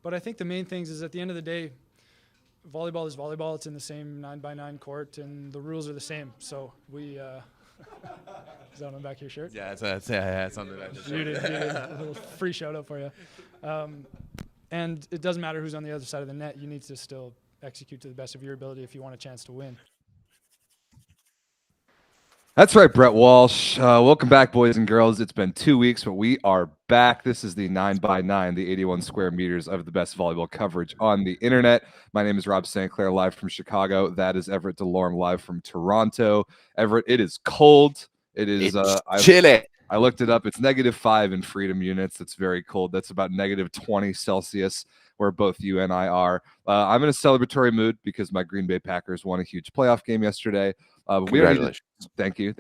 But I think the main things is at the end of the day, volleyball is volleyball. It's in the same 9x9 court, and the rules are the same. So we. Is that on the back of your shirt? Yeah, it's on the back of the You did. A little free shout out for you. And it doesn't matter who's on the other side of the net. You need to still execute to the best of your ability if you want a chance to win. That's right, Brett Walsh. Welcome back, boys and girls. It's been 2 weeks, but we are back. This is the 9x9, the 81 square meters of the best volleyball coverage on the internet. My name is Rob St. Clair, live from Chicago. That is Everett Delorme, live from Toronto. Everett, it is cold. It is chilly. I looked it up. It's -5 in freedom units. It's very cold. That's about -20 Celsius, where both you and I are. I'm in a celebratory mood because my Green Bay Packers won a huge playoff game yesterday. Congratulations. Thank you.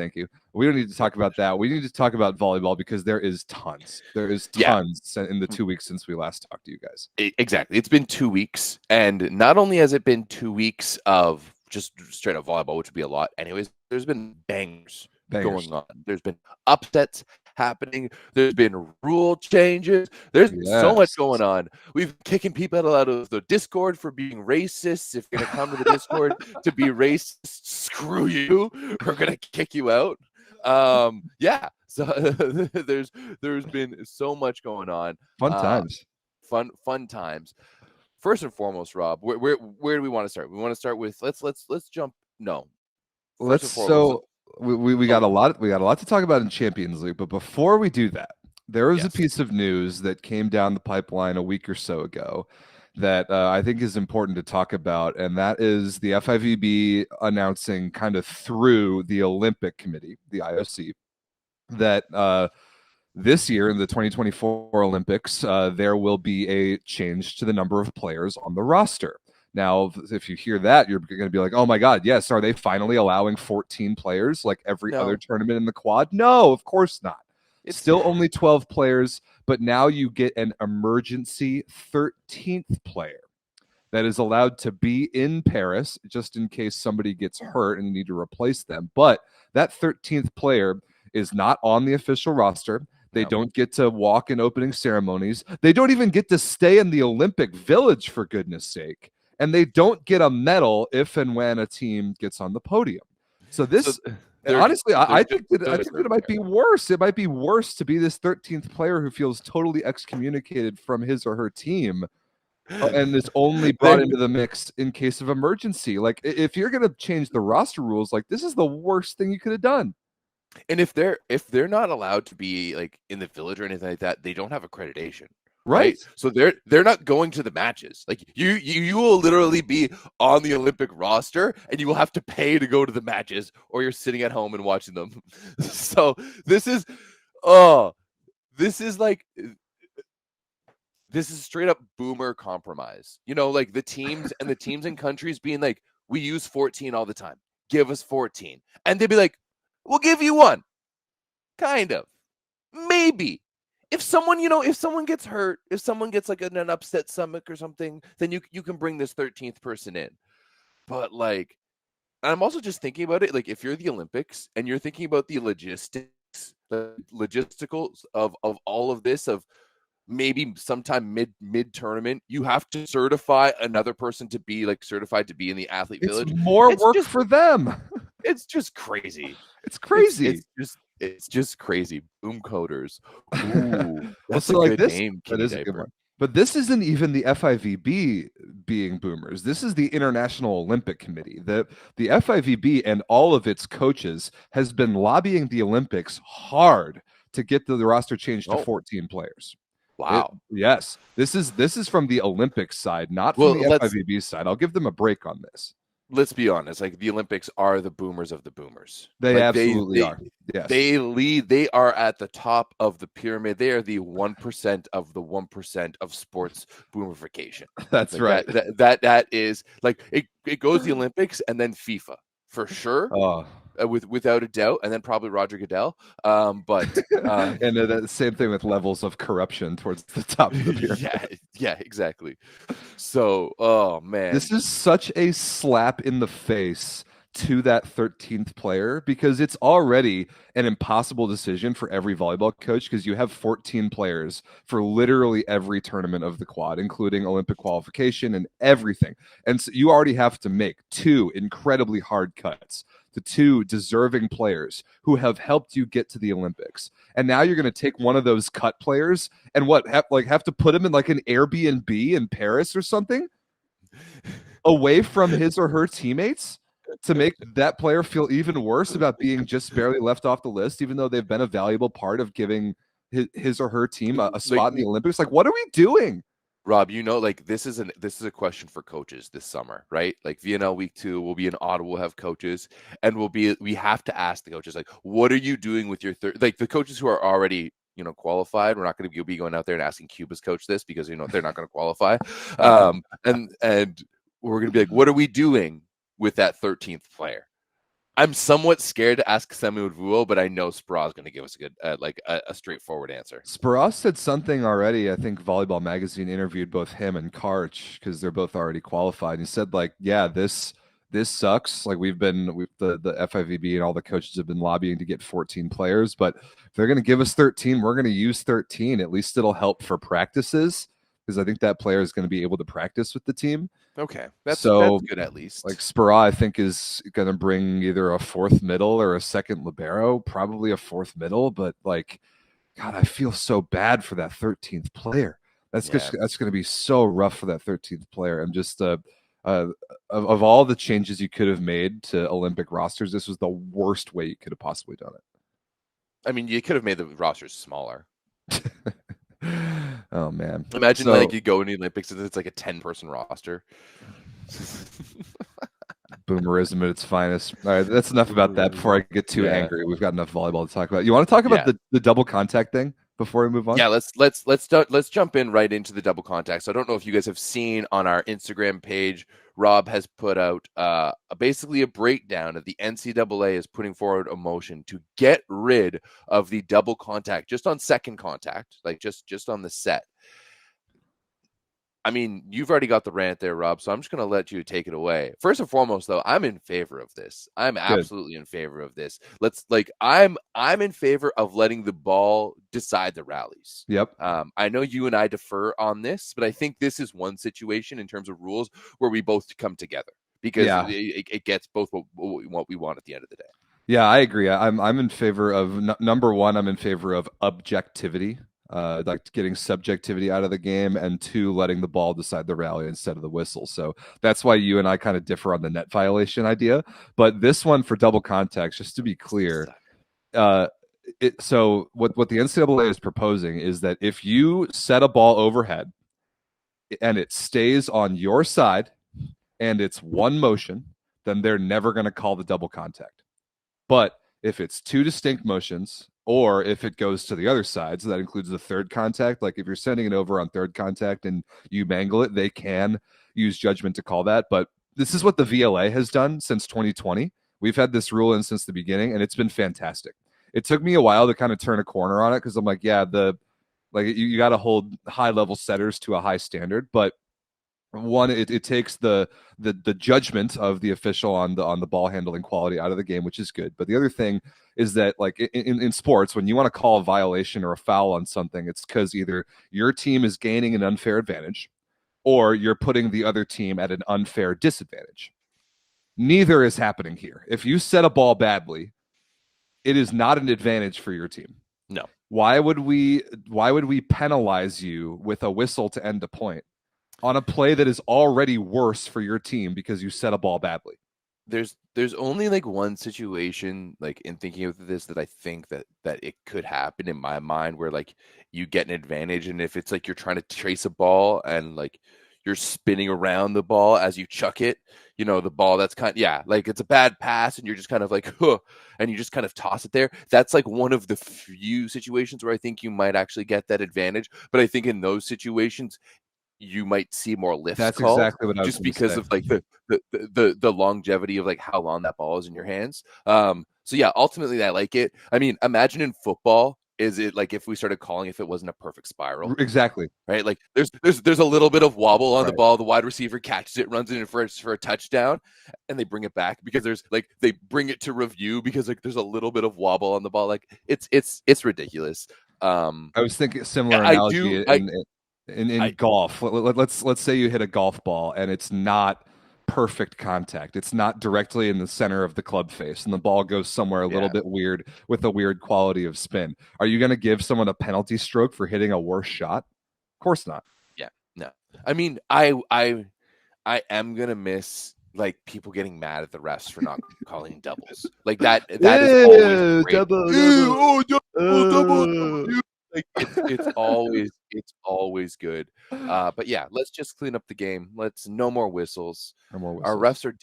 We don't need to talk about that. We need to talk about volleyball because there is tons. There is tons in the 2 weeks since we last talked to you guys. Exactly. It's been 2 weeks. And not only has it been 2 weeks of just straight up volleyball, which would be a lot anyways, there's been bangers going on. There's been upsets happening. There's been rule changes. There's so much going on. We've kicking people out of the Discord for being racist. If you're going to come to the Discord to be racist, screw you. We're going to kick you out. So there's been so much going on. Fun times. First and foremost, Rob, where do we want to start? We want to start with let's jump. No. We got a lot to talk about in Champions League, but before we do that, there was a piece of news that came down the pipeline a week or so ago that I think is important to talk about, and that is the FIVB announcing kind of through the Olympic Committee, the IOC, that this year in the 2024 Olympics, there will be a change to the number of players on the roster. Now, if you hear that, you're going to be like, oh my God, yes. Are they finally allowing 14 players like every other tournament in the quad? No, of course not. It's still only 12 players, but now you get an emergency 13th player that is allowed to be in Paris just in case somebody gets hurt and you need to replace them. But that 13th player is not on the official roster. They don't get to walk in opening ceremonies. They don't even get to stay in the Olympic Village, for goodness sake. And they don't get a medal if and when a team gets on the podium. So this, honestly, I think that it might be worse. It might be worse to be this 13th player who feels totally excommunicated from his or her team and is only brought into the mix in case of emergency. Like, if you're going to change the roster rules, like, this is the worst thing you could have done. And if they're not allowed to be like in the village or anything like that, they don't have accreditation. Right. So they're not going to the matches. Like you will literally be on the Olympic roster and you will have to pay to go to the matches, or you're sitting at home and watching them. So this is straight up boomer compromise. You know, like the teams and countries being like, we use 14 all the time. Give us 14. And they'd be like, we'll give you one. Kind of. Maybe. If someone gets hurt, if someone gets like an upset stomach or something, then you can bring this 13th person in. But like, I'm also just thinking about it. Like, if you're the Olympics and you're thinking about the logisticals of all of this, of maybe sometime mid tournament, you have to certify another person to be like certified to be in the athlete village. More work for them. It's just crazy. It's crazy. It's just crazy. Boom coders. Ooh, that's a good name. That is a good one. But this isn't even the FIVB being boomers. This is the International Olympic Committee. The FIVB and all of its coaches has been lobbying the Olympics hard to get the roster changed to 14 players. Wow. Yes. This is from the Olympics side, not from the FIVB side. I'll give them a break on this. Let's be honest. Like, the Olympics are the boomers of the boomers. They absolutely are. Yes. They lead. They are at the top of the pyramid. They are the 1% of the 1% of sports boomerification. That's right. That is like it goes the Olympics and then FIFA for sure. Without a doubt, and then probably Roger Goodell. And the same thing with levels of corruption towards the top of the pyramid. Yeah, exactly. So, oh man, this is such a slap in the face to that 13th player, because it's already an impossible decision for every volleyball coach, because you have 14 players for literally every tournament of the quad, including Olympic qualification and everything. And so you already have to make two incredibly hard cuts to two deserving players who have helped you get to the Olympics. And now you're going to take one of those cut players and have to put him in like an Airbnb in Paris or something, away from his or her teammates, to make that player feel even worse about being just barely left off the list, even though they've been a valuable part of giving his or her team a spot in the Olympics. Like, what are we doing? Rob, like this is a question for coaches this summer, right? Like VNL week 2, we'll be in Ottawa, we'll have coaches, and we have to ask the coaches, like, what are you doing with your like the coaches who are already qualified? We're not going to be going out there and asking Cuba's coach this, because they're not going to qualify. And we're going to be like, what are we doing with that 13th player? I'm somewhat scared to ask Samuel Vuo, but I know Spra is going to give us a good, a straightforward answer. Spra said something already. I think Volleyball Magazine interviewed both him and Karch, because they're both already qualified. And he said, like, yeah, this sucks. Like, the FIVB and all the coaches have been lobbying to get 14 players, but if they're going to give us 13, we're going to use 13. At least it'll help for practices, because I think that player is going to be able to practice with the team. Okay, that's good at least. Like, Spera, I think, is going to bring either a fourth middle or a second libero, probably a fourth middle. But, like, God, I feel so bad for that 13th player. That's going to be so rough for that 13th player. And just of all the changes you could have made to Olympic rosters, this was the worst way you could have possibly done it. I mean, you could have made the rosters smaller. Oh man! Imagine like you go in the Olympics and it's like a 10-person roster. Boomerism at its finest. All right, that's enough about that. Before I get too angry, we've got enough volleyball to talk about. You want to talk about the double contact thing before we move on? Yeah, let's jump in right into the double contact. So I don't know if you guys have seen on our Instagram page, Rob has put out basically a breakdown of the NCAA is putting forward a motion to get rid of the double contact just on second contact, like just on the set. I mean, you've already got the rant there, Rob, so I'm just going to let you take it away. First and foremost, though, I'm in favor of this. I'm absolutely in favor of this. I'm in favor of letting the ball decide the rallies. Yep. I know you and I differ on this, but I think this is one situation in terms of rules where we both come together, because it gets both what we want at the end of the day. Yeah, I agree. I'm in favor of number one. I'm in favor of objectivity. Like getting subjectivity out of the game, and 2, letting the ball decide the rally instead of the whistle. So that's why you and I kind of differ on the net violation idea. But this one for double contact, just to be clear, so what the NCAA is proposing is that if you set a ball overhead and it stays on your side and it's one motion, then they're never going to call the double contact. But if it's 2 distinct motions, or if it goes to the other side, so that includes the third contact, like if you're sending it over on third contact and you mangle it, they can use judgment to call that. But this is what the VLA has done since 2020. We've had this rule in since the beginning, and it's been fantastic. It took me a while to kind of turn a corner on it, because I'm like, you got to hold high-level setters to a high standard. But one, it takes the judgment of the official on the ball handling quality out of the game, which is good. But the other thing is that, like, in sports, when you want to call a violation or a foul on something, it's because either your team is gaining an unfair advantage or you're putting the other team at an unfair disadvantage. Neither is happening here. If you set a ball badly, it is not an advantage for your team. No. Why would we penalize you with a whistle to end a point on a play that is already worse for your team because you set a ball badly? There's only like one situation, like in thinking of this, that I think that it could happen in my mind, where like you get an advantage, and if it's like you're trying to trace a ball and like you're spinning around the ball as you chuck it, the ball that's like it's a bad pass and you're just kind of like, huh, and you just kind of toss it there. That's like one of the few situations where I think you might actually get that advantage. But I think in those situations, you might see more lifts. That's called, exactly what I was just because of like the longevity of like how long that ball is in your hands. So yeah, ultimately I like it. I mean, imagine in football is it like if we started calling if it wasn't a perfect spiral? Exactly. Right? Like there's a little bit of wobble on the Right. ball. The wide receiver catches it, runs it in for a touchdown, and they bring it back because there's like they bring it to review because like there's a little bit of wobble on the ball. Like it's ridiculous. I was thinking similar I analogy do I in golf. Let's say you hit a golf ball and it's not perfect contact. It's not directly in the center of the club face, and the ball goes somewhere a little bit weird with a weird quality of spin. Are you going to give someone a penalty stroke for hitting a worse shot? Of course not. Yeah, no. I mean, I am gonna miss like people getting mad at the refs for not calling doubles. Like that is always great. Double. Like it's always good. But yeah, let's just clean up the game. Let's no more whistles. Our refs are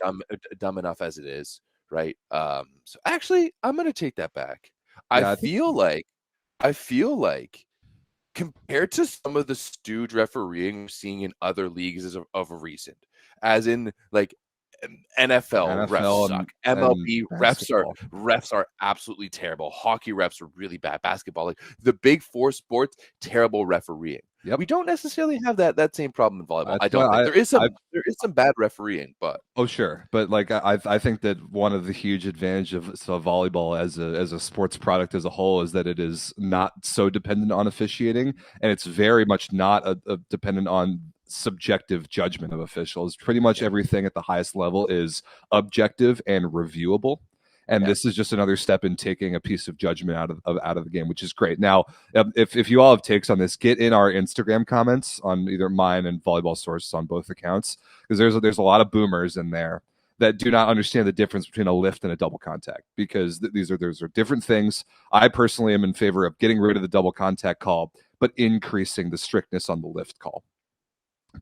dumb enough as it is, right? So actually, I'm gonna take that back. I feel like compared to some of the stooge refereeing we're seeing in other leagues of recent, as in like NFL refs suck. MLB refs are absolutely terrible. Hockey refs are really bad. Basketball, like the big four sports, terrible refereeing. Yep. We don't necessarily have that same problem in volleyball. I don't think there is some bad refereeing, but sure, but like I think that one of the huge advantages of volleyball as a sports product as a whole is that it is not so dependent on officiating, and it's very much not dependent on subjective judgment of officials. Pretty much everything at the highest level is objective and reviewable. And this is just another step in taking a piece of judgment out of the game, which is great. Now, if you all have takes on this, get in our Instagram comments on either mine and Volleyball Source on both accounts, because there's a lot of boomers in there that do not understand the difference between a lift and a double contact, because these are different things. I personally am in favor of getting rid of the double contact call, but increasing the strictness on the lift call,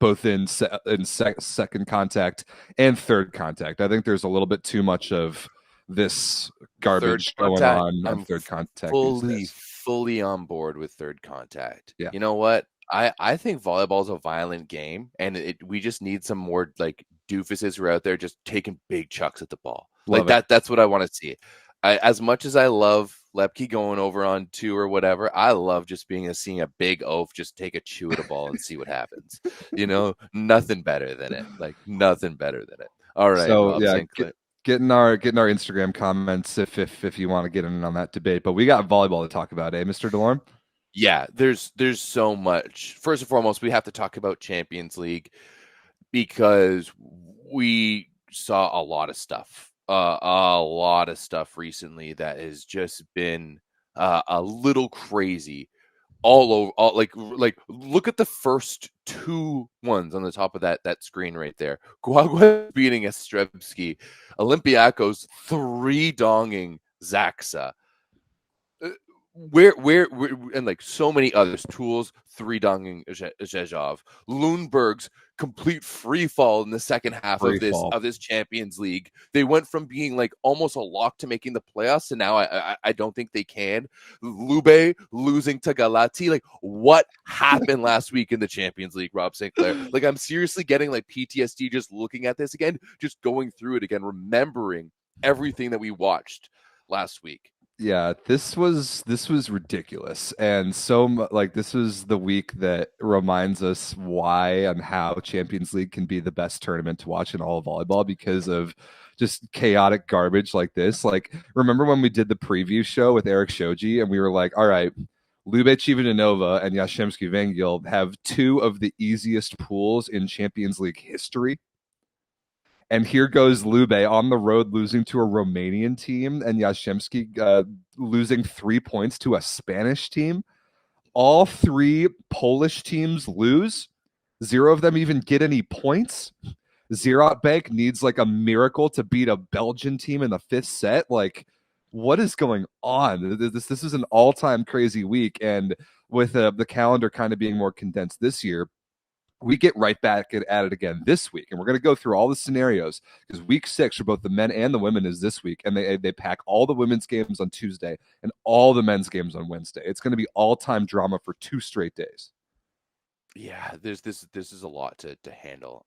both in second contact and third contact. I think there's a little bit too much of this garbage going on third contact. Fully on board with third contact. Yeah. You know what? I think volleyball is a violent game, and we just need some more like doofuses who are out there just taking big chucks at the ball. That's what I want to see. As much as I love Lepke going over on 2 or whatever, I love just seeing a big oaf just take a chew at a ball and see what happens. You know, nothing better than it. Like nothing better than it. All right. So get in our Instagram comments if you want to get in on that debate. But we got volleyball to talk about, Mr. Delorme? Yeah, there's so much. First and foremost, we have to talk about Champions League because we saw a lot of stuff recently that has just been a little crazy all over. Like look at the first 2 ones on the top of that screen right there. Guagua beating Ostrebski, Olympiacos 3-donging Zaxa. Where and like so many others, Tools 3-donging Zhezhov, Lundberg's complete free fall in the second half of this Champions League. They went from being like almost a lock to making the playoffs, and now I don't think they can. Lube losing to Galati. Like what happened last week in the Champions League, Rob St. Clair? Like I'm seriously getting like PTSD just looking at this again, just going through it again, remembering everything that we watched last week. Yeah, this was ridiculous, and this was the week that reminds us why and how Champions League can be the best tournament to watch in all of volleyball, because of just chaotic garbage like this. Like, remember when we did the preview show with Eric Shoji, and we were like, all right, Lube Chivinanova and Yashemsky Vengil have 2 of the easiest pools in Champions League history. And here goes Lube on the road losing to a Romanian team, and Yashemsky losing 3 points to a Spanish team. All 3 Polish teams lose. 0 of them even get any points. Zierotbank needs like a miracle to beat a Belgian team in the 5th set. Like, what is going on? This is an all-time crazy week, and with the calendar kind of being more condensed this year, we get right back at it again this week, and we're going to go through all the scenarios, because week 6 for both the men and the women is this week, and they pack all the women's games on Tuesday and all the men's games on Wednesday. It's going to be all-time drama for 2 straight days. Yeah, this is a lot to handle.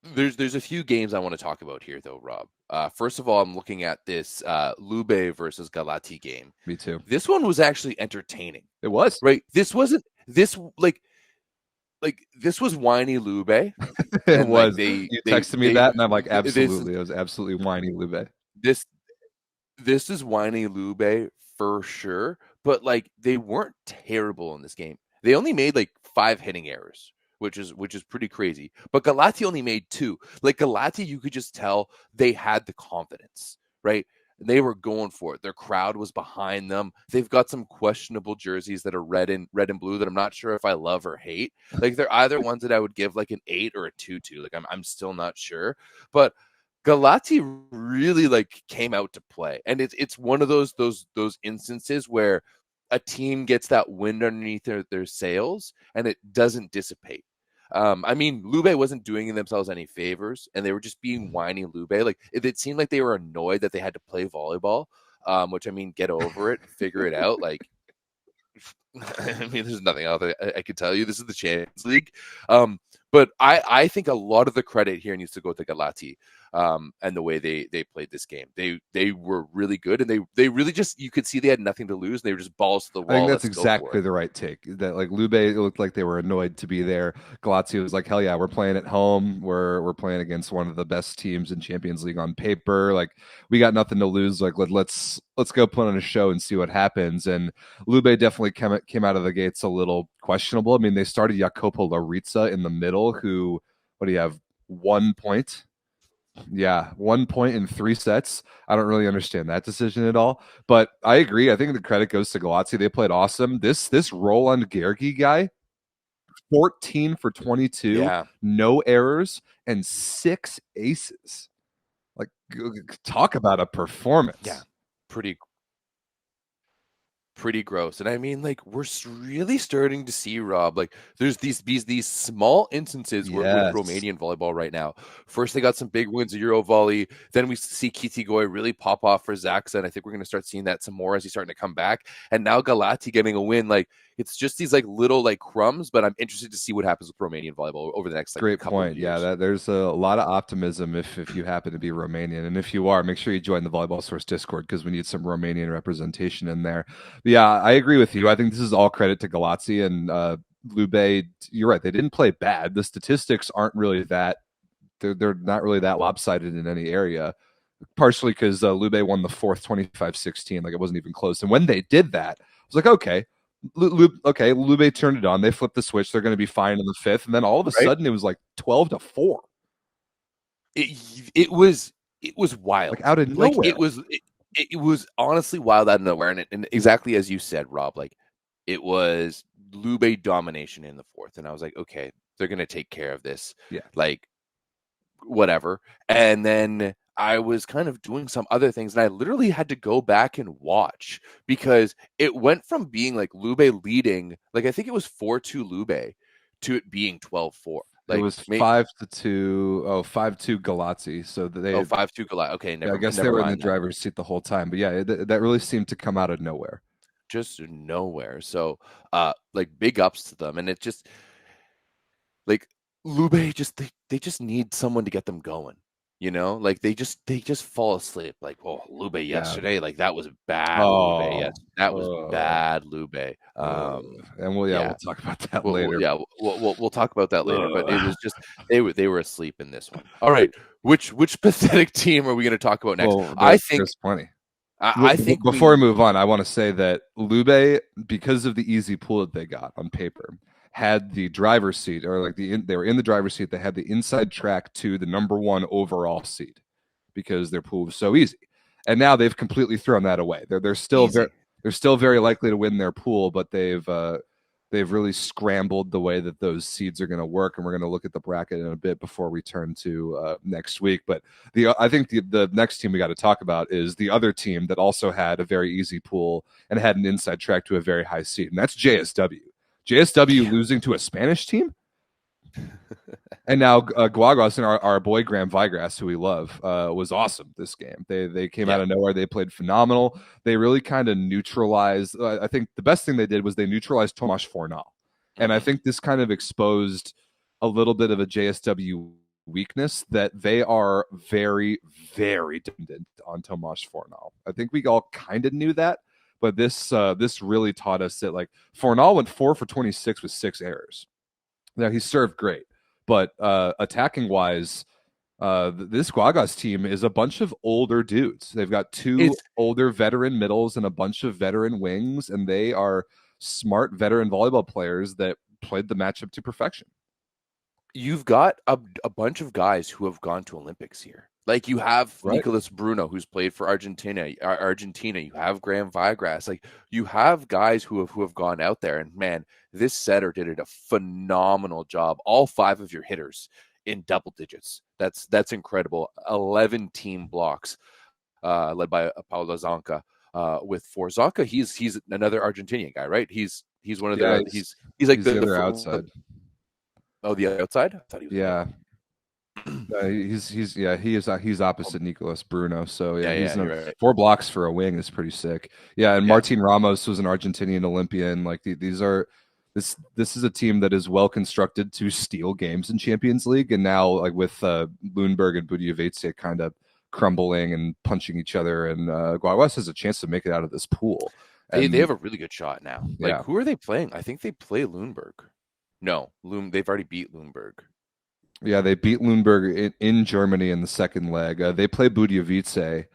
There's a few games I want to talk about here, though, Rob. First of all, I'm looking at this Lube versus Galati game. Me too. This one was actually entertaining. It was. Right? This wasn't this like this was whiny Lube. It And was. Like You texted me that, and I'm like, this absolutely. It was absolutely whiny Lube. this is whiny Lube for sure, but like they weren't terrible in this game. They only made like 5 hitting errors, which is pretty crazy. But Galati only made 2. Like Galati, you could just tell they had the confidence, right? They were going for it. Their crowd was behind them. They've got some questionable jerseys that are red and blue that I'm not sure if I love or hate. Like they're either ones that I would give like an 8 or a 2 to. Like I'm still not sure. But Galati really like came out to play. And it's one of those instances where a team gets that wind underneath their sails and it doesn't dissipate. I mean, Lube wasn't doing themselves any favors, and they were just being whiny Lube. Like it seemed like they were annoyed that they had to play volleyball. Which I mean, get over it, figure it out. Like, I mean, there's nothing else I could tell you. This is the Champions League. But I think a lot of the credit here needs to go to Galati. And the way they played this game. They were really good, and they really just, you could see they had nothing to lose. They were just balls to the wall. I think that's exactly the right take. That like Lube, it looked like they were annoyed to be there. Galazzi was like, hell yeah, we're playing at home. We're playing against one of the best teams in Champions League on paper. Like we got nothing to lose. Like let's go put on a show and see what happens. And Lube definitely came out of the gates a little questionable. I mean, they started Jacopo Laritza in the middle, who, what do you have, 1 point? Yeah, 1 point in 3 sets. I don't really understand that decision at all, but I agree. I think the credit goes to Galazzi. They played awesome. This Roland Gergi guy, 14 for 22, no errors, and 6 aces. Like, talk about a performance. Yeah, pretty gross. And I mean, like, we're really starting to see, Rob, like there's these small instances with Romanian volleyball right now. First they got some big wins at Euro Volley, then we see Kitigoy really pop off for Zaxa, and I think we're going to start seeing that some more as he's starting to come back. And now Galati getting a win. Like, it's just these like little like crumbs, but I'm interested to see what happens with Romanian volleyball over the next like great couple point. Of years. Yeah, there's a lot of optimism if you happen to be Romanian, and if you are, make sure you join the Volleyball Source Discord because we need some Romanian representation in there. But yeah, I agree with you. I think this is all credit to Galazzi and Lube. You're right; they didn't play bad. The statistics aren't really that. They're not really that lopsided in any area. Partially because Lube won the fourth 25-16, like it wasn't even close. And when they did that, I was like, okay. Lube turned it on. They flipped the switch. They're going to be fine in the 5th, and then all of a sudden it was like 12-4. It was wild, like out of nowhere. Like it was honestly wild out of nowhere, and exactly as you said, Rob. Like it was Lube domination in the 4th, and I was like, okay, they're going to take care of this. Yeah, like whatever. And then I was kind of doing some other things, and I literally had to go back and watch because it went from being like Lube leading, like I think it was 4-2 Lube, to it being 12-4. Like it was 5-2. 5-2 Galazzi. So they 5-2 Galazzi. Okay, I guess they were in the driver's seat the whole time. But yeah, that really seemed to come out of nowhere. Just nowhere. So like big ups to them, and it just like Lube just they just need someone to get them going. You know, like they just fall asleep. Like, oh, Lube yesterday, like that was bad. Lube, yes, that was bad. Lube. And we'll talk about that later. We'll talk about that later. But it was just they were asleep in this one. All right, which pathetic team are we going to talk about next? Well, I think there's plenty. I think before we move on, I want to say that Lube, because of the easy pool that they got on paper, had the driver's seat, or like they were in the driver's seat. They had the inside track to the #1 overall seed because their pool was so easy. And now they've completely thrown that away. They're still very likely to win their pool, but they've really scrambled the way that those seeds are going to work. And we're going to look at the bracket in a bit before we turn to next week. But I think the next team we got to talk about is the other team that also had a very easy pool and had an inside track to a very high seed, and that's JSW. JSW losing to a Spanish team? And now Guaguas and our boy Graham Vigras, who we love, was awesome this game. They came out of nowhere. They played phenomenal. They really kind of neutralized. I think the best thing they did was they neutralized Tomas Fornal. And I think this kind of exposed a little bit of a JSW weakness that they are very, very dependent on Tomáš Fornal. I think we all kind of knew that, but this really taught us that like Fornal went 4 for 26 with 6 errors. Now he served great, but attacking wise, this Guaguas team is a bunch of older dudes. They've got 2 older veteran middles and a bunch of veteran wings, and they are smart veteran volleyball players that played the matchup to perfection. You've got a bunch of guys who have gone to Olympics here. Like you have Nicolas Bruno, who's played for Argentina. You have Graham Vigras. Like you have guys who have gone out there. And man, this setter did a phenomenal job. All 5 of your hitters in double digits. That's incredible. 11 team blocks, led by Paulo Zanca. With for Zanca, he's another Argentinian guy, right? He's one of the he's like the other outside. Oh, the outside? I thought he was he's opposite Nicolas Bruno. So he's right. 4 blocks for a wing is pretty sick. Yeah, and Martin Ramos was an Argentinian Olympian. Like these are this is a team that is well constructed to steal games in Champions League, and now like with Lundberg and Budjovic kind of crumbling and punching each other, and Guaguas has a chance to make it out of this pool. They have a really good shot now. Like who are they playing? I think they play Lundberg. No, they've already beat Lundberg. Yeah, they beat Lundberg in Germany in the second leg. They play Budjovic,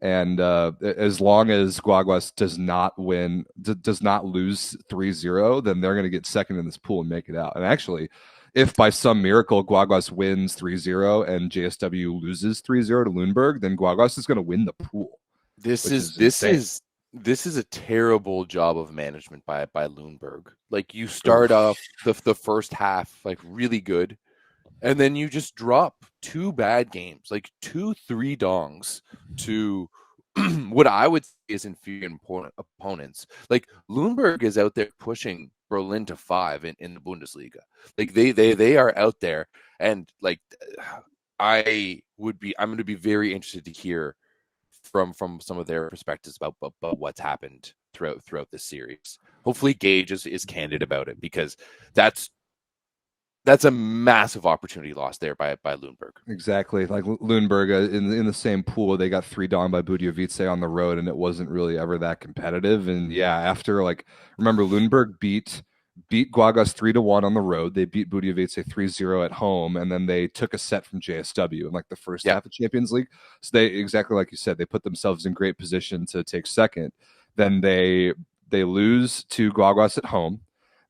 and as long as Guaguas does not lose 3-0, then they're going to get second in this pool and make it out. And actually, if by some miracle Guaguas wins 3-0 and JSW loses 3-0 to Lundberg, then Guaguas is going to win the pool. This is a terrible job of management by Lundberg. Like you start off the first half like really good, and then you just drop 2 bad games, like 2-3 dongs to what I would say is inferior opponents. Like Lundberg is out there pushing Berlin to 5 in the Bundesliga. Like they are out there, and like I'm going to be very interested to hear from some of their perspectives about what's happened throughout this series. Hopefully Gage is candid about it, because that's a massive opportunity lost there by Lundberg. Exactly. Like Lundberg in the same pool, they got 3 down by Budjovic on the road, and it wasn't really ever that competitive. And after remember Lundberg beat Guaguas 3-1 on the road. They beat Budjovic 3-0 at home, and then they took a set from JSW in like the first half of Champions League. So they, exactly like you said, they put themselves in great position to take second. Then they lose to Guaguas at home.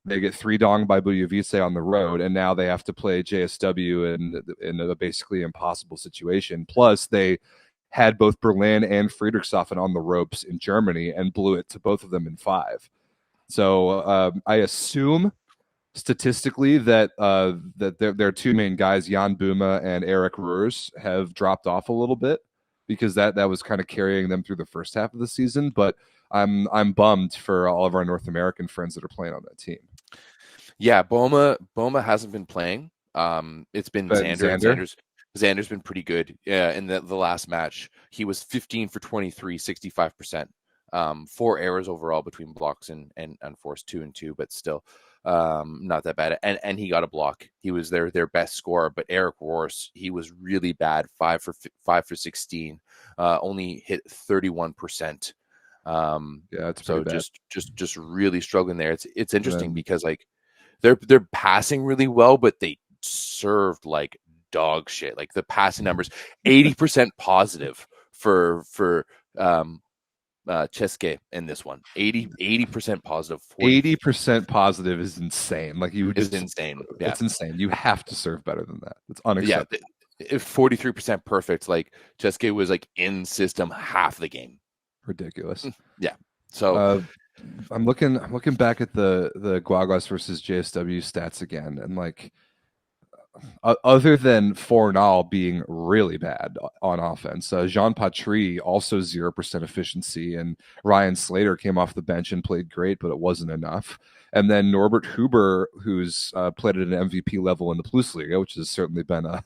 They get 3 dong by Budjovic on the road, and now they have to play JSW in a basically impossible situation. Plus, they had both Berlin and Friedrichshafen on the ropes in Germany and blew it to both of them in 5. So I assume statistically that their 2 main guys, Jan Buma and Eric Roers, have dropped off a little bit, because that was kind of carrying them through the first half of the season. But I'm bummed for all of our North American friends that are playing on that team. Yeah, Boma hasn't been playing. It's been Xander. Xander's been pretty good. Yeah, in the last match, he was 15 for 23, 65%. 4 errors overall between blocks and unforced 2 and 2, but still not that bad. And he got a block. He was their best scorer. But Eric Roers, he was really bad. 5 for 16. Only hit 31%. It's so bad. just really struggling there. It's interesting because like they're passing really well, but they served like dog shit. Like the passing numbers, 80% positive for České in this one. 80% positive. 80% positive is insane. Like it's insane. Yeah, it's insane. You have to serve better than that. It's unacceptable. Yeah, 43% perfect. Like České was like in system half the game. Ridiculous. Yeah. So I'm looking back at the Guaguas versus JSW stats again, and like other than Fornal being really bad on offense, Jean Patry also 0% efficiency, and Ryan Slater came off the bench and played great, but it wasn't enough. And then Norbert Huber, who's played at an MVP level in the Plusliga, which has certainly been a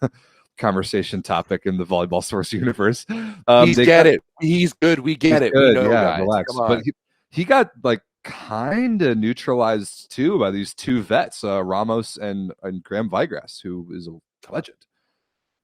conversation topic in the Volleyball Source universe. He's good. We get it. Good. We know, yeah, guys. relax. Come on. But he got like kind of neutralized too by these 2 vets, Ramos and Graham Vigras, who is a legend.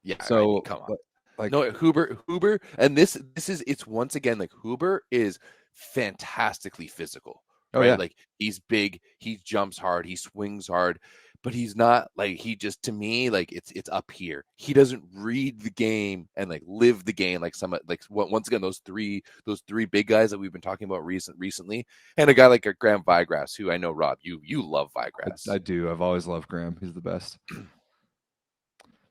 Yeah, I mean, So come on. like No, Huber, and this is it's once again like Huber is fantastically physical, oh right? yeah, Like he's big, he jumps hard, he swings hard, but he's not like he just to me like it's up here. He doesn't read the game and like live the game like some like once again those three big guys that we've been talking about recently, and a guy like a Graham Vigrass, who I know Rob you love Vigrass. I do. I've always loved Graham. He's the best. Big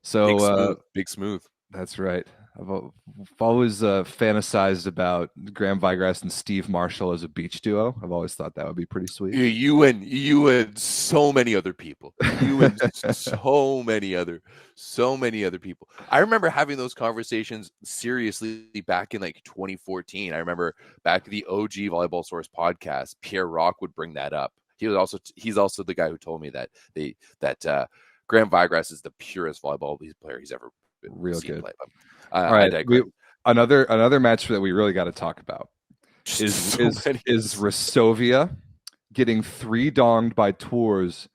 So smooth. that's right. I've always fantasized about Graham Vigrass and Steve Marshall as a beach duo. I've always thought that would be pretty sweet. You and so many other people. You and so many other people. I remember having those conversations seriously back in like 2014. I remember back the OG Volleyball Source podcast, Pierre Rock would bring that up. He's also the guy who told me that Graham Vigrass is the purest volleyball player he's ever Real seen good. play. All right, another match that we really got to talk about is Resovia getting 3-donged by Tours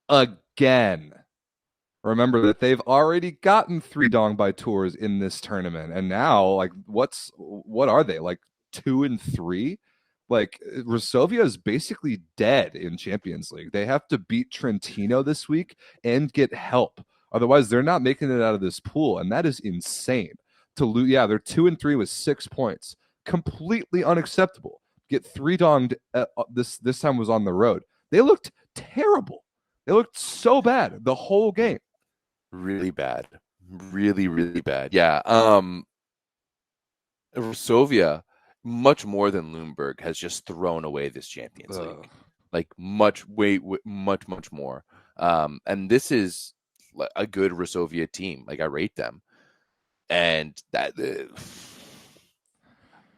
again. Remember that they've already gotten 3-donged by Tours in this tournament, and now like what are they, like 2-3? Like Resovia is basically dead in Champions League. They have to beat Trentino this week and get help. Otherwise, they're not making it out of this pool, and that is insane. To lose, yeah, they're 2-3 with 6 points. Completely unacceptable. Get 3-donged. This time was on the road. They looked terrible. They looked so bad the whole game. Really bad. Really, really bad. Yeah. Resovia, much more than Lundberg, has just thrown away this Champions League. Like much more. And this is a good Resovia team. Like I rate them. And that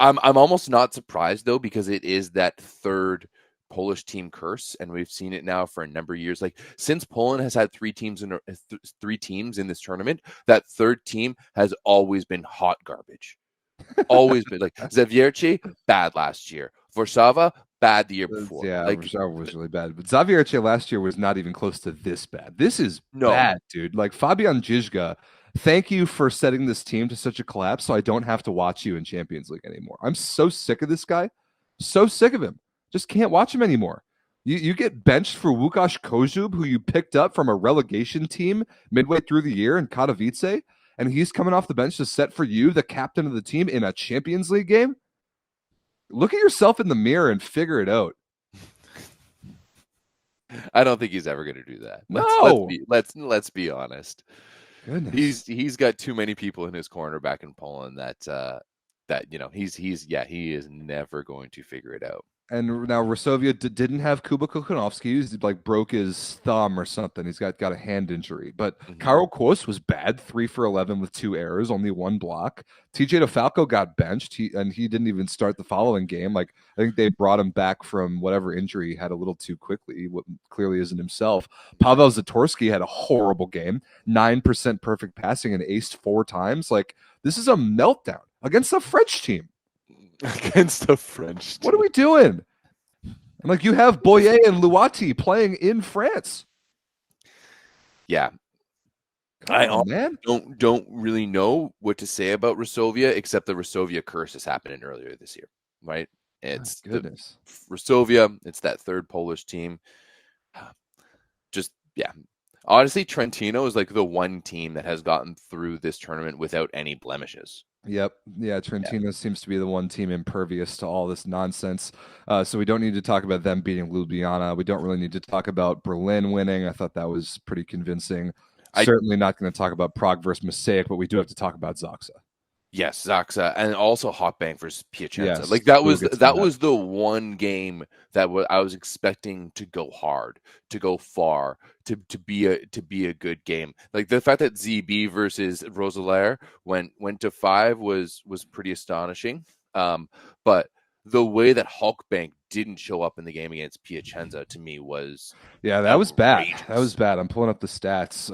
I'm almost not surprised though, because it is that third Polish team curse, and we've seen it now for a number of years. Like since Poland has had three teams in this tournament, that third team has always been hot garbage. Always been like Zawiercie, bad last year. Warszawa, bad the year before. Yeah, like Warszawa was really bad. But Zawiercie last year was not even close to this bad. This is bad, dude. Like Fabian Jizga, thank you for setting this team to such a collapse so I don't have to watch you in Champions League anymore. I'm so sick of this guy. So sick of him. Just can't watch him anymore. You get benched for Łukasz Kozub, who you picked up from a relegation team midway through the year in Katowice, and he's coming off the bench to set for you, the captain of the team, in a Champions League game? Look at yourself in the mirror and figure it out. I don't think he's ever going to do that. Let's be honest. Goodness. He's got too many people in his corner back in Poland that he is never going to figure it out. And now Resovia didn't have Kuba Kokhanovsky. He like broke his thumb or something. He's got a hand injury. But Karol Kos was bad, 3 for 11 with 2 errors, only 1 block. TJ DeFalco got benched. He didn't even start the following game. Like I think they brought him back from whatever injury he had a little too quickly. What clearly isn't himself. Paweł Zatorsky had a horrible game, 9% perfect passing and aced 4 times. Like this is a meltdown against the French team. Against the French team. What are we doing? And like you have Boyer and Luati playing in France. Yeah. Don't really know what to say about Resovia, except the Resovia curse is happening earlier this year, right? It's Resovia. It's that third Polish team. Just, yeah. Honestly, Trentino is like the one team that has gotten through this tournament without any blemishes. Yep. Yeah, Trentino seems to be the one team impervious to all this nonsense. So we don't need to talk about them beating Ljubljana. We don't really need to talk about Berlin winning. I thought that was pretty convincing. Certainly not going to talk about Prague versus Mosaic, but we do have to talk about Zaksa. Yes, Zaksa, and also Hotbank versus Piacenza. Yes, like that was the one game that I was expecting to go hard, to go far, to be a good game. Like the fact that ZB versus Roselaire went to 5 was pretty astonishing. But the way that Hotbank didn't show up in the game against Piacenza to me was that was bad. That was bad. I'm pulling up the stats.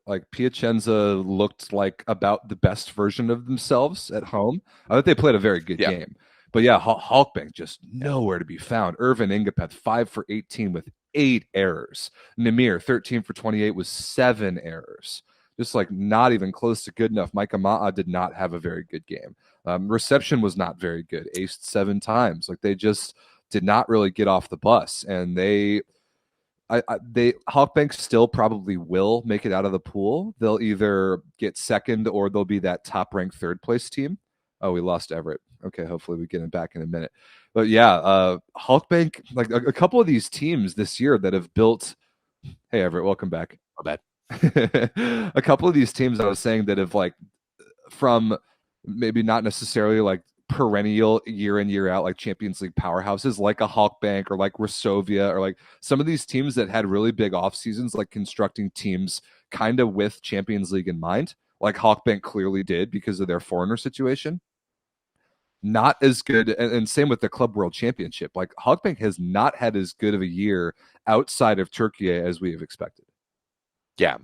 Like Piacenza looked like about the best version of themselves at home. I thought they played a very good game. But yeah, Hawkbank just nowhere to be found. Irvin Ingapeth 5 for 18 with 8 errors. Namir 13 for 28 with 7 errors. just like not even close to good enough. Micah Ma'a did not have a very good game. Reception was not very good. Aced 7 times. Like they just did not really get off the bus, and they Hawkbank still probably will make it out of the pool. They'll either get second or they'll be that top ranked third place team. Oh, we lost Everett. Okay, hopefully we get him back in a minute. But yeah, Hawkbank, like a couple of these teams this year that have built. Hey Everett, welcome back. My bad. A couple of these teams I was saying that have like from maybe not necessarily like perennial year in year out like Champions League powerhouses like a Hawkbank or like Resovia or like some of these teams that had really big off seasons, like constructing teams kind of with Champions League in mind, like Hawkbank clearly did because of their foreigner situation. Not as good, and same with the Club World Championship. Like Hawkbank has not had as good of a year outside of Turkey as we have expected. Yeah,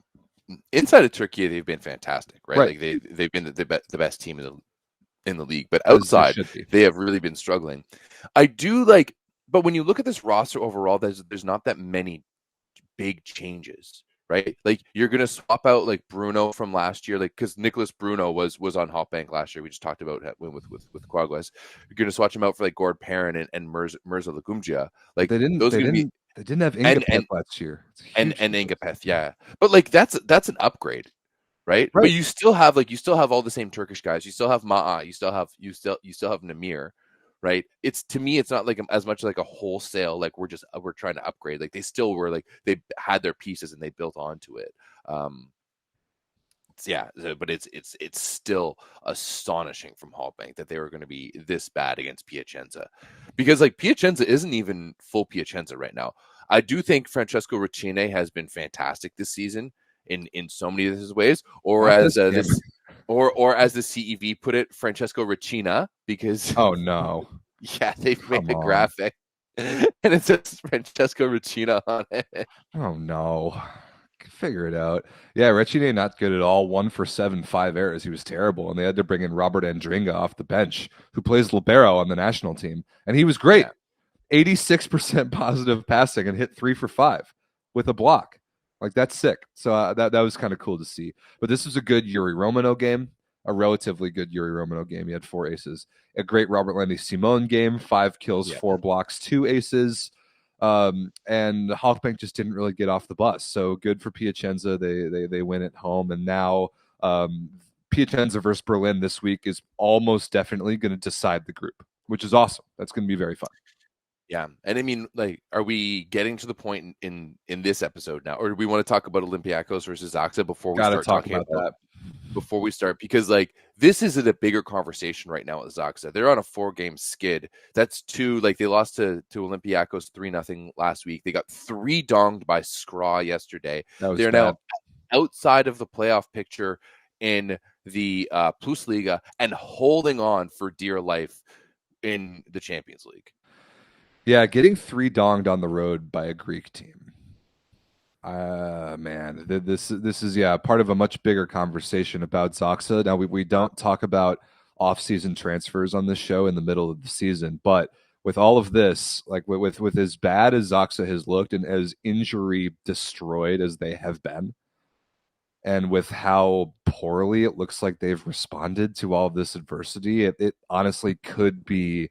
inside of Turkey, they've been fantastic, right? Right. Like they've been the best team in the league, but outside they have really been struggling. I do like, but when you look at this roster overall, there's not that many big changes, right? Like you're gonna swap out like Bruno from last year, like because Nicholas Bruno was on Hawkbank last year. We just talked about with Quaguas. You're gonna swatch him out for like Gord Perrin and Mirza Lagumgia. Like they didn't have Ingapeth last year. And Ingapeth, yeah. But like that's an upgrade, right? But you still have all the same Turkish guys. You still have Ma'a, you still have Namir, right? To me it's not like as much like a wholesale like we're trying to upgrade. Like they still were like they had their pieces and they built onto it. But it's still astonishing from Hawkbank that they were going to be this bad against Piacenza, because like Piacenza isn't even full Piacenza right now. I do think Francesco Ricine has been fantastic this season in so many of his ways, or as the CEV put it, Francesco Ricina, because oh no, yeah, they've made a graphic and it says Francesco Ricina on it. Oh no. Figure it out. Yeah, Ricine not good at all. 1 for 7, 5 errors. He was terrible, and they had to bring in Robert Andringa off the bench, who plays libero on the national team, and he was great. 86% positive passing and hit 3 for 5 with a block. Like that's sick. So that was kind of cool to see. But this was a good Yuri Romano game, a relatively good Yuri Romano game. He had 4 aces. A great Robert Landy Simone game, 5 kills, 4 blocks, 2 aces. And Hawkbank just didn't really get off the bus. So good for Piacenza. They win at home, and now Piacenza versus Berlin this week is almost definitely going to decide the group, which is awesome. That's going to be very fun. Yeah, and I mean, like, are we getting to the point in this episode now, or do we want to talk about Olympiacos versus Zaxa before we start talking about that? Before we start, because like this is a bigger conversation right now with Zaxa. They're on a 4-game skid. That's 2. Like they lost to Olympiacos 3-0 last week. They got 3 donged by Skra yesterday. They're now outside of the playoff picture in the Plus Liga and holding on for dear life in the Champions League. Yeah, getting 3 donged on the road by a Greek team. Man, this is part of a much bigger conversation about Zaxa. Now we don't talk about off-season transfers on this show in the middle of the season, but with all of this, like with as bad as Zaxa has looked and as injury destroyed as they have been, and with how poorly it looks like they've responded to all of this adversity, it honestly could be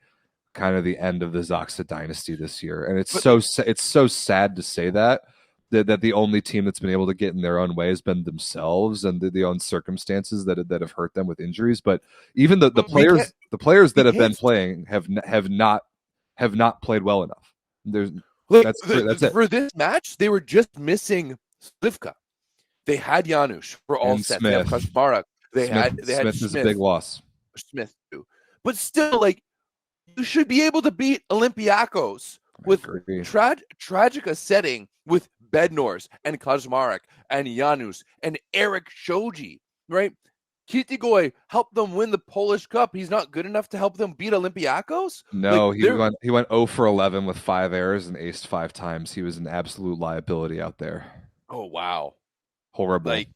kind of the end of the Zaxa dynasty this year. And it's so sad to say that the only team that's been able to get in their own way has been themselves and the own circumstances that have hurt them with injuries. But even the players that have been playing have not played well enough. That's it. For this match, they were just missing Slivka. They had Janusz for all and sets. Smith. They had Kaczmarek. They had Smith is a big loss. Smith too. But still, like, you should be able to beat Olympiacos with tragic setting with Bednors and Kaczmarek and Janusz and Eric Shoji, right? Kitigoy helped them win the Polish Cup. He's not good enough to help them beat Olympiacos? No, like, he went 0 for 11 with 5 errors and aced 5 times. He was an absolute liability out there. Oh, wow. Horrible. Like,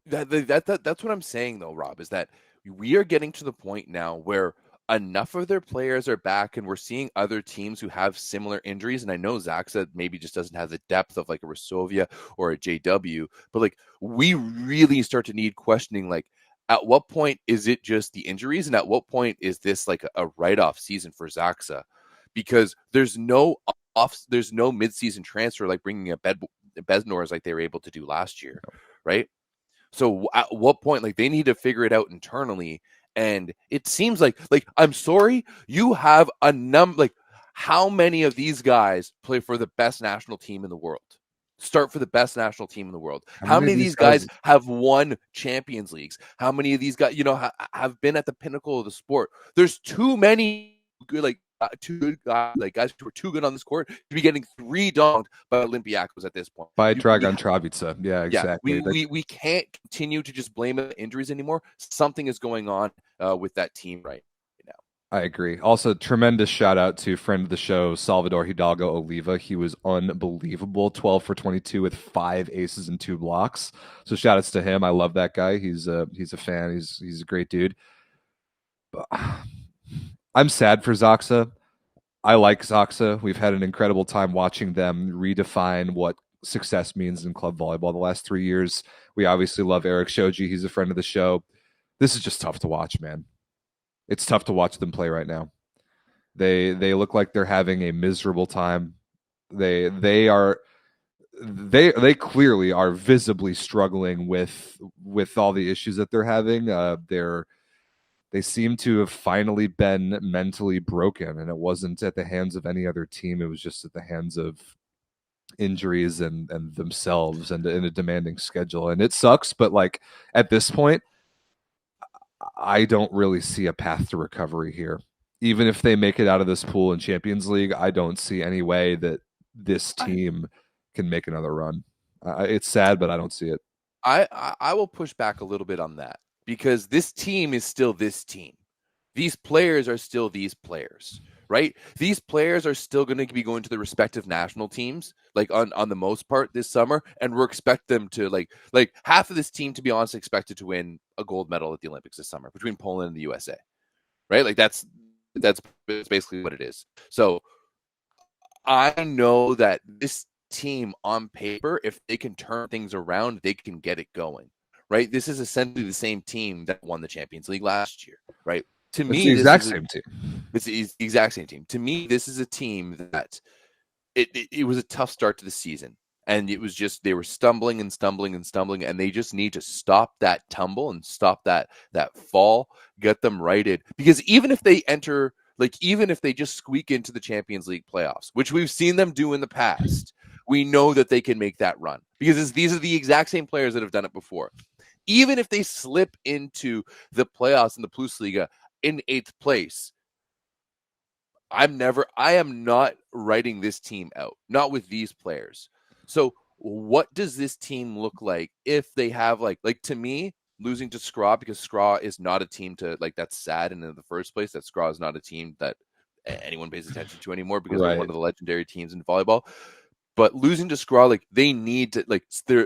that's what I'm saying, though, Rob, is that we are getting to the point now where enough of their players are back, and we're seeing other teams who have similar injuries. And I know Zaxa maybe just doesn't have the depth of like a Resovia or a JW, but like we really start to need questioning, like at what point is it just the injuries, and at what point is this like a write-off season for Zaxa? Because there's no mid-season transfer like bringing a Besnors like they were able to do last year, right? So at what point, like they need to figure it out internally. And it seems like I'm sorry, you have a like how many of these guys play for the best national team in the world? Start for the best national team in the world. How many of these guys have won Champions Leagues? How many of these guys, have been at the pinnacle of the sport? There's too many good, too good guys, like guys who are too good on this court to be getting 3 donked by Olympiacos at this point. By Dragan Travica. Yeah, exactly. Yeah, we can't continue to just blame the injuries anymore. Something is going on with that team right now. I agree. Also, tremendous shout out to friend of the show, Salvador Hidalgo Oliva. He was unbelievable. 12 for 22 with 5 aces and 2 blocks. So shout outs to him. I love that guy. He's a fan. He's a great dude. But I'm sad for Zaxa. I like Zaxa. We've had an incredible time watching them redefine what success means in club volleyball the last 3 years. We obviously love Eric Shoji. He's a friend of the show. This is just tough to watch, man. It's tough to watch them play right now. They look like they're having a miserable time. They clearly are visibly struggling with all the issues that they're having. They seem to have finally been mentally broken, and it wasn't at the hands of any other team. It was just at the hands of injuries and themselves and in a demanding schedule. And it sucks, but like at this point, I don't really see a path to recovery here. Even if they make it out of this pool in Champions League, I don't see any way that this team can make another run. It's sad, but I don't see it. I will push back a little bit on that, because this team is still this team. These players are still these players, right? These players are still going to be going to the respective national teams, like on the most part this summer, and we're expect them to like half of this team, to be honest, expected to win a gold medal at the Olympics this summer between Poland and the USA, right? Like that's basically what it is. So I know that this team on paper, if they can turn things around, they can get it going, right? This is essentially the same team that won the Champions League last year, right? To me, the exact same team. It's the exact same team. To me, this is a team that it was a tough start to the season. And it was just, they were stumbling, and they just need to stop that tumble and stop that fall, get them righted. Because even if they enter, even if they just squeak into the Champions League playoffs, which we've seen them do in the past, we know that they can make that run. Because these are the exact same players that have done it before. Even if they slip into the playoffs in the Plusliga in 8th place, I am not writing this team out, not with these players. So what does this team look like if they have like to me, losing to Skra, because Skra is not a team to that's sad. And in the first place, that Skra is not a team that anyone pays attention to anymore, because they're one of the legendary teams in volleyball. But losing to Skra, they need to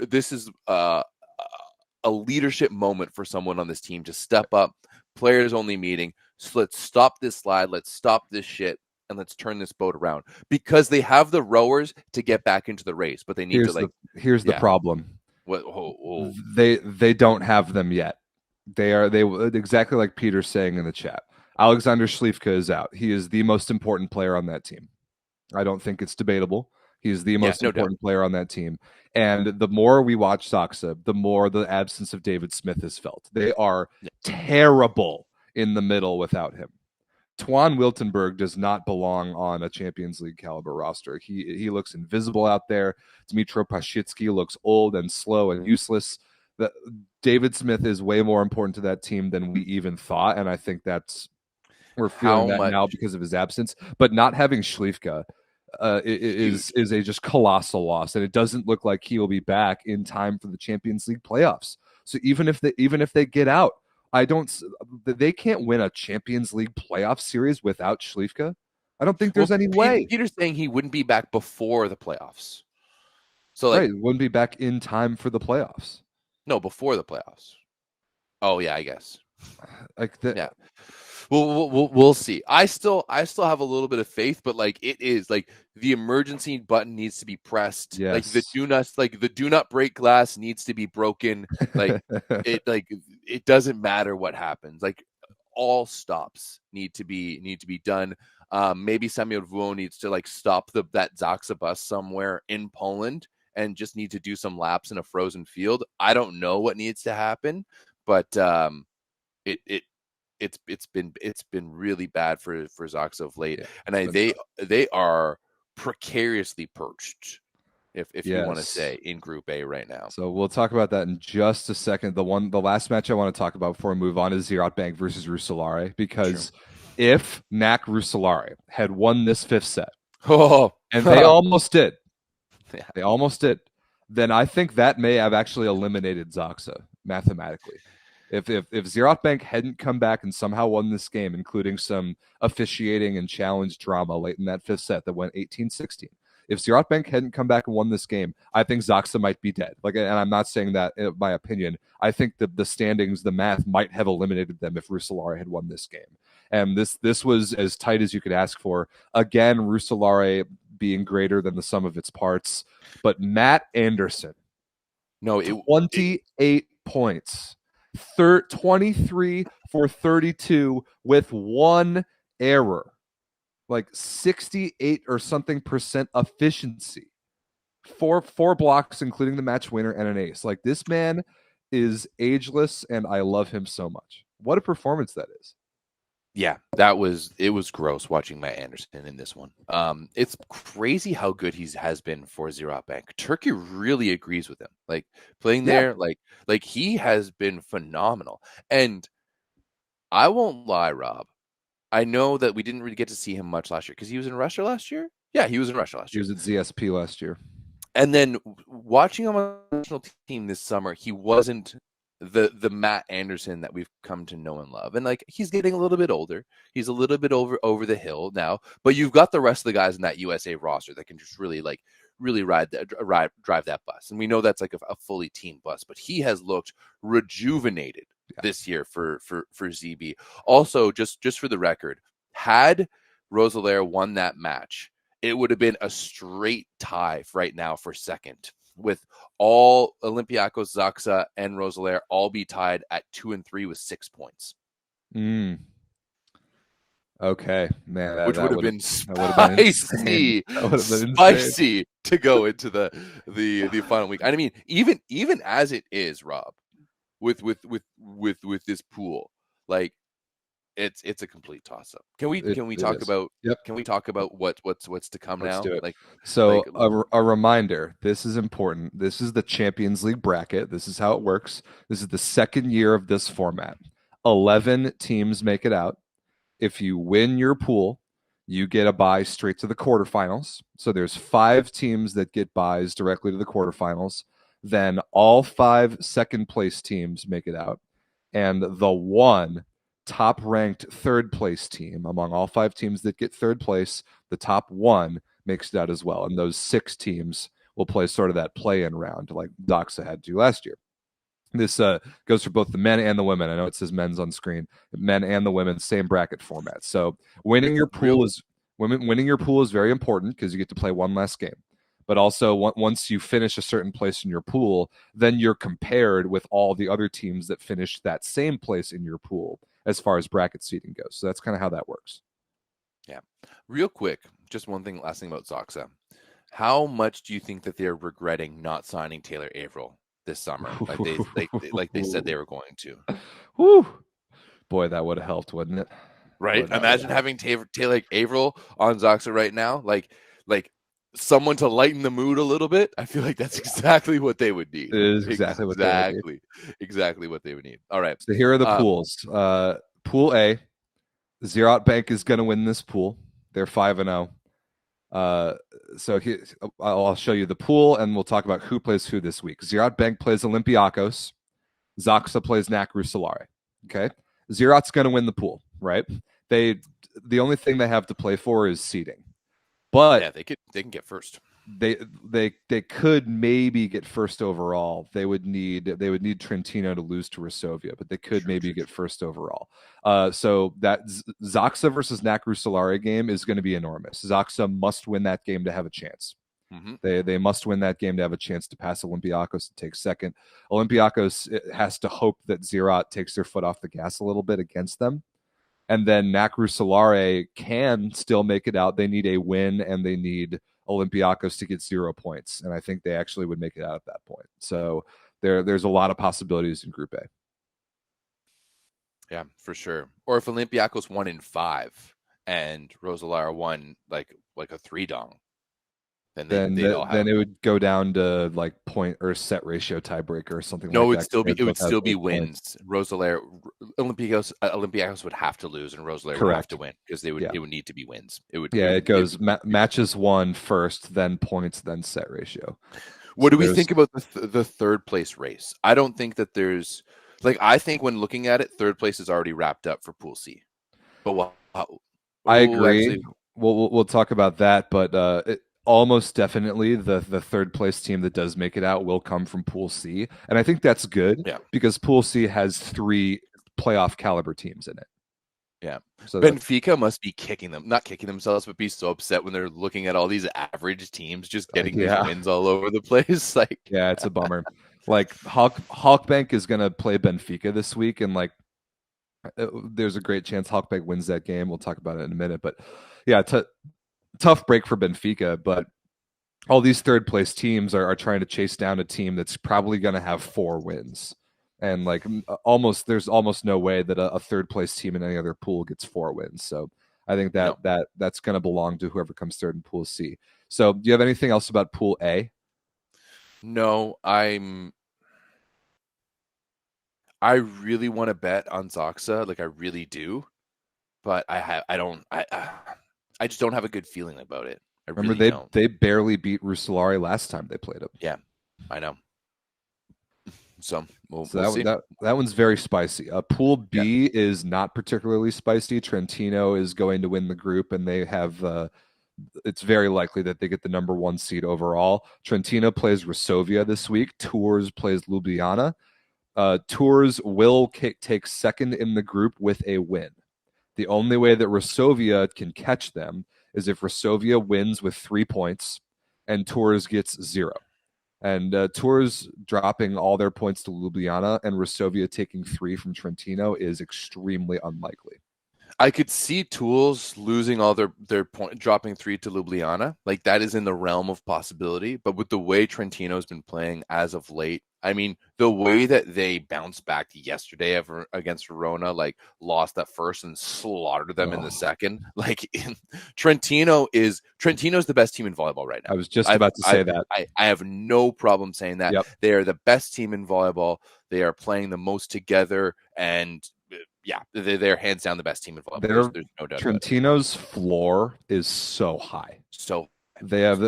this is a leadership moment for someone on this team to step up. Players only meeting. So let's stop this slide. Let's stop this shit. And let's turn this boat around, because they have the rowers to get back into the race, but they need here's the problem. What? They don't have them yet. They exactly like Peter's saying in the chat. Alexander Schlifka is out. He is the most important player on that team. I don't think it's debatable. He's the most important player on that team. And the more we watch Zaxa, the more the absence of David Smith is felt. They are terrible in the middle without him. Twan Wiltenberg does not belong on a Champions League caliber roster. He looks invisible out there. Dmitro Pashitsky looks old and slow and useless. David Smith is way more important to that team than we even thought, and I think we're feeling that now because of his absence. But not having Schlifka is a just colossal loss, and it doesn't look like he will be back in time for the Champions League playoffs. So even if they get out, they can't win a Champions League playoff series without Schlifka. I don't think there's any way. Peter's saying he wouldn't be back before the playoffs. So wouldn't be back in time for the playoffs. No, before the playoffs. Oh yeah, I guess. Yeah. We'll see. I still have a little bit of faith, but like it is like the emergency button needs to be pressed. Yes. Like the do not break glass needs to be broken. Like it doesn't matter what happens. Like all stops need to be done. Maybe Samuel Vuo needs to like stop that Zaxa bus somewhere in Poland and just need to do some laps in a frozen field. I don't know what needs to happen, but it's been really bad for Zaxa of late, and they are precariously perched, if you want to say, in Group A right now. So we'll talk about that in just a second. The last match I want to talk about before we move on is Zerat Bank versus Roeselare, because if NAC Roeselare had won this fifth set, and they almost did, they almost did, then I think that may have actually eliminated Zaxa mathematically. If Zerat Bank hadn't come back and somehow won this game, including some officiating and challenge drama late in that fifth set that went 18-16, if Zerat Bank hadn't come back and won this game, I think Zaxa might be dead. Like, and I'm not saying that in my opinion. I think the standings, the math might have eliminated them if Roeselare had won this game. And this was as tight as you could ask for. Again, Roeselare being greater than the sum of its parts, but Matt Anderson, 28 points. 23 for 32 with one error, like 68 or something % efficiency, four blocks, including the match winner and an ace. Like, this man is ageless, and I love him so much. What a performance that is. Yeah, it was gross watching Matt Anderson in this one. It's crazy how good he has been for Zerat Bank. Turkey really agrees with him. Like, playing there, like he has been phenomenal. And I won't lie, Rob, I know that we didn't really get to see him much last year because he was in Russia last year. Yeah, he was in Russia last year. He was at ZSP last year. And then watching him on the national team this summer, he wasn't the Matt Anderson that we've come to know and love. And like, he's getting a little bit older. He's a little bit over the hill now, but you've got the rest of the guys in that USA roster that can just really drive that bus. And we know that's like a fully team bus, but he has looked rejuvenated this year for ZB. Also, just for the record, had Roeselare won that match, it would have been a straight tie right now for second, with all Olympiacos, Zaxa, and Roeselare all be tied at 2 and 3 with 6 points. Okay, man, which would have been spicy, spicy to go into the final week. I mean, even as it is, Rob, with this pool, like, it's a complete toss up. Can we talk about what's to come now? A reminder, this is important. This is the Champions League bracket. This is how it works. This is the second year of this format. 11 teams make it out. If you win your pool, you get a bye straight to the quarterfinals. So there's 5 teams that get byes directly to the quarterfinals. Then all 5 second place teams make it out. And the one top ranked third place team among all 5 teams that get third place, the top one makes it out as well. And those 6 teams will play sort of that play-in round like Zaxa had to last year. This goes for both the men and the women. I know it says men's on screen. Men and the women, same bracket format. So winning your pool is very important because you get to play one last game. But also, once you finish a certain place in your pool, then you're compared with all the other teams that finished that same place in your pool as far as bracket seeding goes. So that's kind of how that works. Yeah. Real quick, just last thing about Zaxa. How much do you think that they're regretting not signing Taylor Averill this summer, like they said they were going to? Whew. Boy, that would have helped, wouldn't it? Right? Imagine having Taylor Averill on Zaxa right now, like someone to lighten the mood a little bit. I feel like that's exactly what they would need. It is exactly what they would need. All right. So here are the pools. Pool A, Zerat Bank is going to win this pool. They're 5-0. So here, I'll show you the pool, and we'll talk about who plays who this week. Zerat Bank plays Olympiacos. Zaxa plays NAC Roeselare. Okay, Zerat's going to win the pool, right? The only thing they have to play for is seeding. But yeah, they can get first. they could maybe get first overall. They would need Trentino to lose to Resovia, but they could maybe get first overall. So that Zaxa versus Nacru Solare game is going to be enormous. Zaxa must win that game to have a chance. Mm-hmm. They must win that game to have a chance to pass Olympiacos and take second. Olympiacos has to hope that Ziraat takes their foot off the gas a little bit against them. And then Nacru Solare can still make it out. They need a win, and they need Olympiacos to get 0 points. And I think they actually would make it out at that point. So there's a lot of possibilities in Group A. Yeah, for sure. Or if Olympiacos won in 5 and Rosalara won like a 3-dong, then it would go down to like point or set ratio tiebreaker or something. No, like that. it would still be wins. Rosalara, Olympiacos would have to lose, and Rosalara would have to win because it would need to be wins. It goes matches won first, then points, then set ratio. What do we think about the third place race? I don't think that there's I think when looking at it, third place is already wrapped up for Pool C. But I agree. Actually, we'll talk about that, but almost definitely the third place team that does make it out will come from Pool C. And I think that's good because Pool C has 3 playoff caliber teams in it. Yeah. So Benfica must be not kicking themselves, but be so upset when they're looking at all these average teams just getting these wins all over the place. Yeah, it's a bummer. Halkbank is going to play Benfica this week, and there's a great chance Halkbank wins that game. We'll talk about it in a minute, but yeah, tough break for Benfica, but all these third place teams are trying to chase down a team that's probably going to have 4 wins. And there's almost no way that a third place team in any other pool gets 4 wins. So I think that's going to belong to whoever comes third in Pool C. So do you have anything else about Pool A? No, I really want to bet on Zaxa, I really do, but I just don't have a good feeling about it. They barely beat Rosolare last time they played them. Yeah, I know. So we'll see. That one's very spicy. Pool B is not particularly spicy. Trentino is going to win the group, and they have. It's very likely that they get the number 1 seed overall. Trentino plays Resovia this week. Tours plays Ljubljana. Tours will take second in the group with a win. The only way that Resovia can catch them is if Resovia wins with 3 points and Tours gets 0. And Tours dropping all their points to Ljubljana and Resovia taking 3 from Trentino is extremely unlikely. I could see Tools losing all their point, dropping 3 to Ljubljana. That is in the realm of possibility. But with the way Trentino's been playing as of late, I mean, the way that they bounced back yesterday against Verona, lost that first and slaughtered them in the second. Trentino's the best team in volleyball right now. I was just about to say that. I have no problem saying that. Yep. They are the best team in volleyball. They are playing the most together, and they're hands down the best team in volleyball. There's no doubt. Trentino's floor is so high. So they have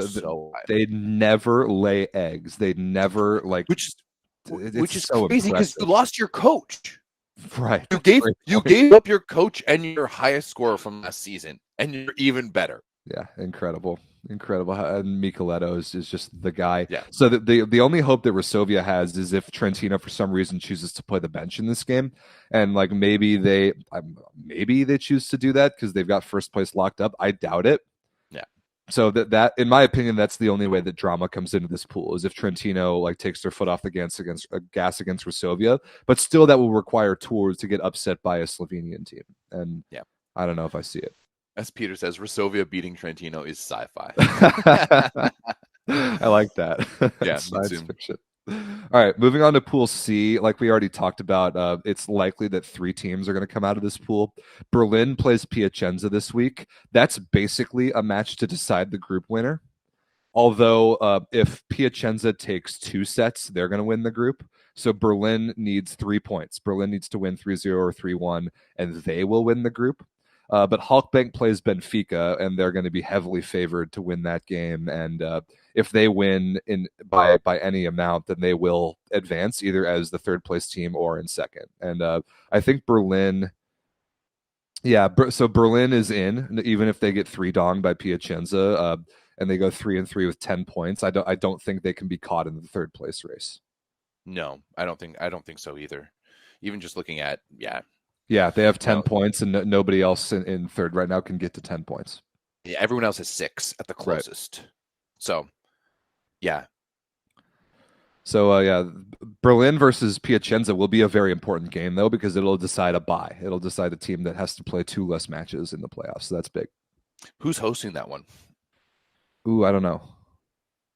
they never lay eggs. They never which is so crazy because you lost your coach. Right. You gave up your coach and your highest scorer from last season, and you're even better. Yeah, incredible. And Micheletto is just the guy. Yeah. So the only hope that Resovia has is if Trentino for some reason chooses to play the bench in this game, and maybe they choose to do that because they've got first place locked up. I doubt it. Yeah. So that in my opinion, that's the only way that drama comes into this pool is if Trentino takes their foot off the gas against Resovia, but still that will require Tours to get upset by a Slovenian team, and I don't know if I see it. As Peter says, Resovia beating Trentino is sci-fi. I like that. Yeah, science fiction. All right, moving on to Pool C. Like we already talked about, it's likely that 3 teams are going to come out of this pool. Berlin plays Piacenza this week. That's basically a match to decide the group winner. Although if Piacenza takes 2 sets, they're going to win the group. So Berlin needs 3 points. Berlin needs to win 3-0 or 3-1, and they will win the group. But Halkbank plays Benfica, and they're going to be heavily favored to win that game. And if they win by any amount, then they will advance either as the third place team or in second. And I think Berlin, so Berlin is in, even if they get 3-donged by Piacenza. and they go 3-3 with 10 points, I don't think they can be caught in the third place race. No, I don't think so either. Even just looking at Yeah, they have 10 No. points, and nobody else in third right now can get to 10 points. Yeah, everyone else has 6 at the Right. closest. So, yeah. So, Berlin versus Piacenza will be a very important game, though, because it'll decide a bye. It'll decide a team that has to play 2 less matches in the playoffs. So that's big. Who's hosting that one? Ooh, I don't know.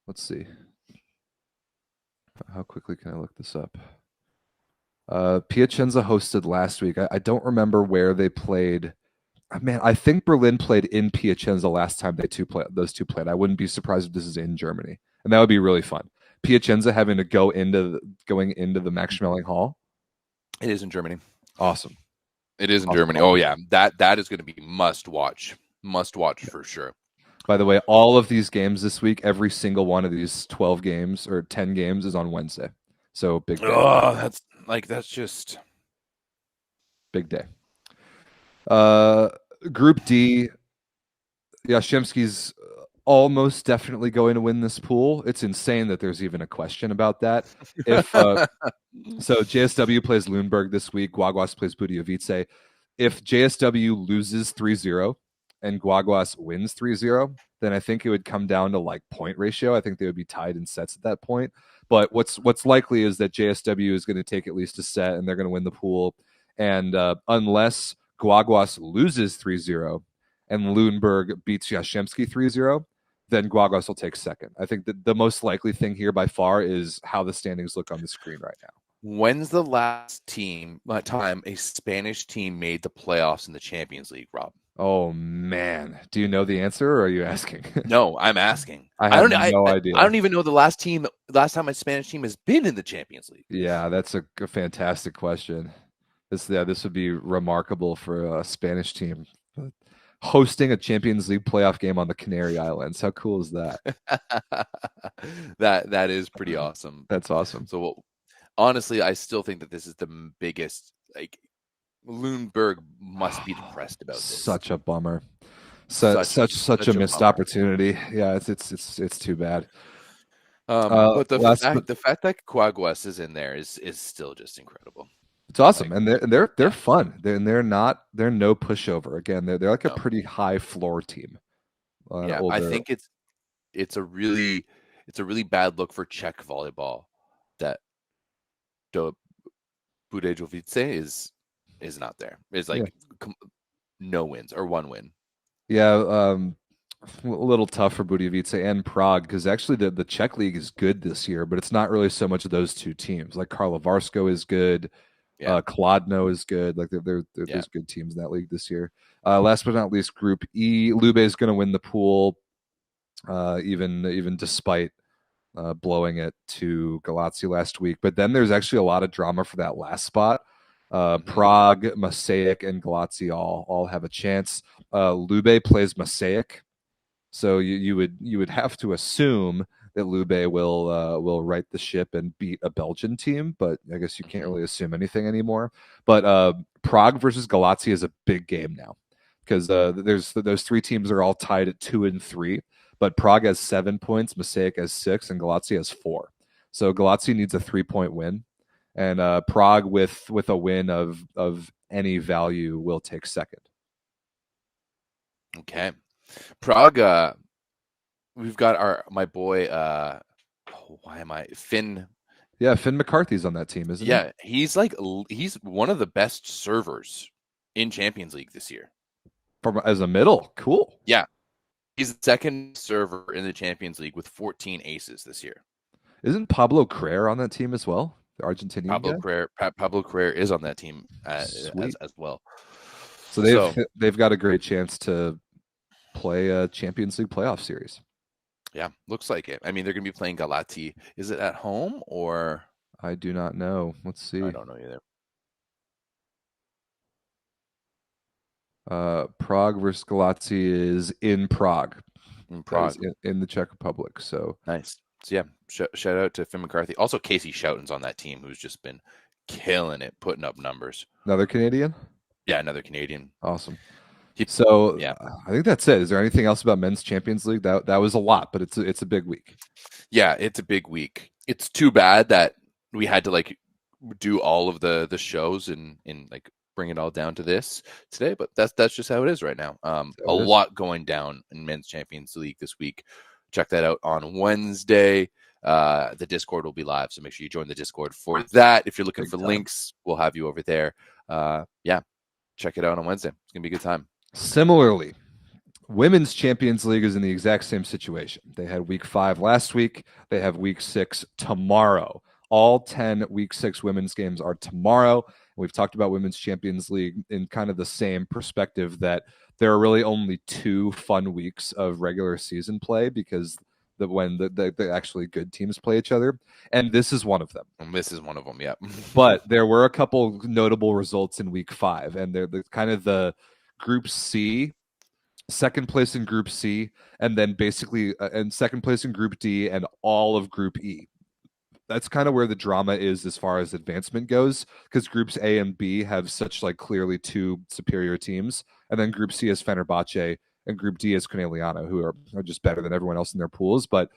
Let's see. How quickly can I look this up? Piacenza hosted last week. I don't remember where they played. Man, I think Berlin played in Piacenza last time those two played. I wouldn't be surprised if this is in Germany, and that would be really fun. Piacenza having to going into the Max Schmeling Hall. It is in Germany. Awesome. It is in Germany. Oh yeah, that is going to be must watch for sure. By the way, all of these games this week, every single one of these 12 games or 10 games is on Wednesday. So big day. Oh, that's just big day. Group D, Yashemski's almost definitely going to win this pool. It's insane that there's even a question about that. If so, JSW plays Lundberg this week. Guaguas plays Budějovice. If JSW loses 3-0 and Guaguas wins 3-0, then I think it would come down to like point ratio. I think they would be tied in sets at that point. But what's likely is that JSW is going to take at least a set and they're going to win the pool. And unless Guaguas loses 3-0 and Lundberg beats Yashemski 3-0, then Guaguas will take second. I think that the most likely thing here by far is how the standings look on the screen right now. When's the last time a Spanish team made the playoffs in the Champions League, Rob? Oh man, do you know the answer, or are you asking? No, I'm asking. I have no idea. I don't even know the last time a Spanish team has been in the Champions League. Yeah, that's a fantastic question. This would be remarkable for a Spanish team hosting a Champions League playoff game on the Canary Islands. How cool is that? That is pretty awesome. That's awesome. So honestly, I still think that this is the biggest. Like, Lundberg must be depressed about this. Such a bummer. Such a missed opportunity. Yeah, it's too bad. But the fact that Guaguas is in there is still just incredible. It's awesome, and they're fun. They're no pushover. Again, they're like a pretty high floor team. I think it's a really bad look for Czech volleyball that Budějovice is not there. It's like no wins or 1 win. Yeah, a little tough for Budějovice and Prague because actually the Czech league is good this year, but it's not really so much of those two teams. Like Karlovarsko is good. Kladno is good. Like there's good teams in that league this year. Last but not least, Group E, Lube is going to win the pool, even despite blowing it to Galatsi last week. But then there's actually a lot of drama for that last spot. Prague, Masaic, and Galatsi all have a chance. Lube plays Masaic, so you would have to assume that Lube will right the ship and beat a Belgian team, but I guess you can't really assume anything anymore. But Prague versus Galatsi is a big game now because those 3 teams are all tied at 2 and 3, but Prague has 7 points, Masaic has 6, and Galatsi has 4. So Galatsi needs a 3-point win, and Prague with a win of any value will take second. Okay, Prague. We've got my boy. Finn. Yeah, Finn McCarthy's on that team, isn't he? Yeah, he's one of the best servers in Champions League this year. As a middle, cool. Yeah, he's the second server in the Champions League with 14 aces this year. Isn't Pablo Creer on that team as well? The Argentinian Pablo Creer is on that team as well. So they've got a great chance to play a Champions League playoff series. Yeah, looks like it. I mean, they're going to be playing Galati. Is it at home or? I do not know. Let's see. I don't know either. Prague versus Galatsi is in Prague. In Prague. In the Czech Republic. So nice. So yeah, shout out to Finn McCarthy. Also, Casey Shoughton's on that team, who's just been killing it, putting up numbers. Another Canadian? Yeah, another Canadian. Awesome. So Yeah. I think that's it. Is there anything else about Men's Champions League? That was a lot, but it's a big week. Yeah, it's a big week. It's too bad that we had to like do all of the shows and like bring it all down to this today, but that's just how it is right now. A lot going down in Men's Champions League this week. Check that out on Wednesday. The Discord will be live, so make sure you join the Discord for that. If you're looking for links, we'll have you over there. Yeah, check it out on Wednesday. It's gonna be a good time. Similarly, Women's Champions League is in the exact same situation. They had week 5 last week. They have week 6 tomorrow. All 10 week 6 women's games are tomorrow. We've talked about Women's Champions League in kind of the same perspective that there are really only 2 fun weeks of regular season play because when the actually good teams play each other. And this is one of them. And this is one of them, yeah. But there were a couple notable results in week 5, and they're kind of the Group C, second place in Group C, and then basically and second place in Group D and all of Group E. That's kind of where the drama is as far as advancement goes, because Groups A and B have such like clearly 2 superior teams, and then Group C is Fenerbahce, and Group D is Corneliano, who are just better than everyone else in their pools. But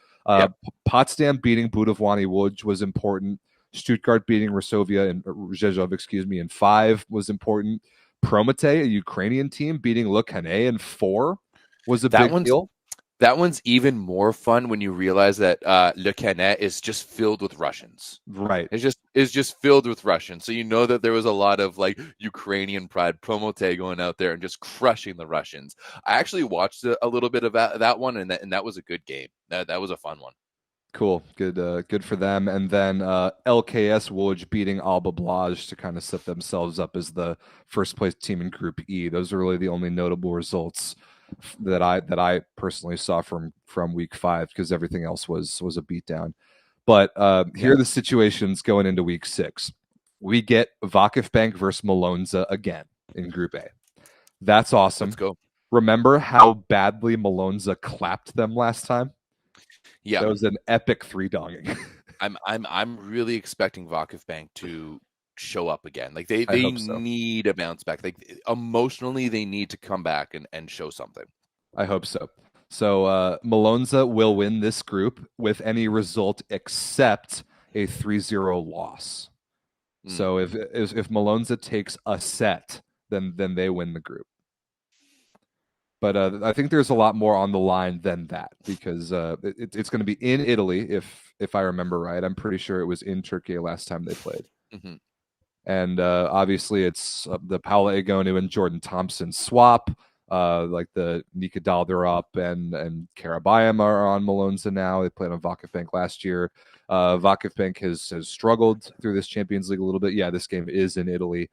Potsdam beating Budowlani Łódź was important. Stuttgart beating Rzeszów in 5 was important. Prometey, a Ukrainian team, beating Le Canet in 4 was a big deal. That one's even more fun when you realize that Le Canet is just filled with Russians. Right. It's just filled with Russians. So you know that there was a lot of like Ukrainian pride, Prometey going out there and just crushing the Russians. I actually watched a little bit of that one, and that was a good game. That was a fun one. Cool. Good for them. And then LKS Łódź beating Alba Blaj to kind of set themselves up as the first place team in Group E. Those are really the only notable results that I personally saw from week 5, because everything else was a beatdown. But here are the situations going into week 6. We get Vakifbank versus Malonza again in Group A. That's awesome. Let's go. Remember how badly Malonza clapped them last time? Yeah, that was an epic 3-dogging. I'm really expecting Vakifbank to show up again. Like they so. need a bounce back. Like emotionally, they need to come back and show something. I hope so. So Malonza will win this group with any result except a 3-0 loss. So if Malonza takes a set, then they win the group. But I think there's a lot more on the line than that, because it's going to be in Italy, if I remember right. I'm pretty sure it was in Turkey last time they played. Mm-hmm. And obviously it's the Paula Egonu and Jordan Thompson swap. Like the Nika Dalderup and Karabayam are on Malonza now. They played on Vakifbank last year. Vakifbank has struggled through this Champions League a little bit. Yeah, this game is in Italy.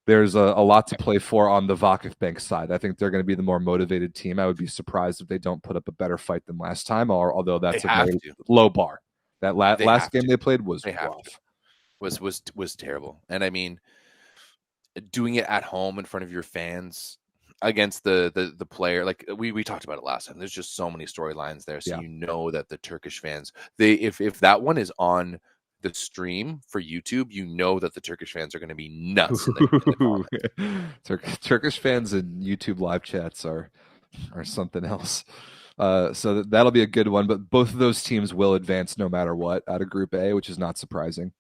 There's a lot to play for on the Vakifbank side. I think they're going to be the more motivated team. I would be surprised if they don't put up a better fight than last time, although that's a very low bar. That last game they played was rough. Was terrible. And I mean, doing it at home in front of your fans against the player, like we talked about it last time. There's just so many storylines there. So you know that the Turkish fans, if that one is on the stream for YouTube, you know that the Turkish fans are going to be nuts. Turkish fans and YouTube live chats are something else. So that'll be a good one. But both of those teams will advance no matter what out of Group A, which is not surprising.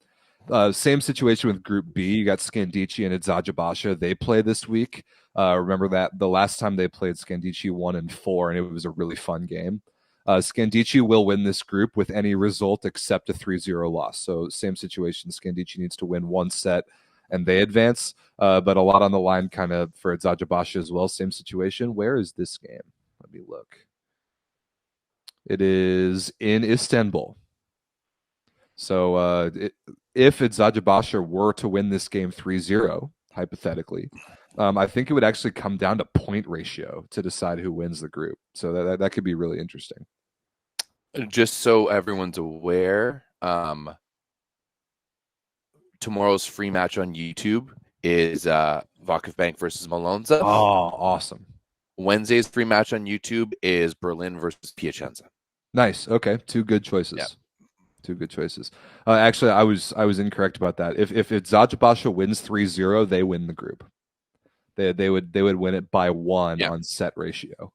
Same situation with Group B. You got Skandici and Eczacıbaşı. They play this week. Remember that the last time they played, Skandici won in 4, and it was a really fun game. Skandici will win this group with any result except a 3-0 loss. So same situation. Skandici needs to win 1 set and they advance. But a lot on the line kind of for Eczacıbaşı as well. Same situation. Where is this game? Let me look. It is in Istanbul. So if Eczacıbaşı were to win this game 3-0, hypothetically, I think it would actually come down to point ratio to decide who wins the group. So that could be really interesting. Just so everyone's aware, tomorrow's free match on YouTube is Vakifbank versus Malonza. Oh, awesome. Wednesday's free match on YouTube is Berlin versus Piacenza. Nice. Okay, 2 good choices. Yeah. 2 good choices. Actually, I was incorrect about that. If Eczacıbaşı wins 3-0, they win the group. They would win it by 1 Yeah. on set ratio.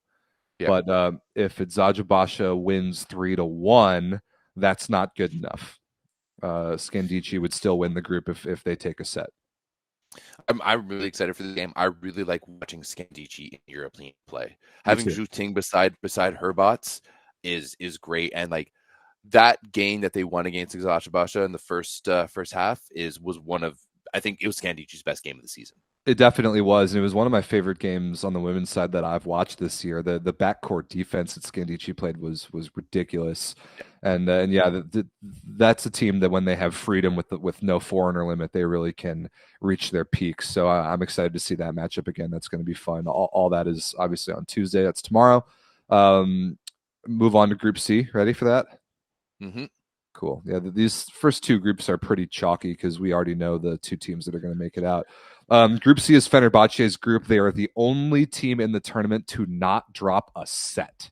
Yeah. But if Adzadjabasha wins 3-1, that's not good enough. Scandici would still win the group if they take a set. I'm really excited for the game. I really like watching Scandici in European play. Me Having too. Zhu Ting beside her bots is great, and like that game that they won against Adzadjabasha in the first half was one of, I think it was Scandici's best game of the season. It definitely was, and it was one of my favorite games on the women's side that I've watched this year. The backcourt defense that Scandici played was ridiculous, and yeah, that's a team that when they have freedom with no foreigner limit, they really can reach their peaks. So I'm excited to see that matchup again. That's going to be fun. All that is obviously on Tuesday. That's tomorrow. Move on to Group C. Ready for that? Mm-hmm. Cool. Yeah, these first two groups are pretty chalky because we already know the two teams that are going to make it out. Group C is Fenerbahce's group. They are the only team in the tournament to not drop a set.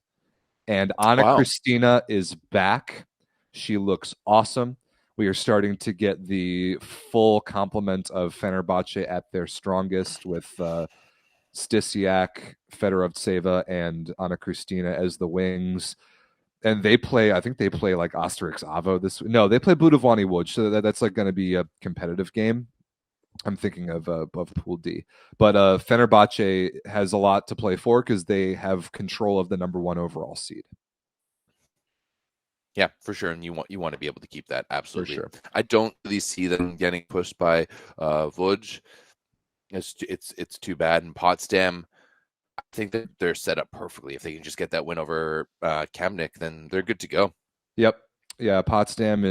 And Anna Cristina is back. She looks awesome. We are starting to get the full complement of Fenerbahce at their strongest with Stisiak, Fedorovtseva, and Anna Cristina as the wings. And they play, I think they play like Asterix Avo this. No, they play Budovani Łódź, so that's like going to be a competitive game. I'm thinking of Pool D, but Fenerbahce has a lot to play for because they have control of the number 1 overall seed. Yeah, for sure, and you want to be able to keep that, absolutely. For sure. I don't really see them getting pushed by Łódź. It's too bad. And Potsdam, I think that they're set up perfectly. If they can just get that win over Kamnik, then they're good to go. Yep. Yeah, Potsdam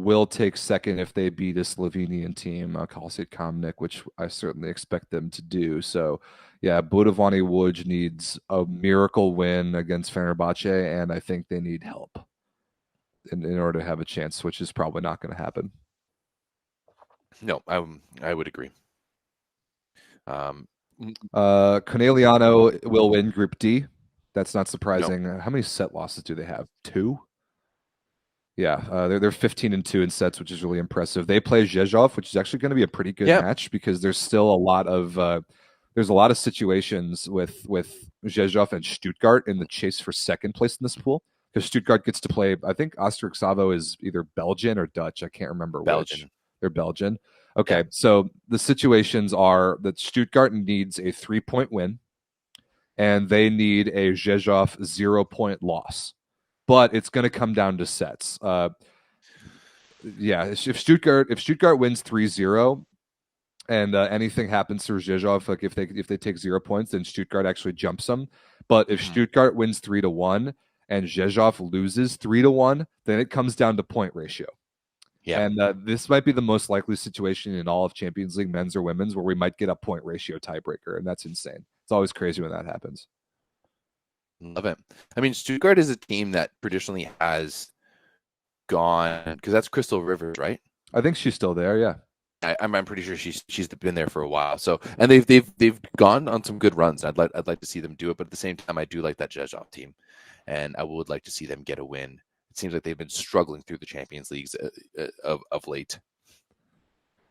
will take second if they beat a Slovenian team, Kalsit Kamnik, which I certainly expect them to do. So, yeah, Budovani Łódź needs a miracle win against Fenerbahce, and I think they need help in order to have a chance, which is probably not going to happen. No, I would agree. Conegliano will win Group D. That's not surprising. No. How many set losses do they have? 2? Yeah, they're 15-2 in sets, which is really impressive. They play Rzeszów, which is actually going to be a pretty good match because there's still a lot of situations with Rzeszów and Stuttgart in the chase for second place in this pool. Because Stuttgart gets to play, I think Asterix Avo is either Belgian or Dutch. I can't remember Belgian. Which. They're Belgian. Okay, so the situations are that Stuttgart needs a 3-point win, and they need a Rzeszów 0-point loss. But it's going to come down to sets. If Stuttgart wins 3-0, and anything happens to Rzeszów, like if they take 0 points, then Stuttgart actually jumps them. But if Stuttgart wins 3-1 and Rzeszów loses 3-1, then it comes down to point ratio. Yeah. And this might be the most likely situation in all of Champions League, men's or women's, where we might get a point ratio tiebreaker, and that's insane. It's always crazy when that happens. Love it. I mean, Stuttgart is a team that traditionally has gone, because that's Crystal Rivers, right? I think she's still there. Yeah, I'm pretty sure she's been there for a while. So, and they've gone on some good runs. I'd like to see them do it, but at the same time, I do like that Rzeszów team, and I would like to see them get a win. It seems like they've been struggling through the Champions Leagues of late.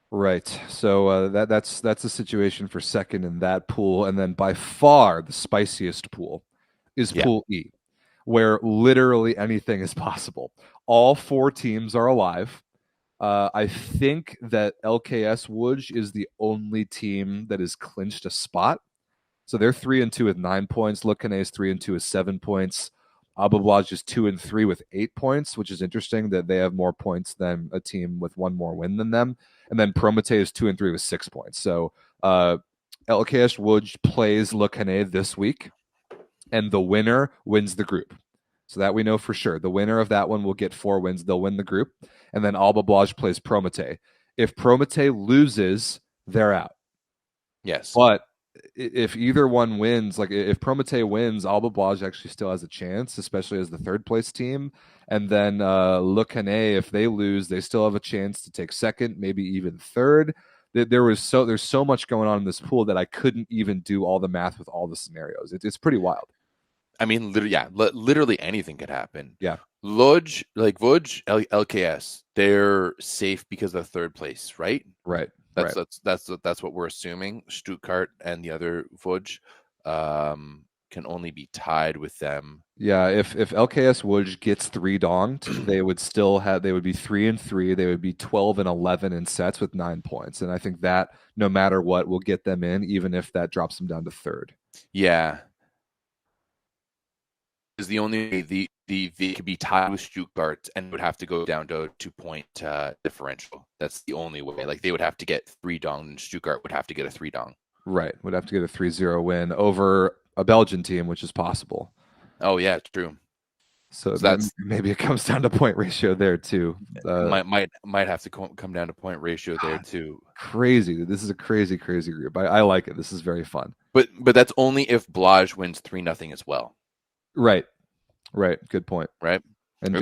Right. So that's the situation for second in that pool, and then by far the spiciest pool is Pool E, where literally anything is possible. All 4 teams are alive. I think that LKS Łódź is the only team that has clinched a spot. So they're 3-2 with 9 points. Lukane is 3-2 with 7 points. Abublaj is 2-3 with 8 points, which is interesting that they have more points than a team with 1 more win than them. And then Prometei is 2-3 with 6 points. So LKS Łódź plays Lukane this week, and the winner wins the group. So that we know for sure. The winner of that one will get 4 wins. They'll win the group. And then Abublaj plays Prometei. If Prometei loses, they're out. Yes. But if either one wins, like if Prometei wins, Abublaj actually still has a chance, especially as the 3rd place team. And then Lukane, if they lose, they still have a chance to take 2nd, maybe even 3rd. There's so much going on in this pool that I couldn't even do all the math with all the scenarios. It's pretty wild. I mean, literally anything could happen. Yeah. Łódź, LKS, they're safe because of 3rd place, right? Right. That's what we're assuming. Stuttgart and the other Voj can only be tied with them. Yeah, if LKS Łódź gets 3 donged, they would be 3-3. They would be 12-11 in sets with 9 points. And I think that no matter what will get them in, even if that drops them down to third. Yeah. Is the only they could be tied with Stuttgart and would have to go down to 2-point differential. That's the only way. Like they would have to get 3 dong, and Stuttgart would have to get a 3 dong. Right, would have to get a 3-0 win over a Belgian team, which is possible. Oh yeah, it's true. So that's maybe it comes down to point ratio there too. Might have to come down to point ratio there too. Crazy. This is a crazy group. I like it. This is very fun. But that's only if Blaj wins 3-0 as well. Right. Good point. Right. And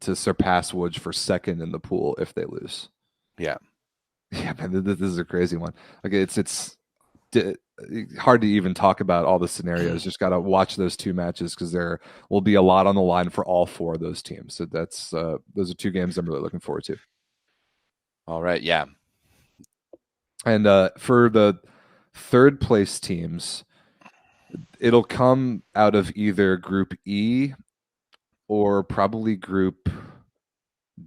to surpass Łódź for second in the pool if they lose. Yeah. Yeah, man, this is a crazy one. Like it's hard to even talk about all the scenarios. Just got to watch those 2 matches because there will be a lot on the line for all 4 of those teams. So that's those are 2 games I'm really looking forward to. All right, yeah. And for the third place teams, it'll come out of either Group E or probably Group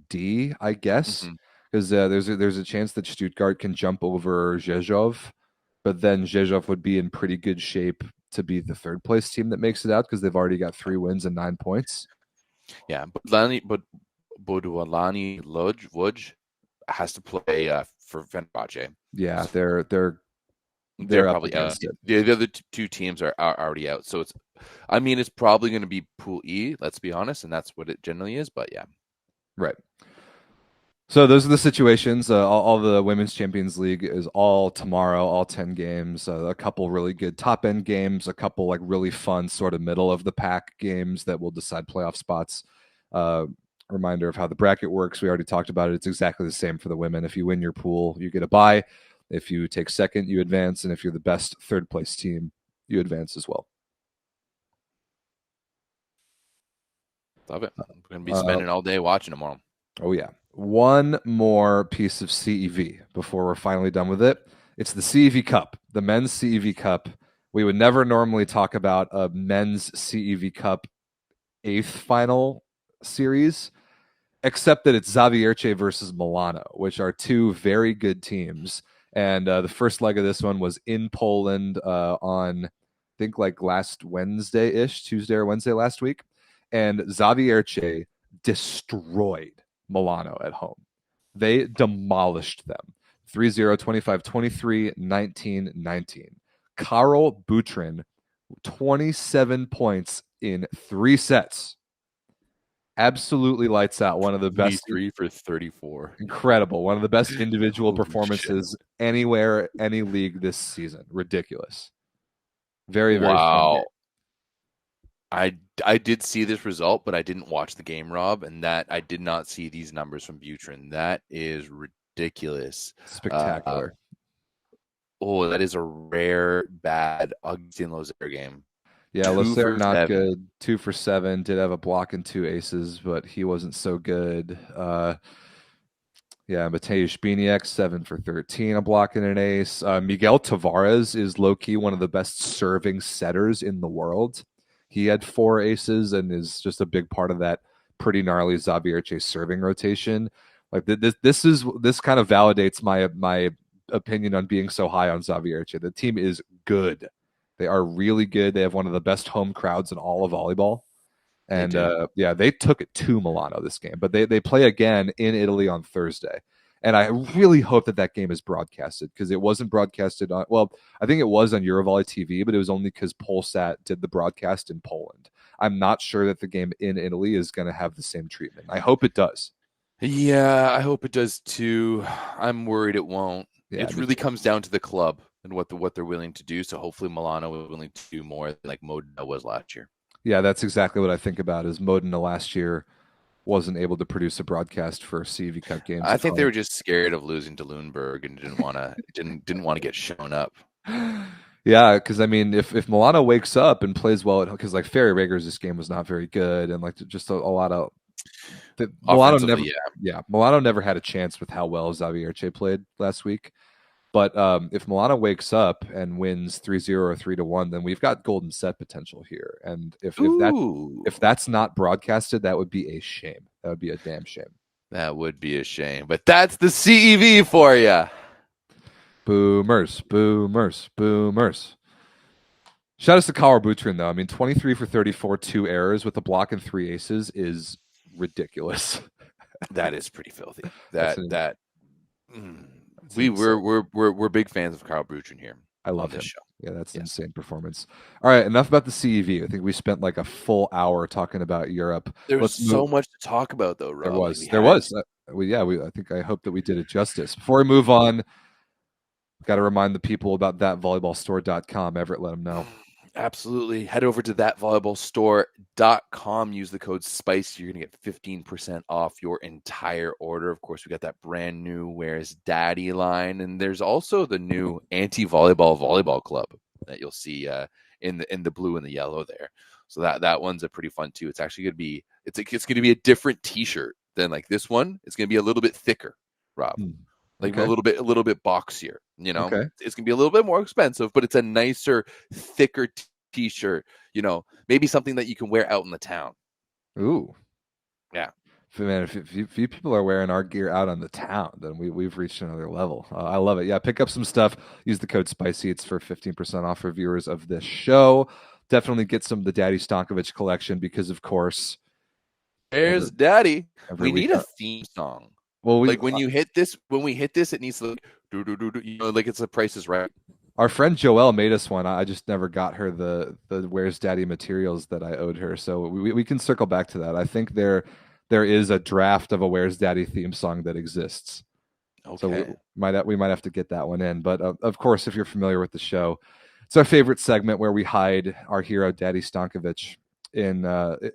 D, I guess. Because there's a chance that Stuttgart can jump over Rzeszów, but then Rzeszów would be in pretty good shape to be the third place team that makes it out because they've already got 3 wins and 9 points. Yeah, but Budwalani Łódź has to play for Fenerbahce. Yeah, they're probably out. The other 2 teams are already out, so it's probably going to be Pool E. Let's be honest, and that's what it generally is. But yeah, right. So those are the situations. All the Women's Champions League is all tomorrow, all 10 games, a couple really good top-end games, a couple like really fun sort of middle-of-the-pack games that will decide playoff spots. Reminder of how the bracket works. We already talked about it. It's exactly the same for the women. If you win your pool, you get a bye. If you take second, you advance. And if you're the best third-place team, you advance as well. Love it. I'm going to be spending all day watching tomorrow. Oh, yeah. One more piece of CEV before we're finally done with it. It's the CEV Cup, the men's CEV Cup. We would never normally talk about a men's CEV Cup 8th final series, except that it's Zawiercie versus Milano, which are 2 very good teams. And the first leg of this one was in Poland on, I think, like last Wednesday-ish, Tuesday or Wednesday last week. And Zawiercie destroyed Milano at home. They demolished them. 3-0, 25-23, 19-19. Karol Butrin, 27 points in 3 sets. Absolutely lights out. One of the best. 3 for 34. Incredible. One of the best individual performances anywhere, any league this season. Ridiculous. Very, very wow. I did see this result, but I didn't watch the game, Rob, and that I did not see these numbers from Butrin. That is ridiculous. Spectacular. That is a rare, bad Augustin Lozère game. Yeah, Lozère not good. 2 for 7. Did have a block and 2 aces, but he wasn't so good. Mateusz Biniak, 7 for 13, a block and an ace. Miguel Tavares is low-key one of the best serving setters in the world. He had 4 aces and is just a big part of that pretty gnarly Zawiercie serving rotation. Like this kind of validates my opinion on being so high on Zawiercie. The team is good. They are really good. They have one of the best home crowds in all of volleyball. And they took it to Milano this game, but they play again in Italy on Thursday. And I really hope that game is broadcasted because it wasn't broadcasted on, I think it was on Eurovolley TV, but it was only because Polsat did the broadcast in Poland. I'm not sure that the game in Italy is going to have the same treatment. I hope it does. Yeah, I hope it does too. I'm worried it won't. Yeah, it really comes down to the club and what they're willing to do. So hopefully Milano is willing to do more like Modena was last year. Yeah, that's exactly what I think about is Modena last year wasn't able to produce a broadcast for CEV Cup games. I think they were just scared of losing to Lundberg and didn't want to get shown up. Yeah, because I mean, if Milano wakes up and plays well, because like Ferry Rager's this game was not very good, and like just a lot of Milano never, Offensively, Milano never had a chance with how well Xavierche played last week. But if Milano wakes up and wins 3-0 or 3-1, then we've got golden set potential here. And if that's not broadcasted, that would be a shame. That would be a damn shame. That would be a shame. But that's the CEV for you. Boomers, boomers, boomers. Shout out to Kawar Butrin, though. I mean, 23 for 34, 2 errors with a block and 3 aces is ridiculous. That is pretty filthy. We're big fans of Kyle Butrin here. I love this him. Show. Yeah, that's an insane performance. All right, enough about the CEV. I think we spent like a full hour talking about Europe. There was so much to talk about, though, Rob. There was. I hope that we did it justice. Before we move on, got to remind the people about thatvolleyballstore.com. Everett, let them know. Absolutely. Head over to thatvolleyballstore.com. Use the code SPICE. You're going to get 15% off your entire order. Of course, we got that brand new Where's Daddy line. And there's also the new anti-volleyball volleyball club that you'll see in the blue and the yellow there. So that one's a pretty fun too. It's actually going to be it's going to be a different t-shirt than like this one. It's going to be a little bit thicker, Rob. Like a little bit boxier, you know. Okay. It's gonna be a little bit more expensive, but it's a nicer, thicker t-shirt, you know, maybe something that you can wear out in the town. Ooh. Yeah. Man, if few people are wearing our gear out on the town, then we've reached another level. I love it. Yeah, pick up some stuff. Use the code SPICY. It's for 15% off for viewers of this show. Definitely get some of the Daddy Stankovic collection because, of course, There's Daddy. We need a week. theme song. Well, when we hit this, it needs to do, you know, like it's the Price is Right. Our friend Joelle made us one. I just never got her the Where's Daddy materials that I owed her. So we can circle back to that. I think there is a draft of a Where's Daddy theme song that exists. Okay. So we might have to get that one in. But of course, if you're familiar with the show, it's our favorite segment where we hide our hero Daddy Stankovic in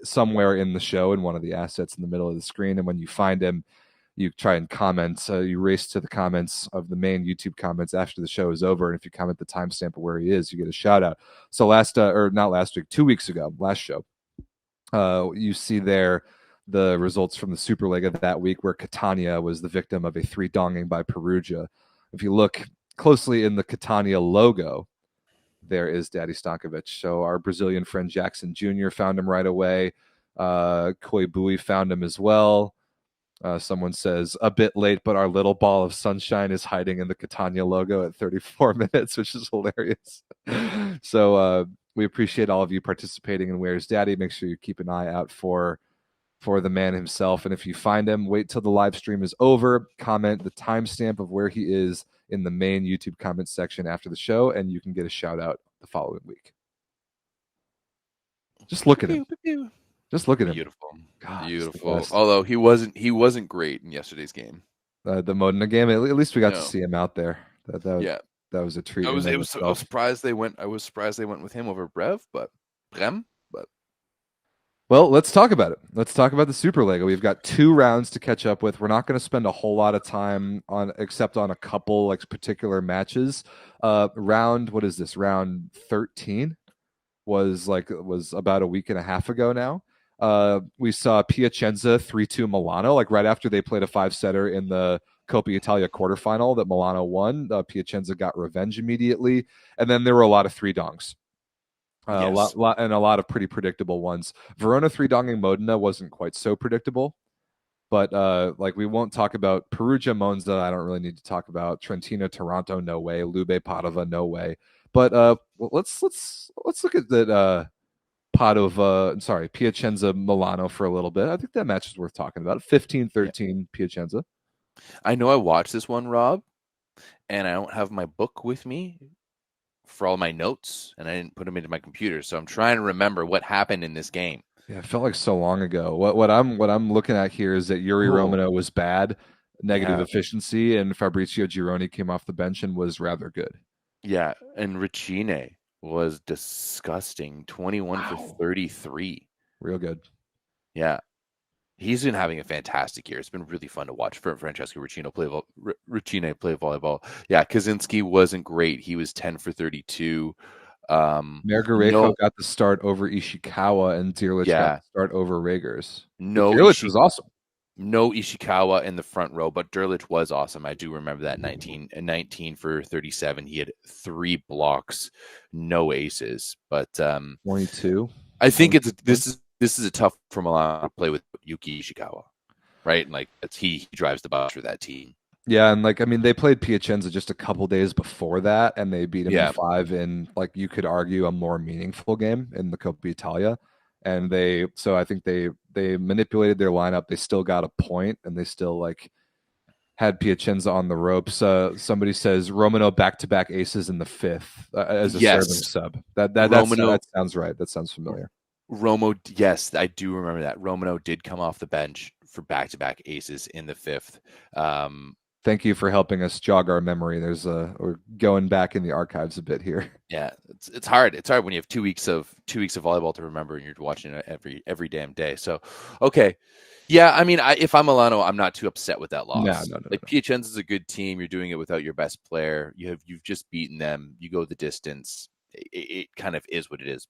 somewhere in the show in one of the assets in the middle of the screen. And when you find him, you try and comment. You race to the comments of the main YouTube comments after the show is over, and if you comment the timestamp of where he is, you get a shout out. So not last week, 2 weeks ago, last show, you see there the results from the Super League of that week, where Catania was the victim of a 3-donging by Perugia. If you look closely in the Catania logo, there is Daddy Stankovic. So our Brazilian friend Jackson Jr. found him right away. Koi Bui found him as well. Someone says, a bit late, but our little ball of sunshine is hiding in the Catania logo at 34 minutes, which is hilarious. So we appreciate all of you participating in Where's Daddy. Make sure you keep an eye out for the man himself. And if you find him, wait till the live stream is over. Comment the timestamp of where he is in the main YouTube comment section after the show, and you can get a shout out the following week. Just look at him. Just look at him. Beautiful. God, beautiful. Although he wasn't great in yesterday's game. The Modena game. At least we got to see him out there. That was a treat. I was surprised they went. I was surprised they went with him over Brem. Well, let's talk about it. Let's talk about the Super League. We've got 2 rounds to catch up with. We're not going to spend a whole lot of time except on a couple like particular matches. Round 13 was about a week and a half ago now. We saw Piacenza 3-2 Milano, like right after they played a 5-setter in the Coppa Italia quarterfinal that Milano won. Piacenza got revenge immediately, and then there were a lot of 3-dongs. Yes. A lot of pretty predictable ones. Verona 3-donging Modena wasn't quite so predictable, but like we won't talk about Perugia Monza. I don't really need to talk about Trentino Taranto. No way. Lube Padova. No way. But let's look at that Piacenza Milano for a little bit. I think that match is worth talking about. 15-13 Piacenza. I know I watched this one, Rob, and I don't have my book with me for all my notes, and I didn't put them into my computer, so I'm trying to remember what happened in this game. Yeah, it felt like so long ago. What I'm looking at here is that Yuri Romano was bad, negative efficiency, and Fabrizio Gironi came off the bench and was rather good. Yeah, and Ricine was disgusting. 21 for 33. Real good. Yeah. He's been having a fantastic year. It's been really fun to watch for Francesco Ricine play volleyball. Yeah, Kaczynski wasn't great. He was 10 for 32. Margarejo got the start over Ishikawa, and Dirlich got the start over Ragers. Dirlich was awesome. No Ishikawa in the front row, but Dirlich was awesome. I do remember that 19 for 37. He had 3 blocks, no aces. But 22. I think this is a tough for Milano to play with Yuki Ishikawa, right? And like he drives the bus for that team. Yeah, and they played Piacenza just a couple days before that, and they beat him in 5 in, you could argue, a more meaningful game in the Coppa Italia. And I think they manipulated their lineup. They still got a point, and they still had Piacenza on the ropes. Somebody says Romano back-to-back aces in the 5th as a serving sub. That sounds right. That sounds familiar. Yes, I do remember that. Romano did come off the bench for back-to-back aces in the 5th. Thank you for helping us jog our memory. We're going back in the archives a bit here. Yeah, it's hard. It's hard when you have 2 weeks of volleyball to remember, and you're watching it every damn day. So, okay, yeah. I mean, if I'm Milano, I'm not too upset with that loss. No. Piacenza is a good team. You're doing it without your best player. You've just beaten them. You go the distance. It kind of is what it is.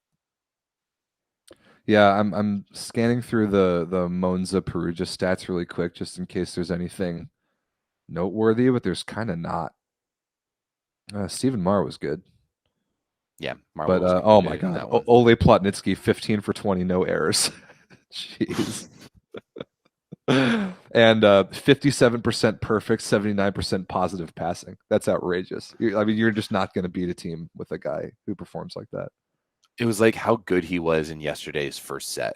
Yeah, I'm scanning through the Monza Perugia stats really quick, just in case there's anything noteworthy, but there's kind of not. Stephen Marr was good. Yeah, Marr but oh my god, Ole Plotnitsky 15 for 20, no errors. Jeez. And 57% perfect, 79% positive passing. That's outrageous. You're just not going to beat a team with a guy who performs like that. It was like how good he was in yesterday's first set.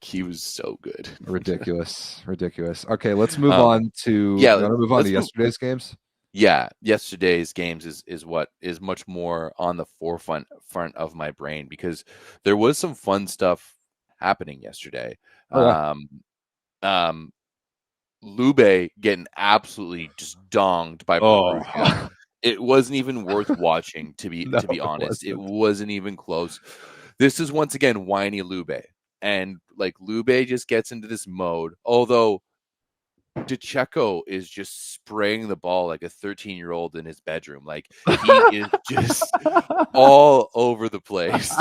He was so good. Ridiculous. Okay, let's move on to yesterday's games. Yeah, yesterday's games is what is much more on the forefront of my brain, because there was some fun stuff happening yesterday. Lube getting absolutely just donged by Perugia. It wasn't even worth watching, to be honest. It wasn't even close. This is once again whiny Lube, and Lube just gets into this mode. Although DeCecco is just spraying the ball like a 13-year-old in his bedroom. He is just all over the place.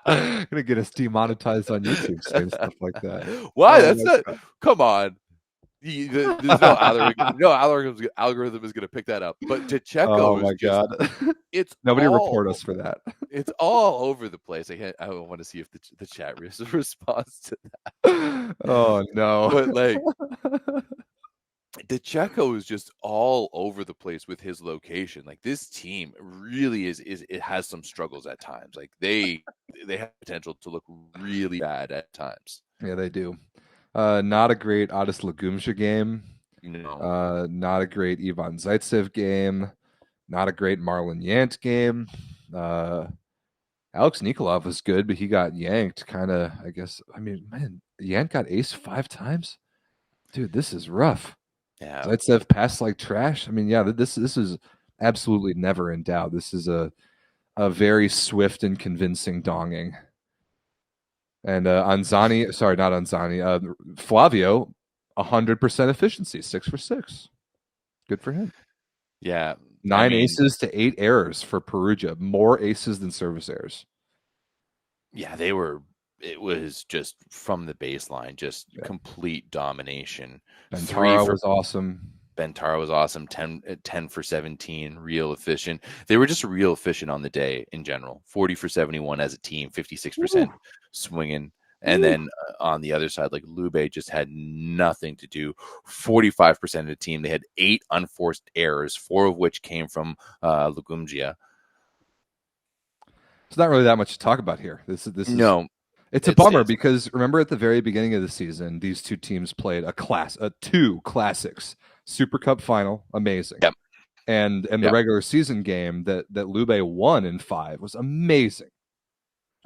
Gonna get us demonetized on YouTube saying stuff like that. Why? That's not. Come on. There's no algorithm is going to pick that up. But DeCecco, oh my god, it's nobody report us for that. It's all over the place. I want to see if the chat responds to that. Oh no, but DeCecco is just all over the place with his location. This team really is it has some struggles at times. They have potential to look really bad at times. Yeah, they do. Not a great Adis Legumja game. No. Not a great Ivan Zaitsev game. Not a great Marlon Yant game. Alex Nikolov was good, but he got yanked kind of, I guess. I mean, man, Yant got ace 5 times. Dude, this is rough. Yeah. Zaitsev passed like trash. I mean, yeah, this is absolutely never in doubt. This is a very swift and convincing donging. And Flavio, 100% efficiency, 6 for 6. Good for him. Yeah. 9 aces to 8 errors for Perugia. More aces than service errors. Yeah, it was just from the baseline, just complete domination. Bentara was awesome. Bentara was awesome. 10 for 17, real efficient. They were just real efficient on the day in general. 40 for 71 as a team, 56% swinging. And then on the other side, Lube just had nothing to do. 45% of the team. They had 8 unforced errors, 4 of which came from Legumja. It's not really that much to talk about here. This is no. It's a bummer because remember at the very beginning of the season, these two teams played two classics. Super Cup final, amazing. Yep. And the regular season game that Lube won in 5 was amazing.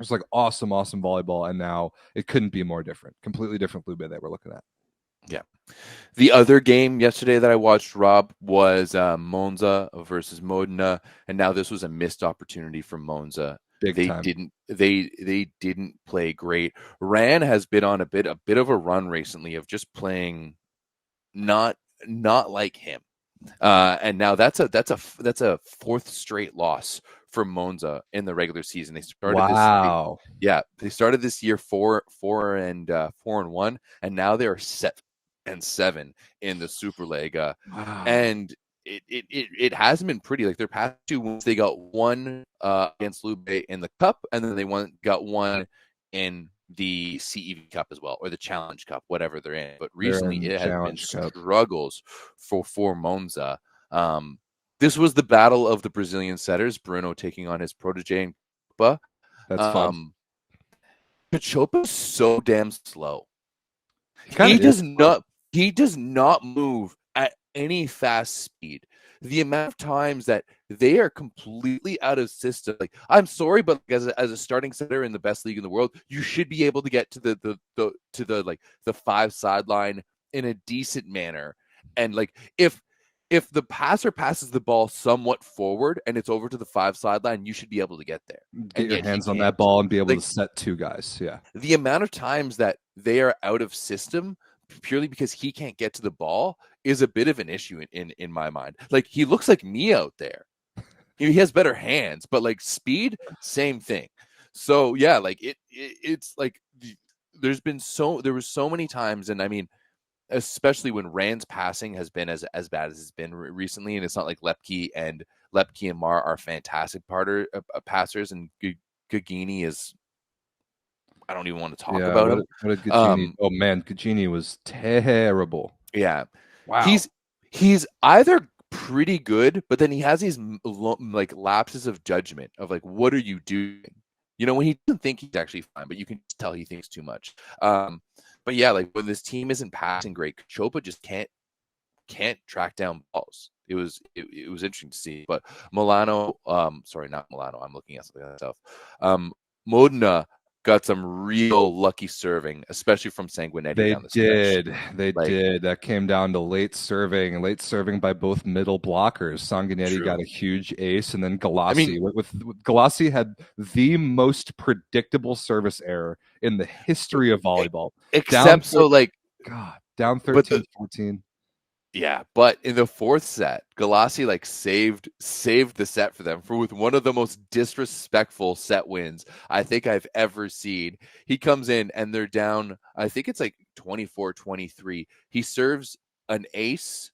It was awesome volleyball, and now it couldn't be more different. Completely different Lube that we're looking at. Yeah. The other game yesterday that I watched, Rob, was Monza versus Modena, and now this was a missed opportunity for Monza. They didn't play great. Ran has been on a bit of a run recently of just playing not like him. And now that's a 4th straight loss for Monza in the regular season. They started Wow. they started this year 4-1, and now they are 7-7 in the Superlega. Wow. And it hasn't been pretty. Like their past 2 wins, they got one against Lube in the Cup, and then they got one in the CEV Cup as well, or the Challenge Cup, whatever they're in. But recently, it has been struggles for Monza. This was the battle of the Brazilian setters, Bruno taking on his protege. That's fun. Cachopa is so damn slow. He does not move at any fast speed. The amount of times that they are completely out of system. Like, I'm sorry, but as a starting setter in the best league in the world, you should be able to get to the 5 sideline in a decent manner. And like if the passer passes the ball somewhat forward and it's over to the 5 sideline, you should be able to get there. Get your hands on that ball and be able to set 2 guys. Yeah. The amount of times that they are out of system purely because he can't get to the ball is a bit of an issue in my mind. Like, he looks like me out there. He has better hands, but like speed, same thing. So yeah, like it's like there was so many times, and I mean, especially when Rand's passing has been as bad as it's been recently, and it's not like Lepke and Mar are fantastic passers, and Gagini is, I don't even want to talk about him. What a Gagini. Oh man, Gagini was terrible. Yeah. Wow. He's either pretty good, but then he has these like lapses of judgment of like, what are you doing? You know, when he doesn't think he's actually fine, but you can tell he thinks too much. But yeah, like when this team isn't passing great, Chopa just can't track down balls. It was interesting to see. But Milano, sorry, not Milano. I'm looking at something myself. Modena got some real lucky serving, especially from Sanguinetti. They did. That came down to late serving by both middle blockers. Sanguinetti got a huge ace, and then Galassi. With Galassi had the most predictable service error in the history of volleyball. Except down 13-14. Yeah, but in the 4th set, Galassi like saved the set for them with one of the most disrespectful set wins I think I've ever seen. He comes in and they're down, I think it's like 24-23. He serves an ace,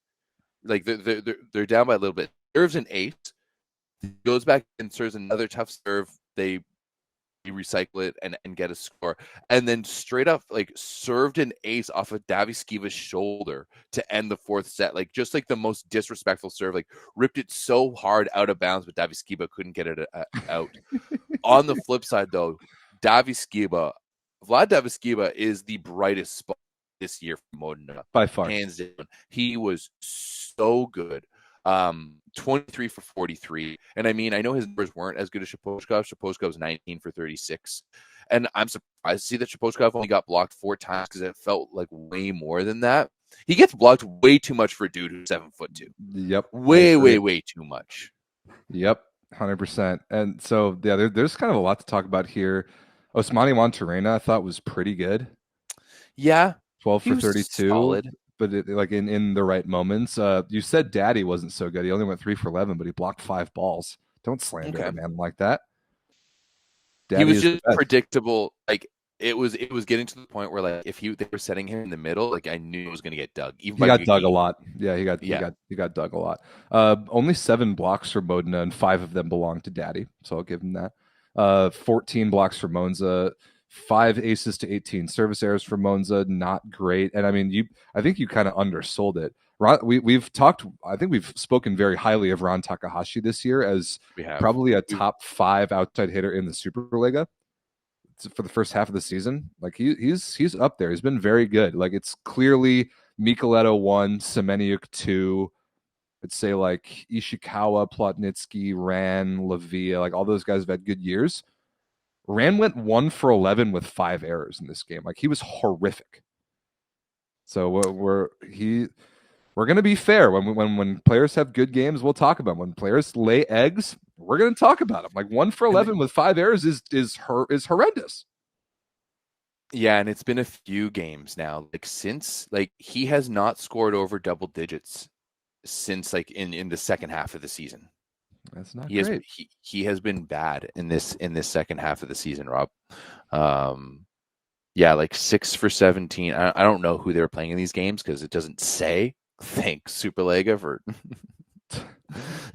like they're down by a little bit. Serves an ace, goes back and serves another tough serve. They recycle it and get a score, and then straight up like served an ace off of Daviskiva's shoulder to end the 4th set. Like, just like the most disrespectful serve, like ripped it so hard out of bounds, but Daviskiva couldn't get it out. On the flip side though, Vlad Daviskiva is the brightest spot this year for Modena by far, hands down. He was so good. 23 for 43. And I mean, I know his numbers weren't as good as Shaposhkov. Shaposhkov was 19 for 36. And I'm surprised to see that Shaposhkov only got blocked 4 times, because it felt like way more than that. He gets blocked way too much for a dude who's 7'2". Yep. Way too much. Yep. 100%. And so, yeah, there's kind of a lot to talk about here. Osmani Monterrena, I thought, was pretty good. Yeah. 12 for 32. Solid. But like in the right moments. You said Daddy wasn't so good. He only went 3 for 11, but he blocked 5 balls. Don't slander a man like that. Daddy, he was just predictable. Like, it was getting to the point where, like, if they were setting him in the middle, like, I knew it was going to get dug. He got dug a lot. Yeah, he got dug a lot. Only 7 blocks for Modena, and 5 of them belonged to Daddy, so I'll give him that. 14 blocks for Monza. 5 aces to 18 service errors for Monza, not great. And I mean, I think you kind of undersold it. We've talked. I think we've spoken very highly of Ron Takahashi this year as probably a top 5 outside hitter in the Superliga for the first half of the season. Like, he's up there. He's been very good. Like, it's clearly Micheletto 1, Semeniuk 2. I'd say like Ishikawa, Plotnitsky, Ran, Lavia, like all those guys have had good years. Rand went 1 for 11 with 5 errors in this game. Like, he was horrific. So we're going to be fair. When players have good games, we'll talk about them. When players lay eggs, we're going to talk about them. Like, 1 for 11 with 5 errors is horrendous. Yeah, and it's been a few games now. Like, since he has not scored over double digits since in the second half of the season. That's not He has great. he has been bad in this second half of the season, Rob. Yeah, like 6 for 17. I don't know who they were playing in these games because it doesn't say. Thanks Superlega for.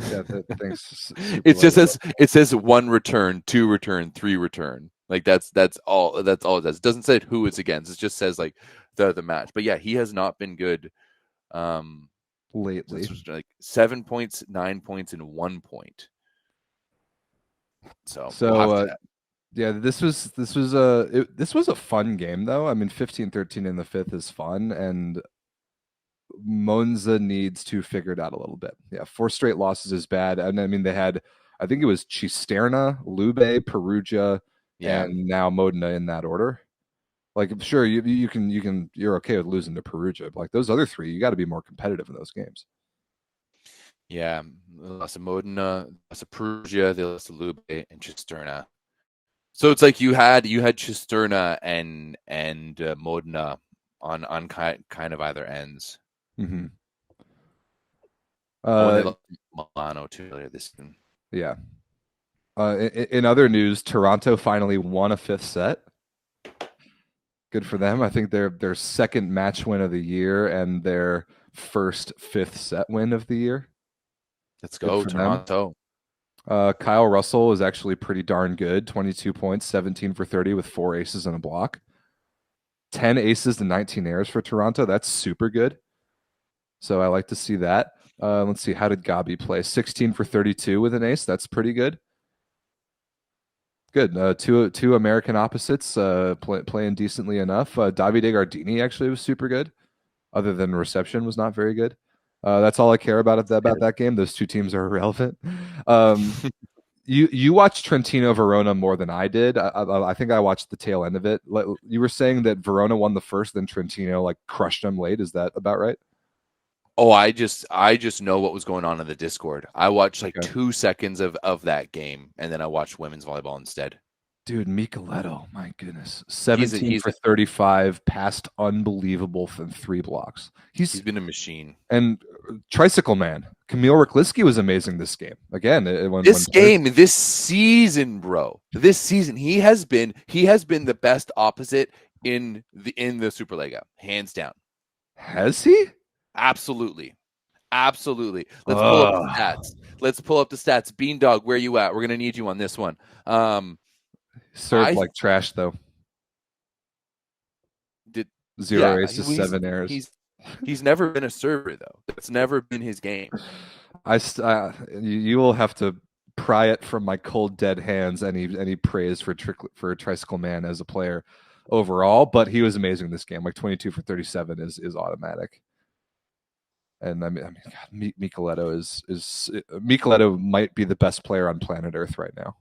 Yeah, thanks. It just says 1 return, 2 return, 3 return. Like that's all it does. It doesn't say who it's against. It just says like the match. But yeah, he has not been good. Lately. Like 7 points, 9 points, and 1 point. So yeah, this was a fun game though. I mean, 15-13 in the fifth is fun, and Monza needs to figure it out a little bit. Yeah, 4 straight losses is bad. And I mean, they had, I think it was Cisterna, Lube, Perugia, and now Modena in that order. Like, sure, you're okay with losing to Perugia, but like those other 3, you got to be more competitive in those games. Yeah, they lost to Modena, lost to Perugia, they lost to Lube and Cisterna. So it's like you had Cisterna and Modena on kind of either ends. Mm-hmm. They lost Milano too earlier this season. Yeah. In other news, Toronto finally won a 5th set. Good for them. I think their second match win of the year and their first 5th set win of the year. Let's go, Toronto. Kyle Russell is actually pretty darn good. 22 points, 17 for 30 with 4 aces and a block. 10 aces to 19 errors for Toronto. That's super good. So I like to see that. Let's see. How did Gabi play? 16 for 32 with an ace. That's pretty good. Good. Two American opposites playing decently enough. Davide Gardini actually was super good. Other than reception was not very good. That's all I care about that game. Those 2 teams are irrelevant. You watched Trentino Verona more than I did. I think I watched the tail end of it. You were saying that Verona won the first, then Trentino like crushed them late. Is that about right? Oh, I just know what was going on in the Discord. I watched like 2 seconds of that game, and then I watched women's volleyball instead. Dude, Micheletto, my goodness, 17 for 35, passed unbelievable from 3 blocks. He's been a machine. And Tricycle Man, Kamil Ryklicki was amazing this game. Again, this season, bro. This season, he has been the best opposite in the Superlega, hands down. Has he? Absolutely. Let's pull up the stats. Beandog, where you at? We're gonna need you on this one. Served like trash though. 0 aces, 7 errors. He's never been a server though. That's never been his game. You will have to pry it from my cold dead hands any praise for Tricycle Man as a player overall, but he was amazing this game. Like 22 for 37 is automatic. And I mean, God, Micheletto might be the best player on planet Earth right now.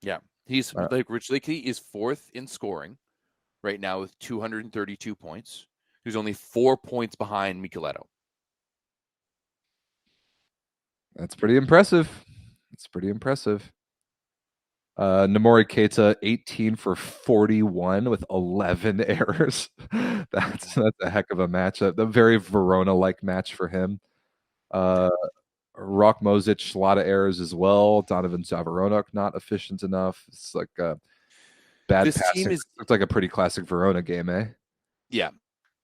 Yeah, he's like Ryklicki is 4th in scoring right now with 232 points. He's only 4 points behind Micheletto. That's pretty impressive. Namori Keita, 18 for 41 with 11 errors. That's a heck of a matchup. A very Verona-like match for him. Rock Mosic, a lot of errors as well. Donovan Zavaronok, not efficient enough. It's like bad passing. Looks like a pretty classic Verona game, eh? Yeah.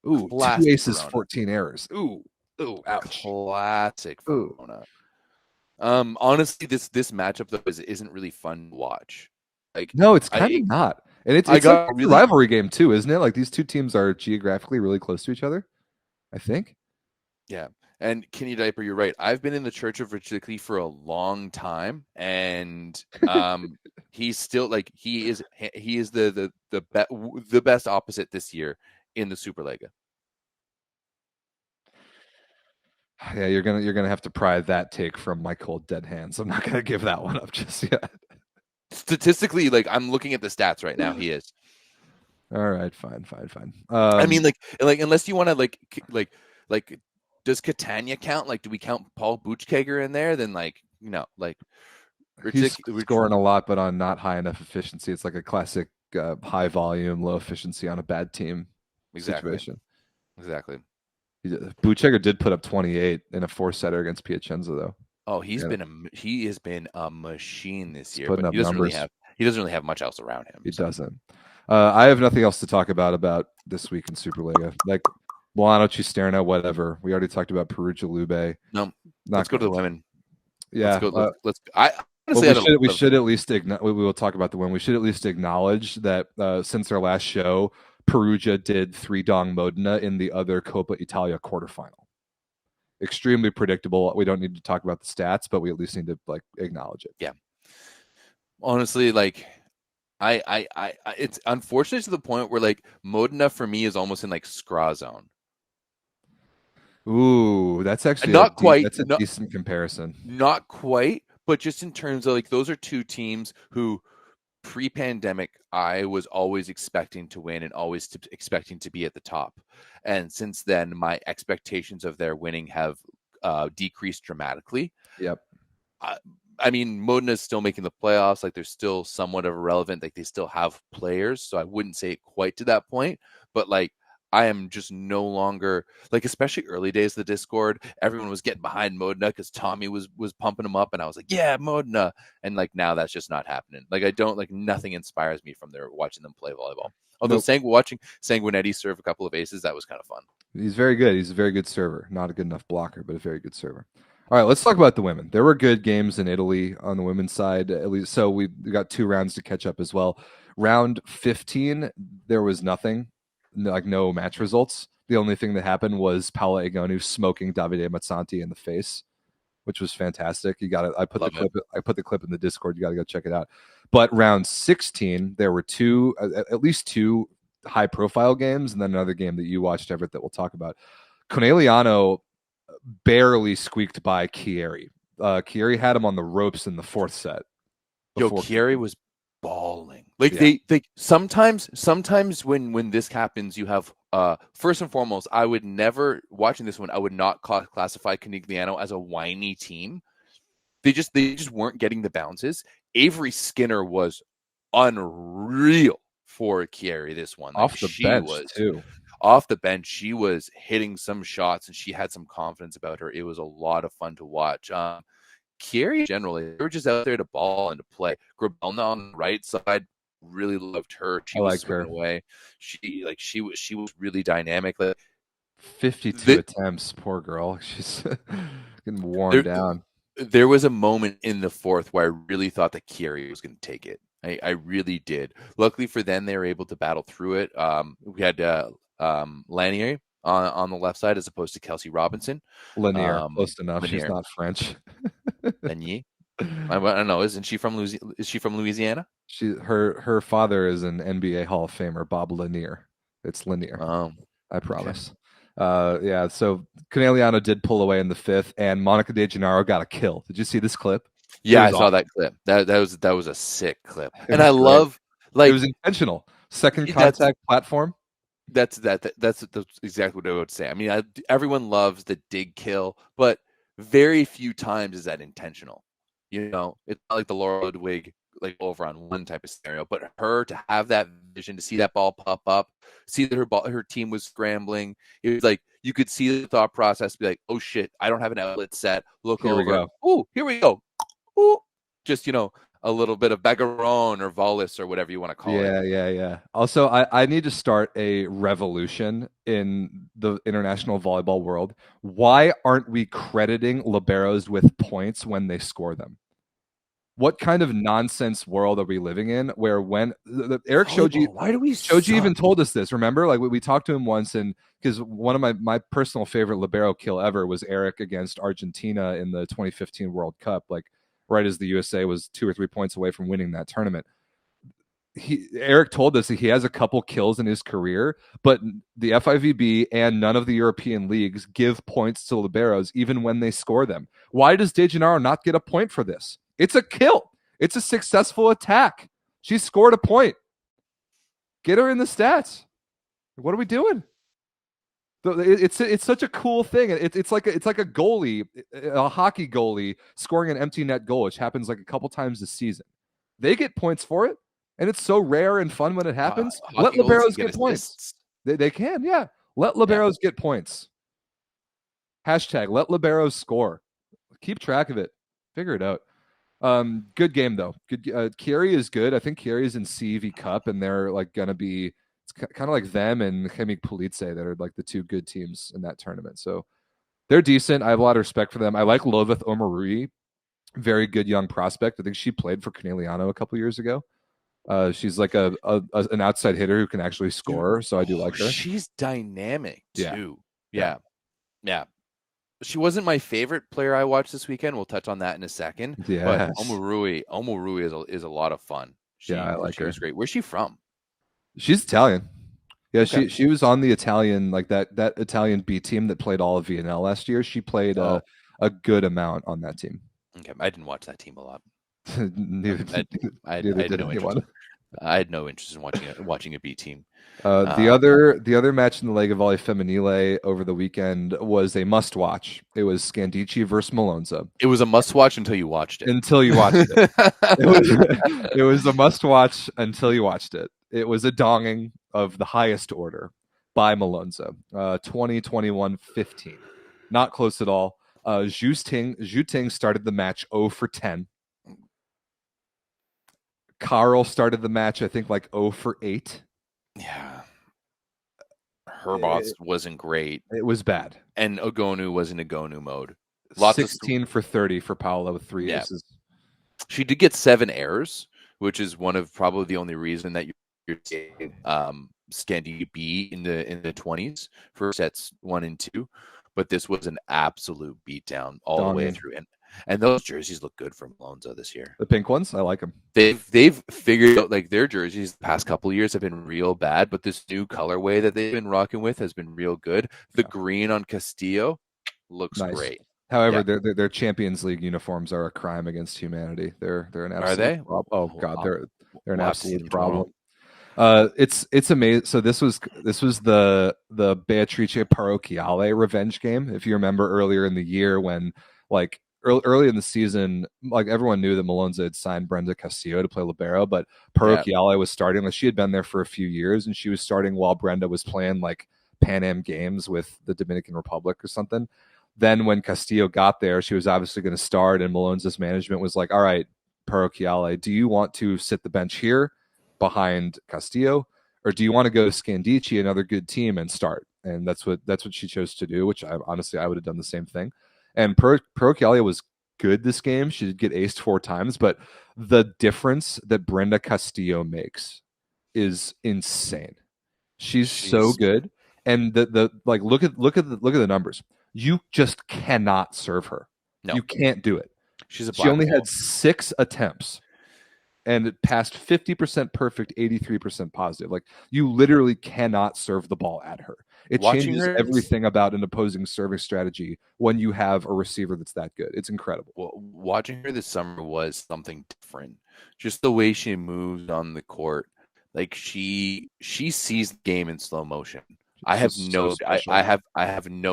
Ooh, classic 2 aces, Verona. 14 errors. Ooh, ouch. Classic Verona. Honestly, this matchup though isn't really fun to watch. Like, no, it's kind of not, and it's a rivalry game too, isn't it? Like these 2 teams are geographically really close to each other, I think. Yeah, and Kenny Diaper, you're right. I've been in the Church of Ryklicki for a long time, and he's still like he is the best opposite this year in the Superlega. Yeah, you're gonna have to pry that take from my cold dead hands. I'm not gonna give that one up just yet. Statistically, like I'm looking at the stats right now, he is. All right, fine. I mean, like unless you want to like does Catania count? Like, do we count Paul Buchkager in there? Then he's scoring a lot, but on not high enough efficiency. It's like a classic high volume, low efficiency on a bad team situation. Exactly. Buchkager did put up 28 in a 4-setter against Piacenza, though. Oh, he has been a machine this year, putting but up numbers. He doesn't really have much else around him. He doesn't. I have nothing else to talk about this week in Superliga. Like Milano Cisterna, whatever. We already talked about Perugia Lube. No, let's go to the women. Yeah. Let's. I honestly, we should at least we will talk about the women. We should at least acknowledge that since our last show, Perugia did 3-dong Modena in the other Coppa Italia quarterfinal. Extremely predictable. We don't need to talk about the stats, but we at least need to like acknowledge it. Yeah. Honestly, like I it's unfortunate to the point where like Modena for me is almost in like Skra zone. Ooh, that's actually not quite. That's a decent comparison. Not quite, but just in terms of like those are two teams who pre-pandemic I was always expecting to win and always expecting to be at the top. And since then, my expectations of their winning have decreased dramatically. Yep. I mean, Modena is still making the playoffs. Like, they're still somewhat of irrelevant. Like, they still have players. So I wouldn't say it quite to that point. But, like, I am just no longer, like, especially early days of the Discord, everyone was getting behind Modena because Tommy was pumping them up. And I was like, yeah, Modena. And, like, now that's just not happening. Like, nothing inspires me from watching them play volleyball. Although watching Sanguinetti serve a couple of aces, that was kind of fun. He's very good. He's a very good server. Not a good enough blocker, but a very good server. All right, let's talk about the women. There were good games in Italy on the women's side, at least. So we got 2 rounds to catch up as well. Round 15, there was nothing, like no match results. The only thing that happened was Paola Egonu smoking Davide Mazzanti in the face, which was fantastic. You got it. I put the clip in the Discord. You got to go check it out. But round 16, there were at least two high-profile games, and then another game that you watched, Everett, that we'll talk about. Conegliano barely squeaked by Chieri. Chieri had him on the ropes in the 4th set. Chieri was balling. Like, yeah. they sometimes when this happens, you have first and foremost, I would never, watching this one, I would not classify Conegliano as a whiny team. They just weren't getting the bounces. Avery Skinner was unreal for Chieri this one. Off the bench too. Off the bench, she was hitting some shots and she had some confidence about her. It was a lot of fun to watch. Chieri generally, they were just out there to ball and to play. Grabelna on the right side, really loved her. She was swinging away. She was really dynamic. Like 52 attempts, poor girl. She's getting worn down. There was a moment in the 4th where I really thought that Chieri was going to take it. I really did. Luckily for them, they were able to battle through it. We had Lanier on the left side as opposed to Kelsey Robinson. Lanier, close enough. Lanier. She's not French. Lanier. I don't know. Isn't she from Louisiana? Is she from Louisiana? Her father is an NBA Hall of Famer, Bob Lanier. It's Lanier. I promise. Okay. Yeah, so Conegliano did pull away in the 5th, and Monica De Gennaro got a kill. Did you see this clip? Yeah, I saw that clip. That was a sick clip, and I love like it was intentional. Second contact platform. That's exactly what I would say. I mean, everyone loves the dig kill, but very few times is that intentional. You know, it's not like the Laura Ludwig like over on one type of scenario, but her to have that vision, to see that ball pop up, see that her team was scrambling. It was like you could see the thought process be like, oh shit, I don't have an outlet set. Look here over. We go. Oh, here we go. Ooh. Just, a little bit of Bagaron or Volis or whatever you want to call it. Yeah. Also, I need to start a revolution in the international volleyball world. Why aren't we crediting liberos with points when they score them? What kind of nonsense world are we living in where when Eric Shoji, Shoji even told us this, remember? Like we talked to him once, and because one of my personal favorite libero kill ever was Eric against Argentina in the 2015 World Cup, like right as the USA was 2 or 3 points away from winning that tournament. Eric told us that he has a couple kills in his career, but the FIVB and none of the European leagues give points to liberos even when they score them. Why does De Gennaro not get a point for this? It's a kill. It's a successful attack. She scored a point. Get her in the stats. What are we doing? It's such a cool thing. It's like a goalie, a hockey goalie scoring an empty net goal, which happens like a couple times this season. They get points for it, and it's so rare and fun when it happens. Let liberos get points. They can, yeah. Let liberos get points. Hashtag let liberos score. Keep track of it. Figure it out. Good game though. Good. Chieri is good. I think Chieri is in CV Cup, and they're like gonna be. It's kind of like them and Chemik Police that are like the two good teams in that tournament. So they're decent. I have a lot of respect for them. I like Loveth Omarui, very good young prospect. I think she played for Corneliano a couple years ago. She's like an outside hitter who can actually score. So I do like her. She's dynamic Yeah. too. Yeah. She wasn't my favorite player I watched this weekend. We'll touch on that in a second. Yes. But Omarui is a lot of fun. I like her. She was great. Where's she from? She's Italian. Yeah, Okay. she was on the Italian, like that Italian B team that played all of VNL last year. She played a good amount on that team. Okay, I didn't watch that team a lot. Neither I did anyone. I had no interest in watching a B team. The other match in the Lega Volley Femminile over the weekend was a must watch. It was Scandici versus Malonza. It was a must watch until you watched it. It was a must watch until you watched it. It was a donging of the highest order by Malonza. 20-21-15. Not close at all. Zhu Ting started the match 0 for 10. Carl started the match, I think, like 0 for 8. Yeah. Herbots wasn't great. It was bad. And Ogonu was in Ogonu mode. 16 for 30 for Paola with 3 aces. She did get 7 errors, which is one of probably the only reason that you're seeing Scandi B in the 20s for sets 1 and 2. But this was an absolute beatdown all the way through. And those jerseys look good for Malonza this year. The pink ones, I like them. They've figured out, like, their jerseys the past couple of years have been real bad, but this new colorway that they've been rocking with has been real good. The green on Castillo looks great. However, their Champions League uniforms are a crime against humanity. They're an absolute. Are they? Oh God, they're an absolute problem. It's amazing. So this was the Beatrice Parrocchiale revenge game. If you remember earlier in the year when, like, early in the season, like, everyone knew that Malonza had signed Brenda Castillo to play libero, but Parrocchiale was starting. Like, she had been there for a few years, and she was starting while Brenda was playing like Pan Am games with the Dominican Republic or something. Then when Castillo got there, she was obviously going to start, and Malonza's management was like, all right, Parrocchiale, do you want to sit the bench here behind Castillo, or do you want to go to Scandici, another good team, and start? And that's what she chose to do, which I would have done the same thing. And Parrocchiale was good this game. She did get aced 4 times, but the difference that Brenda Castillo makes is insane. She's so good. And the like, look at the numbers. You just cannot serve her. No. You can't do it. She only had 6 attempts and it passed 50% perfect, 83% positive. Like, you literally cannot serve the ball at her. It changes everything about an opposing serving strategy when you have a receiver that's that good. It's incredible. Well, watching her this summer was something different. Just the way she moves on the court. Like, she sees the game in slow motion. I have no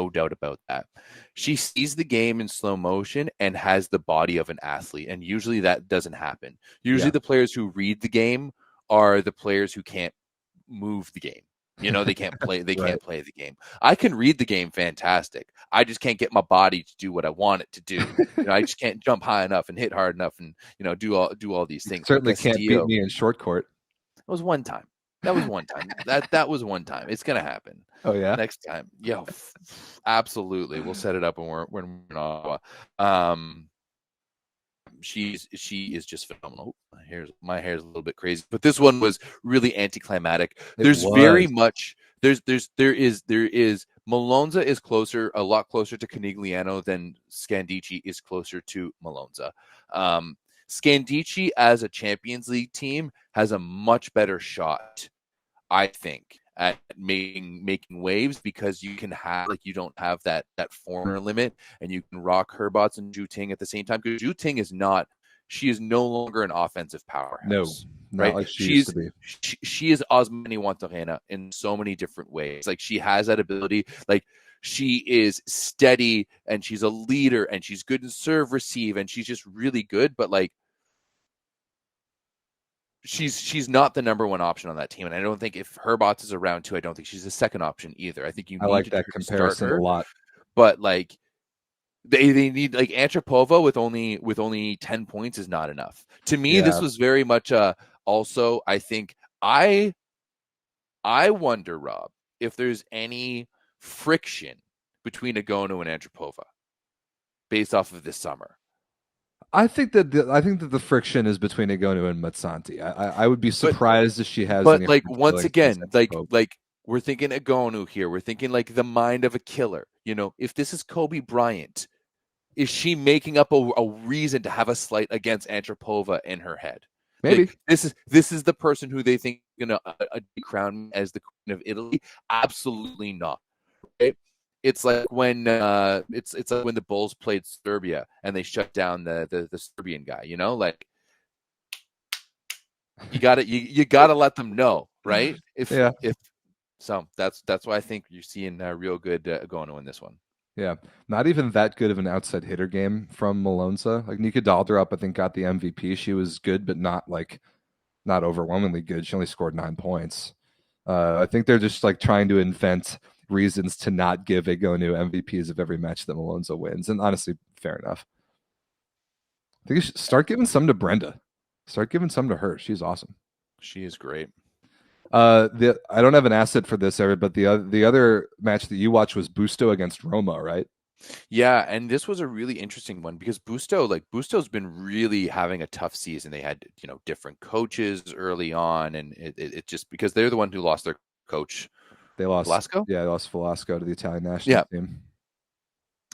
doubt about that. She sees the game in slow motion and has the body of an athlete, and usually that doesn't happen. Usually the players who read the game are the players who can't move the game. You know, they can't play. They can't play the game. I can read the game fantastic. I just can't get my body to do what I want it to do. You know, I just can't jump high enough and hit hard enough, and, you know, do all these things. Certainly can't beat me in short court. It was one time. That was one time. that was one time. It's gonna happen. Oh yeah. Next time, yeah, absolutely. We'll set it up when we're in Ottawa. She is just phenomenal. My hair's a little bit crazy, but this one was really anticlimactic. There's very much. There is Malonza is a lot closer to Conigliano than Scandici is closer to Malonza. Scandici as a Champions League team has a much better shot, I think, at making waves, because you can have, like, you don't have that foreigner limit, and you can rock Herbots and Zhu Ting at the same time, because Zhu Ting is no longer an offensive powerhouse. No, right? Like she used to be. She is Osmani Wantorena in so many different ways. Like, she has that ability. Like, she is steady, and she's a leader, and she's good in serve, receive, and she's just really good. But, like, she's not the number one option on that team, and I don't think if Herbots is around too, I don't think she's the second option either. I think I like that comparison a lot. But, like, They need like Antropova with only 10 points is not enough. To me, this Yeah. was very much also I think I wonder, Rob, if there's any friction between Agonu and Antropova based off of this summer. I think that the friction is between Agonu and Matsanti. I would be But surprised if she has but any like hard once feelings against again, Antipova. like we're thinking Agonu here. We're thinking like the mind of a killer. You know, if this is Kobe Bryant, is she making up a reason to have a slight against Antropova in her head? Maybe. Like this is the person who they think gonna crown as the queen of Italy. Absolutely not. Right? It's like when it's like when the Bulls played Serbia and they shut down the Serbian guy. You know, like you gotta let them know, right? Yeah. If so, that's why I think you're seeing real good going to win this one. Yeah, not even that good of an outside hitter game from Malonza. Like Nika Daldrup, I think got the MVP. She was good, but not overwhelmingly good. She only scored 9 points. I think they're just like trying to invent reasons to not give Agonu MVPs of every match that Malonza wins, and honestly, fair enough. I think you should start giving some to Brenda. Start giving some to her. She's awesome. She is great. I don't have an asset for this, Everett, but the other match that you watched was Busto against Roma, right? Yeah, and this was a really interesting one because Busto's been really having a tough season. They had, different coaches early on, and it just because they're the one who lost their coach. They lost Velasco? Yeah, they lost Velasco to the Italian national team.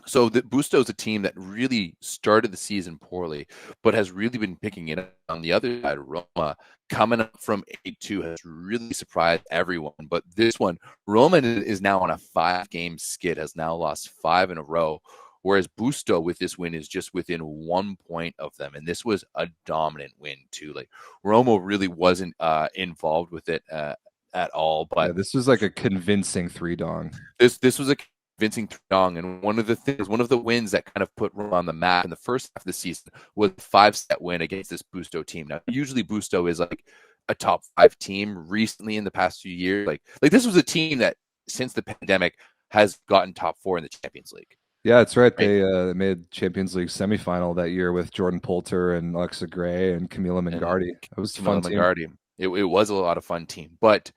So the Busto's a team that really started the season poorly, but has really been picking it up. On the other side, Roma coming up from 8-2 has really surprised everyone. But this one, Roma is now on a 5-game skid, has now lost 5 in a row, whereas Busto with this win is just within 1 point of them. And this was a dominant win too. Like Roma really wasn't involved with it at all. But yeah, this was like a convincing 3-dong. This was a convincing Young, and one of the wins that kind of put Roma on the map in the first half of the season was a 5-set win against this Busto team. Now, usually Busto is like a top 5 team. Recently, in the past few years, like this was a team that since the pandemic has gotten top 4 in the Champions League. Yeah, that's right. They made Champions League semifinal that year with Jordan Poulter and Alexa Gray and Camila Mingardi. It was a fun team. It was a lot of fun team, but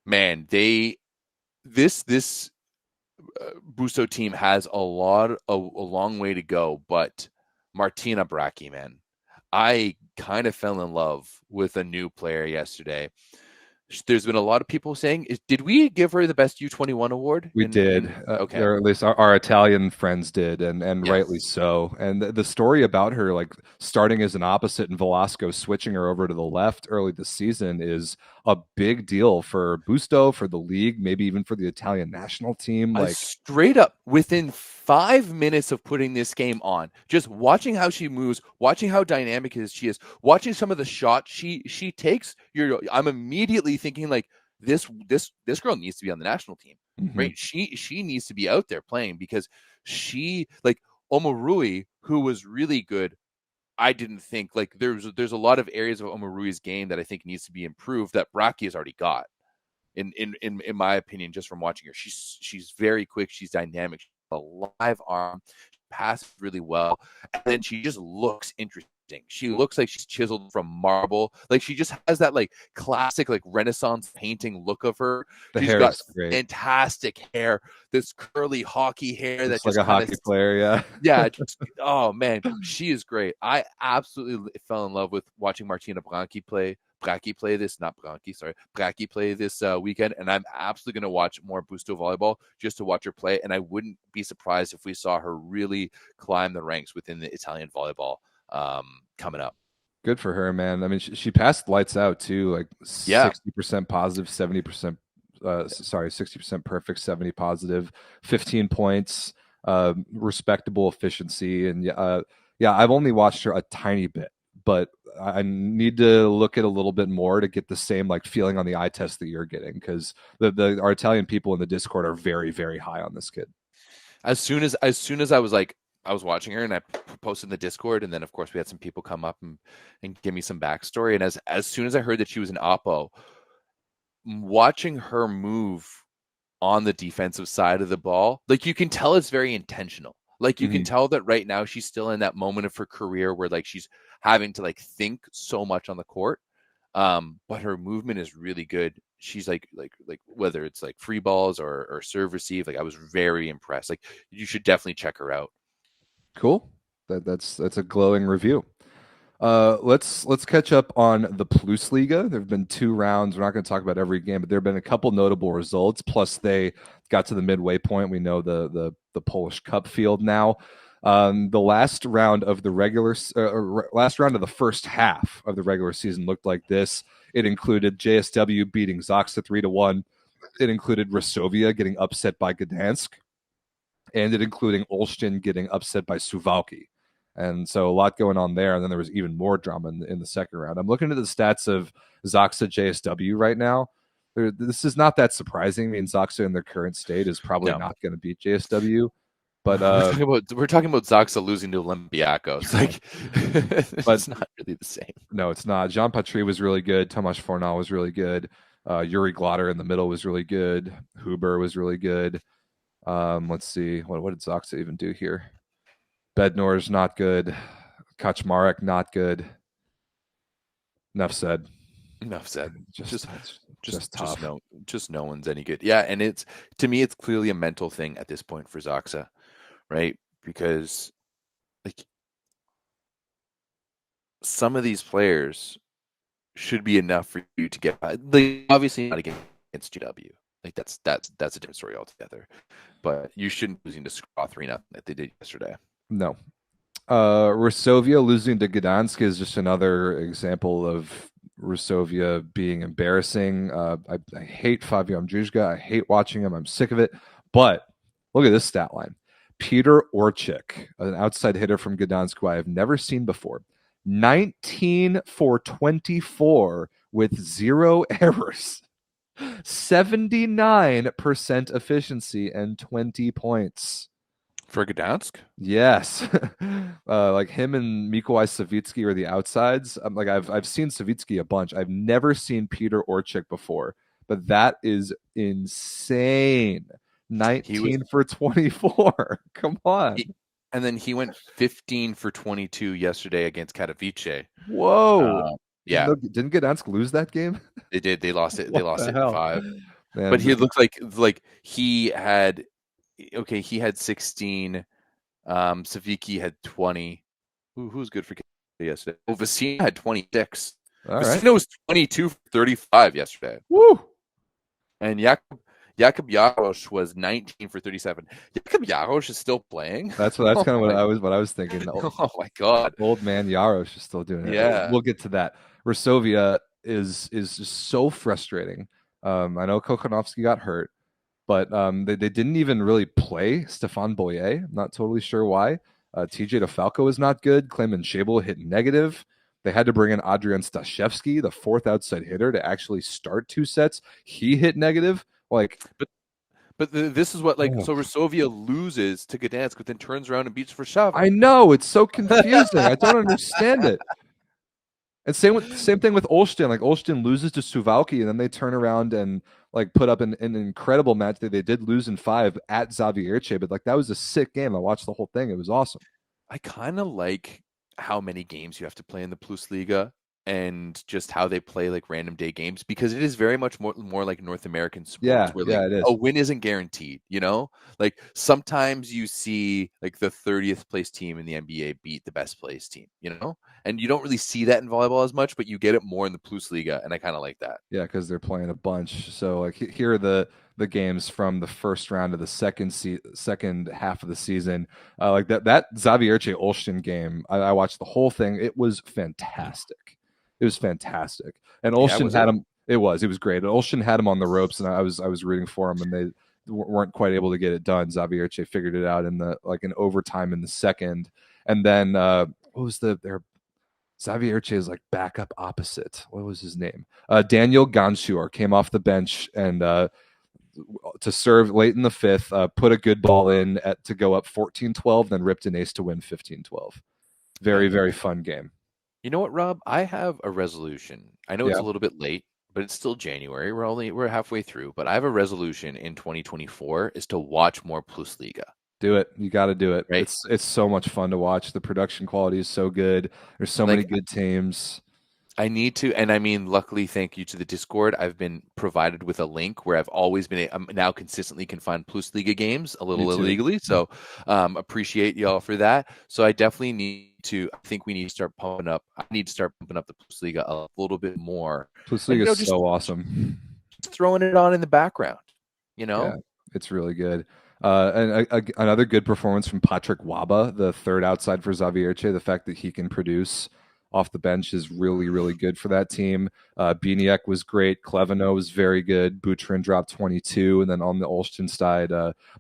man, this Busto team has a long way to go, but Martina Bracchi, man, I kind of fell in love with a new player yesterday. There's been a lot of people saying, did we give her the best U21 award? We did. Okay. Or at least our Italian friends did, and Yes. rightly so. And the story about her, like starting as an opposite and Velasco switching her over to the left early this season, is a big deal for Busto, for the league, maybe even for the Italian national team. Like straight up, within 5 minutes of putting this game on, just watching how she moves, watching how dynamic she is, watching some of the shots she takes, I'm immediately thinking like this girl needs to be on the national team, right? She needs to be out there playing because she, like Omorui, who was really good. I didn't think like there's a lot of areas of Omorui's game that I think needs to be improved that Bracchi has already got. In my opinion, just from watching her, she's very quick, she's dynamic, she's a live arm, she passes really well, and then she just looks interesting. She looks like she's chiseled from marble. Like she just has that like classic like Renaissance painting look of her. The She's hair got is great. Fantastic hair, this curly hockey hair that's like just a hockey player. Yeah. Yeah. Oh man, she is great. I absolutely fell in love with watching Martina Bracchi play this weekend, and I'm absolutely going to watch more Busto volleyball just to watch her play, and I wouldn't be surprised if we saw her really climb the ranks within the Italian volleyball coming up. Good for her, man. I mean, she passed lights out too, like 60% positive, 70%, 60% perfect, 70 positive, 15 points, respectable efficiency. And yeah, I've only watched her a tiny bit, but I need to look at a little bit more to get the same like feeling on the eye test that you're getting, because our Italian people in the Discord are very, very high on this kid. As soon as I was watching her and I posted in the Discord, and then of course we had some people come up and give me some backstory. And as soon as I heard that she was an Oppo, watching her move on the defensive side of the ball, like you can tell it's very intentional. Like, you can tell that right now she's still in that moment of her career where like she's having to like think so much on the court. But her movement is really good. She's like whether it's like free balls or serve receive, like I was very impressed. Like, you should definitely check her out. Cool. That's a glowing review. Let's catch up on the Plus Liga. There have been 2 rounds. We're not going to talk about every game, but there have been a couple notable results. Plus, they got to the midway point. We know the Polish Cup field now. The last round of the last round of the first half of the regular season looked like this. It included JSW beating Zaksa 3-1. It included Resovia getting upset by Gdansk, and it including Olsztyn getting upset by Suwałki. And so a lot going on there. And then there was even more drama in the second round. I'm looking at the stats of Zaksa JSW right now. This is not that surprising. I mean, Zaksa in their current state is probably not going to beat JSW. But we're talking about Zaksa losing to Olympiacos. Like, it's not really the same. No, it's not. Jean Patry was really good. Tomasz Fornal was really good. Yuri Glotter in the middle was really good. Huber was really good. Let's see. What did Zaksa even do here? Bednor's not good. Kaczmarek not good. Enough said. Just tough. No one's any good. Yeah, and it's, to me, it's clearly a mental thing at this point for Zaksa, right? Because like some of these players should be enough for you to get, like, obviously not against GW. Like that's a different story altogether. But you shouldn't be losing to Scraw 3-0 like they did yesterday. No. Resovia losing to Gdansk is just another example of Resovia being embarrassing. I hate Fabian Druzga. I hate watching him. I'm sick of it. But look at this stat line. Peter Orchik, an outside hitter from Gdansk, who I have never seen before. 19 for 24 with 0 errors. 79% efficiency and 20 points. For Gdansk? Yes. Like him and Mikołaj Sawicki are the outsides. I've seen Sawicki a bunch. I've never seen Peter Orchik before, but that is insane. 19 for 24. Come on. And then he went 15 for 22 yesterday against Katowice. Whoa. Yeah. Didn't Gdansk lose that game? They did. They lost it. They lost it in 5. Man, but he looks like he had 16. Sawicki had 20. Who's good for yesterday? Oh, Vecina had 26. Vecina was 22 for 35 yesterday. Woo! And Jakub Jarosz was 19 for 37. Jakub Jarosz is still playing. That's kind of what I was thinking. Oh my god, old man Jarosz is still doing it. Yeah, we'll get to that. Resovia is just so frustrating. I know Kokhanovsky got hurt, but they didn't even really play Stefan Boyer. I'm not totally sure why. TJ DeFalco is not good. Clayman Shable hit negative. They had to bring in Adrian Staszewski, the 4th outside hitter, to actually start 2 sets. He hit negative. Like, but this is what, like, so Resovia loses to Gdansk, but then turns around and beats Warszawa. I know, it's so confusing. I don't understand it. And same thing with Olsztyn. Like, Olsztyn loses to Suwałki, and then they turn around and like put up an incredible match that they did lose in 5 at Zawiercie, but like that was a sick game. I watched the whole thing. It was awesome. I kind of like how many games you have to play in the Plus Liga and just how they play like random day games, because it is very much more like North American sports where like, it is. A win isn't guaranteed, you know? Like sometimes you see like the 30th place team in the NBA beat the best place team, you know? And you don't really see that in volleyball as much, but you get it more in the Plus Liga, and I kind of like that. Yeah, because they're playing a bunch. So like here are the games from the first round of the second half of the season. Like that Zawiercie Olsztyn game, I watched the whole thing. It was fantastic. It was fantastic. And Olsztyn had him. It was great. And Olsztyn had him on the ropes, and I was rooting for him, and they weren't quite able to get it done. Zawiercie figured it out in in overtime in the second. And then what was their Zawiercie's like backup opposite? What was his name? Daniel Ganshur came off the bench and to serve late in the 5th, put a good ball in to go up 14-12, then ripped an ace to win 15-12. Very, very fun game. You know what, Rob? I have a resolution. I know it's a little bit late, but it's still January. We're halfway through, but I have a resolution in 2024 is to watch more Plus Liga. Do it. You got to do it. right? It's so much fun to watch. The production quality is so good. There's so many Like good teams. I need to, and I mean, luckily, thank you to the Discord, I've been provided with a link where I've always been, I'm now consistently can find Plus Liga games a little Me too. illegally. So appreciate y'all for that. So I definitely need to, I think we need to start pumping up. I need to start pumping up the Plus Liga a little bit more. Plus And, League is just so awesome. throwing it on in the background, Yeah, it's really good. And another good performance from Patrick Waba, the third outside for Xavierche. The fact that he can produce off the bench is really, really good for that team. Biniak was great. Kleveno was very good. Butryn dropped 22. And then on the Olsztyn side,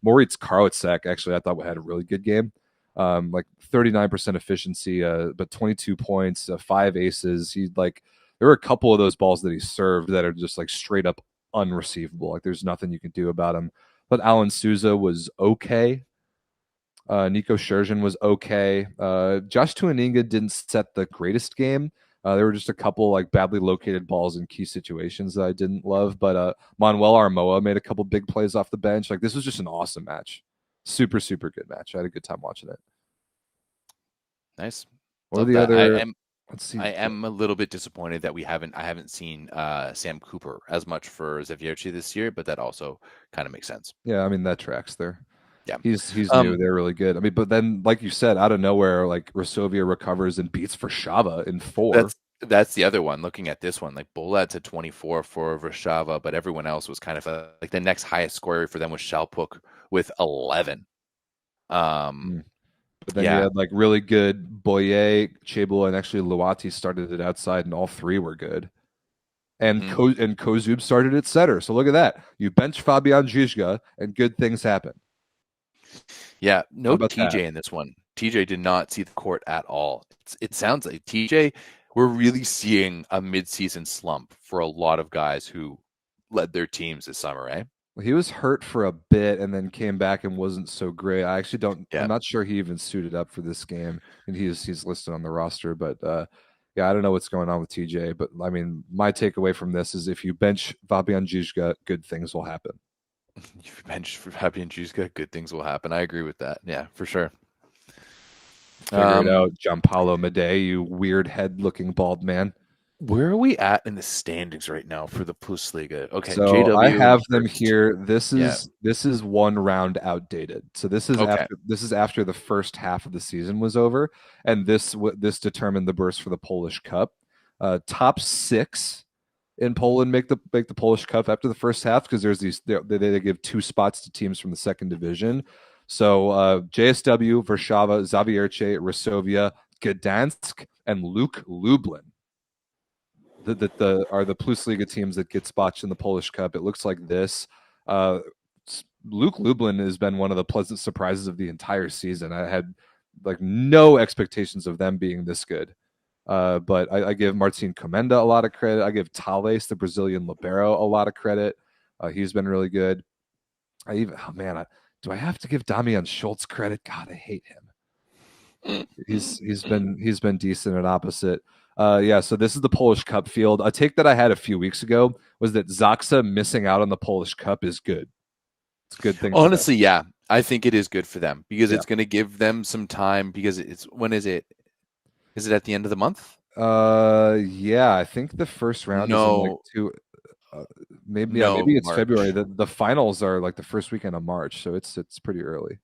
Moritz Karlitzek, actually, I thought had a really good game. Like 39% efficiency, but 22 points, 5 aces. There were a couple of those balls that he served that are just like straight up unreceivable. Like there's nothing you can do about him. But Alan Souza was okay. Nico Scherzen was okay. Josh Tuaninga didn't set the greatest game. There were just a couple like badly located balls in key situations that I didn't love. But Manuel Armoa made a couple big plays off the bench. Like this was just an awesome match. Super, super good match. I had a good time watching it. nice. What are the other? Let's see. I am a little bit disappointed that I haven't seen Sam Cooper as much for Xavierche this year, but that also kind of makes sense. Yeah, I mean that tracks there. Yeah, he's new. They're really good. I mean, but then like you said, out of nowhere, like Resovia recovers and beats Warszawa in 4. That's the other one. Looking at this one, like Bolad's at 24 for Warszawa, but everyone else was kind of like the next highest scorer for them was Shalpuk with 11. But then you had like really good Boye, Chebula, and actually Luati started it outside, and all 3 were good. And Kozub started at center. So look at that. You bench Fabian Zizga, and good things happen. Yeah, no TJ in this one. TJ did not see the court at all. It sounds like TJ, we're really seeing a mid-season slump for a lot of guys who led their teams this summer, right? He was hurt for a bit and then came back and wasn't so great. I actually don't. Yeah. I'm not sure he even suited up for this game, and he's listed on the roster. But yeah, I don't know what's going on with TJ. But I mean, my takeaway from this is if you bench Fabian Zizga, good things will happen. If you bench Fabian Zizga, good things will happen. I agree with that. Yeah, for sure. Figure it out, Gianpaolo Madei, you weird head-looking bald man. Where are we at in the standings right now for the Plus Liga? Okay, so JW I have them here. This is one round outdated. So this is after the first half of the season was over, and this determined the burst for the Polish Cup. Top 6 in Poland make the Polish Cup after the first half because there's they give 2 spots to teams from the second division. So JSW, Warszawa, Xavierche, Resovia, Gdansk, and Luke Lublin. Are the Plus Liga teams that get spots in the Polish Cup. It looks like this. Luke Lublin has been one of the pleasant surprises of the entire season. I had like no expectations of them being this good. But I give Martin Komenda a lot of credit. I give Tales, the Brazilian libero, a lot of credit. He's been really good. Do I have to give Damian Schultz credit? God, I hate him. He's been decent at opposite. So this is the Polish Cup field. A take that I had a few weeks ago was that Zaksa missing out on the Polish Cup is good. It's a good thing. Honestly, yeah. I think it is good for them because it's going to give them some time because when is it? Is it at the end of the month? Yeah, I think the first round is in like 2 maybe it's March. February. The finals are like the first weekend of March, so it's pretty early.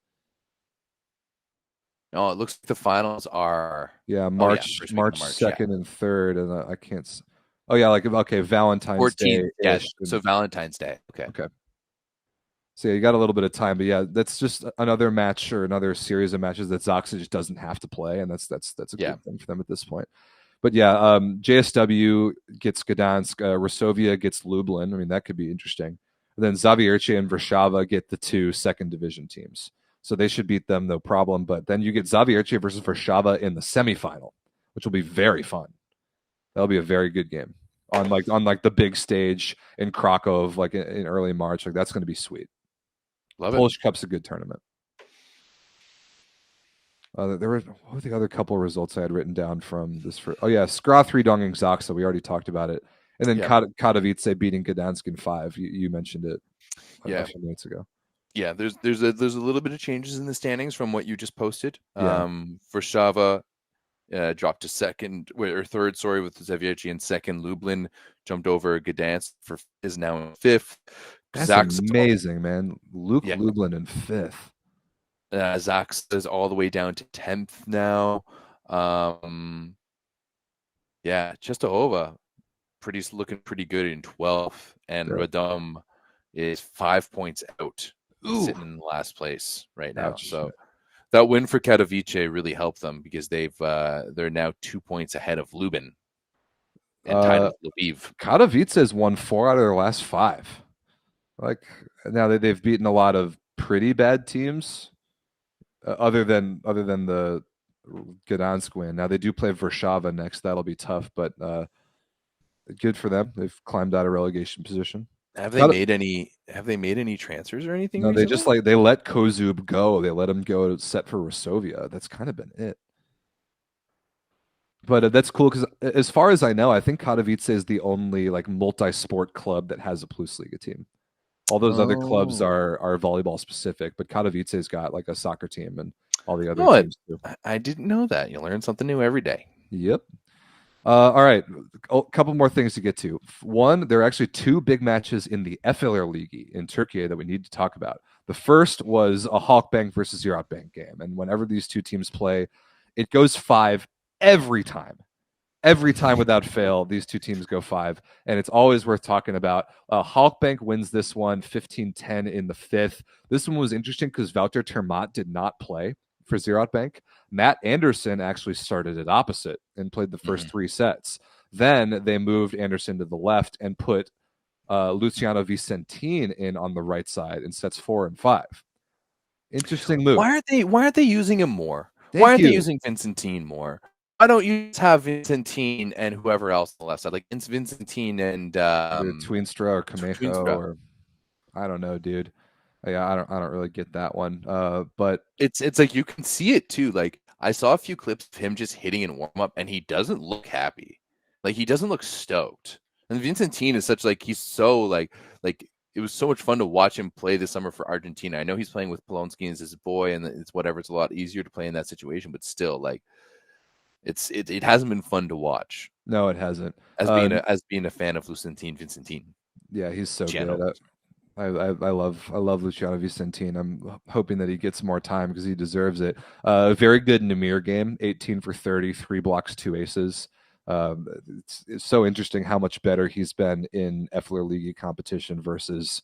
No, it looks like the finals are March 2nd and 3rd, and I can't. Oh yeah, Valentine's 14th, Day. Yeah, so Valentine's Day. Okay. So you got a little bit of time, but yeah, that's just another match or another series of matches that Zaksa just doesn't have to play, and that's a good thing for them at this point. But yeah, JSW gets Gdansk, Resovia gets Lublin. I mean, that could be interesting. And then Xavierche and Warszawa get the 2 second division teams. So they should beat them, no problem. But then you get Xavierche versus Warszawa in the semifinal, which will be very fun. That'll be a very good game on the big stage in Krakow, like in early March. Like that's going to be sweet. Love it. Polish Cup's a good tournament. What were the other couple of results I had written down from this? Skra 3 donging Zaksa. We already talked about it. And then Katowice beating Gdansk in 5. You mentioned it a few minutes ago. Yeah, there's a little bit of changes in the standings from what you just posted. Yeah. Warszawa dropped to second or third, sorry, with Zawiecki in second. Lublin jumped over Gdansk is now in fifth. That's Zach's amazing, man. Luke Yeah. Lublin in fifth. Zach's is all the way down to 10th now. Yeah, Czestochowa looking pretty good in 12th, and Yeah. Radom is 5 points out, Ooh. sitting in last place right now. Ouch. So that win for Katowice really helped them because they're now 2 points ahead of Lubin and tied with Lviv. Katowice has won 4 out of their last 5. Like now that they've beaten a lot of pretty bad teams, other than the Gdansk win. Now they do play Warszawa next. That'll be tough, but good for them. They've climbed out of relegation position. Have they made any transfers or anything? No, recently? they just they let Kozub go. They let him go set for Resovia. That's kind of been it. But that's cool because as far as I know, I think Katowice is the only multi-sport club that has a Plusliga team. All those other clubs are volleyball specific, but Katowice's got a soccer team and all the other teams too. I didn't know that. You learn something new every day. Yep. All right, a couple more things to get to. One, there are actually 2 big matches in the FLR League in Turkey that we need to talk about. The first was a Halkbank versus Ziraat Bank game, and whenever these 2 teams play, it goes 5 every time. Every time without fail, these 2 teams go 5, and it's always worth talking about. Halkbank wins this one 15-10 in the 5th. This one was interesting because Wouter Termat did not play for Ziraat Bank. Matt Anderson actually started it opposite and played the first 3 sets. Then they moved Anderson to the left and put Luciano Vicentin in on the right side in sets 4 and 5. Interesting move. Why aren't they using him more? Why aren't they using Vicentin more? Why don't you just have Vicentin and whoever else on the left side, like Vicentin and Tweenstra or Camejo, or I don't know, dude. Yeah, I don't really get that one. But it's like you can see it too. Like I saw a few clips of him just hitting in warm up, and he doesn't look happy. Like he doesn't look stoked. And Vicentin is such he's so like it was so much fun to watch him play this summer for Argentina. I know he's playing with Polonsky as his boy, and it's whatever. It's a lot easier to play in that situation, but still, it hasn't been fun to watch. No, it hasn't. As being a fan of Vicentin. Yeah, he's so good. I love Luciano Vicentin. I'm hoping that he gets more time because he deserves it. Very good Namir game, 18 for 30, 3 blocks, 2 aces. It's so interesting how much better he's been in FLR League competition versus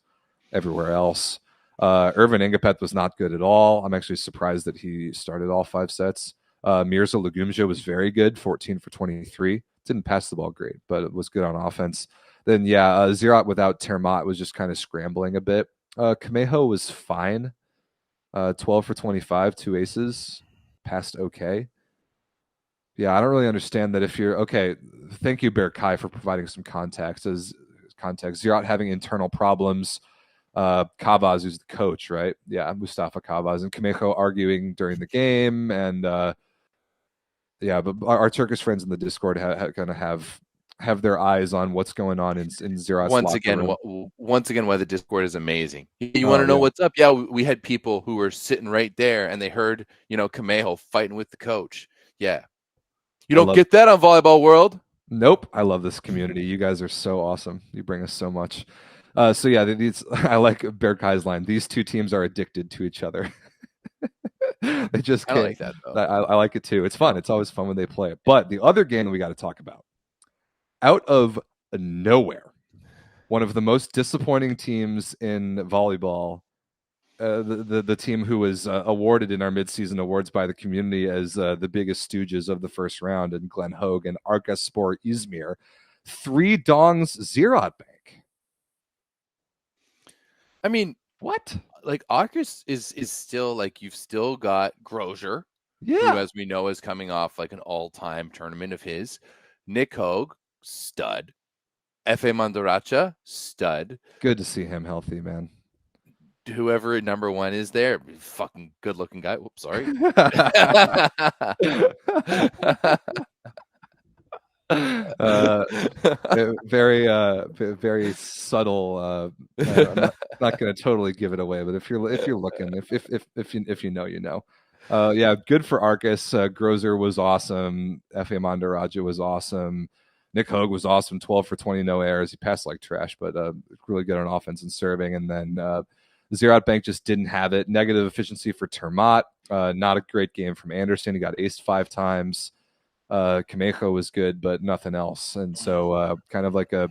everywhere else. Irvin Ingapeth was not good at all. I'm actually surprised that he started all 5 sets. Mirza Legumja was very good, 14 for 23. Didn't pass the ball great, but it was good on offense. Then, Ziraat without Termat was just kind of scrambling a bit. Camejo was fine. 12 for 25, 2 aces. Passed okay. Yeah, I don't really understand that if you're... Okay, thank you, Bear Kai, for providing some context. Ziraat having internal problems. Kavaz, who's the coach, right? Yeah, Mustafa Kavaz. And Camejo arguing during the game. And, but our Turkish friends in the Discord kind of have their eyes on what's going on in Ziraat's once again, why the Discord is amazing. You want to know what's up? Yeah, we had people who were sitting right there and they heard, Camejo fighting with the coach. Yeah. You don't get that on Volleyball World. Nope. I love this community. You guys are so awesome. You bring us so much. I like Bear Kai's line. These 2 teams are addicted to each other. They just can't. I like that, though. I like it too. It's fun. It's always fun when they play it. But the other game that we got to talk about, out of nowhere, one of the most disappointing teams in volleyball, the team who was awarded in our midseason awards by the community as the biggest stooges of the first round, in Glen Hogue and Arkaspor Izmir, 3 dongs Ziraat Bank. I mean, what? Arkas is still you've still got Grosier, who, as we know, is coming off an all-time tournament of his. Nick Hogue, stud. Efe Mandaracha, stud. Good to see him healthy, man. Whoever at number 1 is there, fucking good-looking guy. Whoops, sorry. Very subtle. I'm not going to totally give it away, but if you're looking, if you know, you know. Yeah, good for Arcus. Grozer was awesome. F.A. Mandaraja was awesome. Nick Hogue was awesome. 12 for 20, no errors. He passed like trash, but really good on offense and serving. And then Zerout Bank just didn't have it. Negative efficiency for Termat. Not a great game from Anderson. He got aced 5 times. Camejo was good, but nothing else. And so kind of like a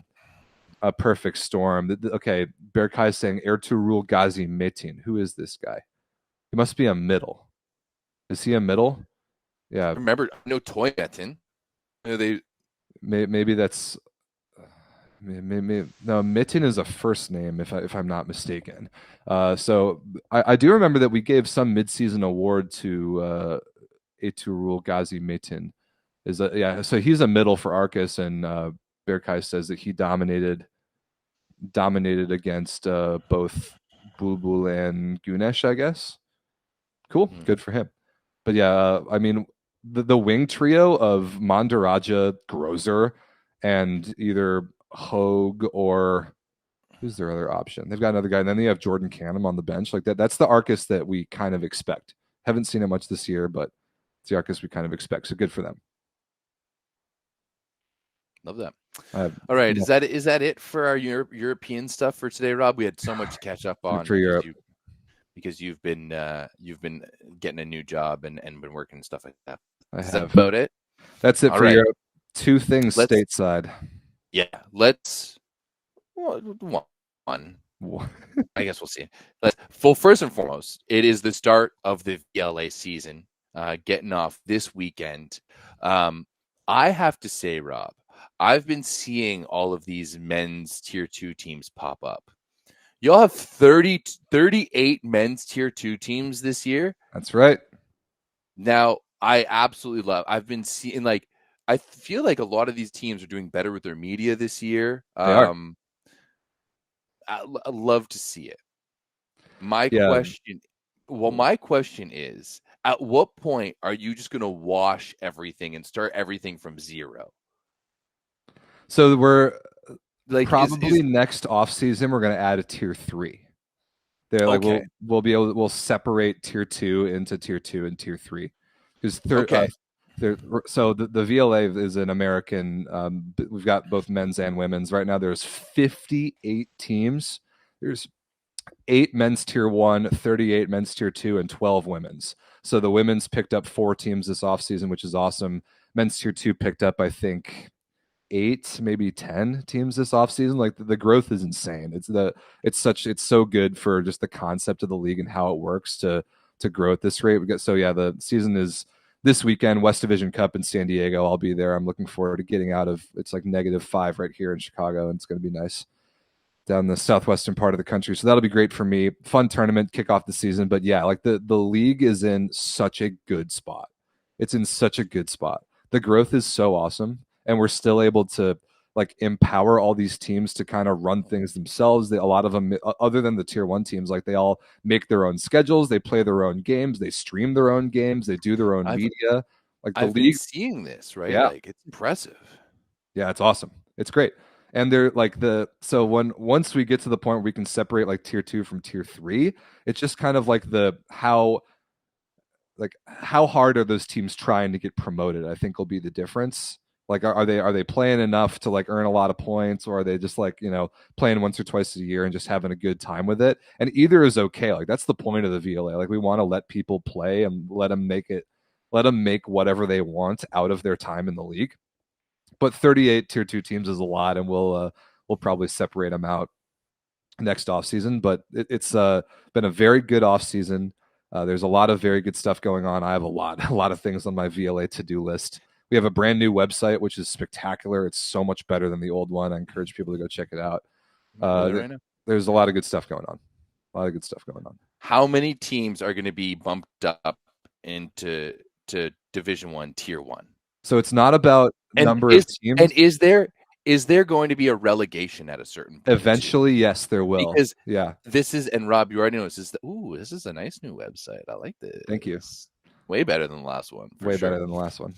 perfect storm. Okay, Berkay saying Ertuğrul Gazi Metin. Who is this guy? He must be a middle. Is he a middle? Yeah. Remember, no Toy Metin. They maybe that's maybe no, Mitten is a first name if I'm not mistaken. So I do remember that we gave some midseason award to Ertuğrul Gazi Mitten. Yeah, so he's a middle for Arcus, and Berkay says that he dominated against both Bulbul and Gunesh, I guess. Cool, good for him. But yeah, I mean, the wing trio of Mandaraja, Grozer, and either Hogue or who's their other option? They've got another guy, and then they have Jordan Canham on the bench. Like that. That's the Arcus that we kind of expect. Haven't seen it much this year, but it's the Arcus we kind of expect. So good for them. Love that. All right, is that it for our European stuff for today, Rob? We had so much to catch up on for Europe. Because you've been getting a new job and been working and stuff like that. Is that about it? That's it for Europe. 2 things stateside. Yeah, let's one. I guess we'll see. First and foremost, it is the start of the VLA season, getting off this weekend. I have to say, Rob, I've been seeing all of these men's tier 2 teams pop up. Y'all have 38 men's tier 2 teams this year. That's right. Now, I absolutely I've been seeing, like, I feel like a lot of these teams are doing better with their media this year. I love to see it. My question is, at what point are you just going to wash everything and start everything from zero? So we're like probably next off season we're going to add a tier 3. They're like we'll separate tier 2 into tier 2 and tier 3 because so the VLA is an American. We've got both men's and women's right now. There's 58 teams. There's 8 men's tier 1, 38 men's tier 2, and 12 women's. So the women's picked up 4 teams this offseason, which is awesome. Men's tier 2 picked up, I think, 8, maybe 10 teams this offseason. Like the growth is insane. It's so good for just the concept of the league and how it works to grow at this rate. The season is this weekend, West Division Cup in San Diego. I'll be there. I'm looking forward to getting out of, it's like -5 right here in Chicago, and it's going to be nice down the southwestern part of the country. So that'll be great for me. Fun tournament, kick off the season. But yeah, like the league is in such a good spot. It's in such a good spot. The growth is so awesome. And we're still able to like empower all these teams to kind of run things themselves. A lot of them, other than the tier 1 teams, like they all make their own schedules. They play their own games. They stream their own games. They do their own media. Like the I've league, been seeing this, right? Yeah. Like it's impressive. Yeah, it's awesome. It's great. And they're like once we get to the point where we can separate like tier 2 from tier 3, it's just kind of like how hard are those teams trying to get promoted, I think will be the difference. Like, are they playing enough to like earn a lot of points, or are they just like, playing once or twice a year and just having a good time with it? And either is okay. Like that's the point of the VLA. Like we want to let people play and let them make whatever they want out of their time in the league. But 38 tier 2 teams is a lot, and we'll probably separate them out next off season. But it's been a very good off season. There's a lot of very good stuff going on. I have a lot of things on my VLA to-do list. We have a brand new website, which is spectacular. It's so much better than the old one. I encourage people to go check it out. There's a lot of good stuff going on. How many teams are going to be bumped up into Division 1, Tier 1? So it's not about number of teams. And is there going to be a relegation at a certain point? Eventually, yes, there will. Because this is, and Rob, you already know this is a nice new website. I like this. Thank you. Way better than the last one. Better than the last one.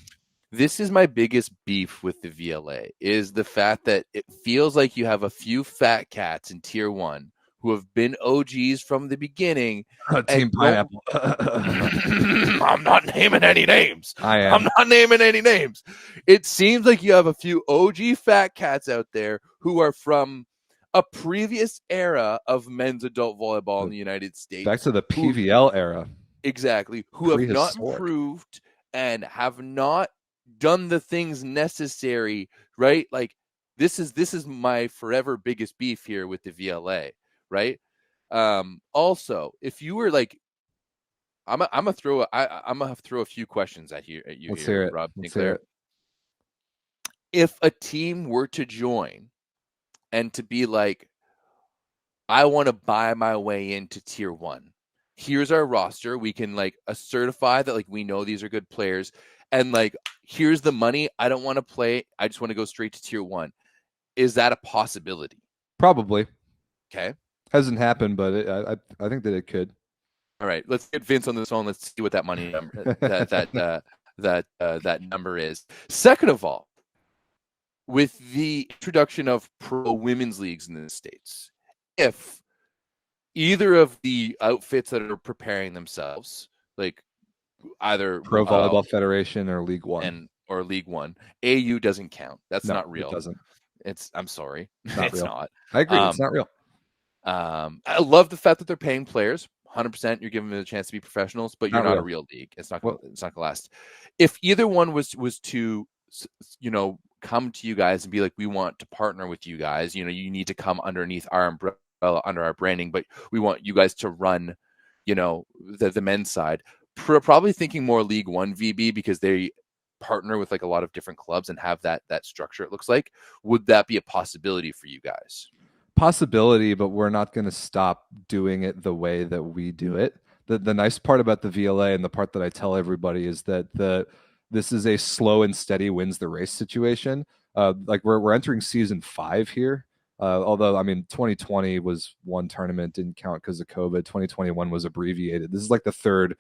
This is my biggest beef with the VLA, is the fact that it feels like you have a few fat cats in tier 1 who have been OGs from the beginning. Team Pineapple. I'm not naming any names. I'm not naming any names. It seems like you have a few OG fat cats out there who are from a previous era of men's adult volleyball in the United States. Back to the PVL era. Exactly. Who have not improved and have not done the things necessary, right? Like this is my forever biggest beef here with the VLA, right? Also, if you were like, I'm gonna throw a few questions at you Let's here, hear it. Rob Let's Sinclair. hear it. If a team were to join and to be like, I want to buy my way into tier 1. Here's our roster. We can like certify that like we know these are good players, and like here's the money. I don't want to play. I just want to go straight to tier 1. Is that a possibility? Probably. Okay. Hasn't happened, but I think that it could. All right. Let's get Vince on the phone. Let's see what that money number that number is. Second of all, with the introduction of pro women's leagues in the States, if either of the outfits that are preparing themselves, like either Pro Volleyball Federation or League One, or League One, AU doesn't count. That's not real. It doesn't. I'm sorry, not it's real. not. I agree. It's not real. I love the fact that they're paying players. 100%, you're giving them a chance to be professionals, but you're not a real league. It's not. It's not gonna last. If either one was to, come to you guys and be like, we want to partner with you guys. You need to come underneath our umbrella, under our branding, but we want you guys to run, the men's side. Probably thinking more League One VB because they partner with like a lot of different clubs and have that structure. It looks like. Would that be a possibility for you guys? Possibility, but we're not going to stop doing it the way that we do it. The nice part about the VLA, and the part that I tell everybody, is that this is a slow and steady wins the race situation. Like we're entering season 5 here. Although, I mean, 2020 was one tournament, didn't count because of COVID. 2021 was abbreviated. This is like the 3rd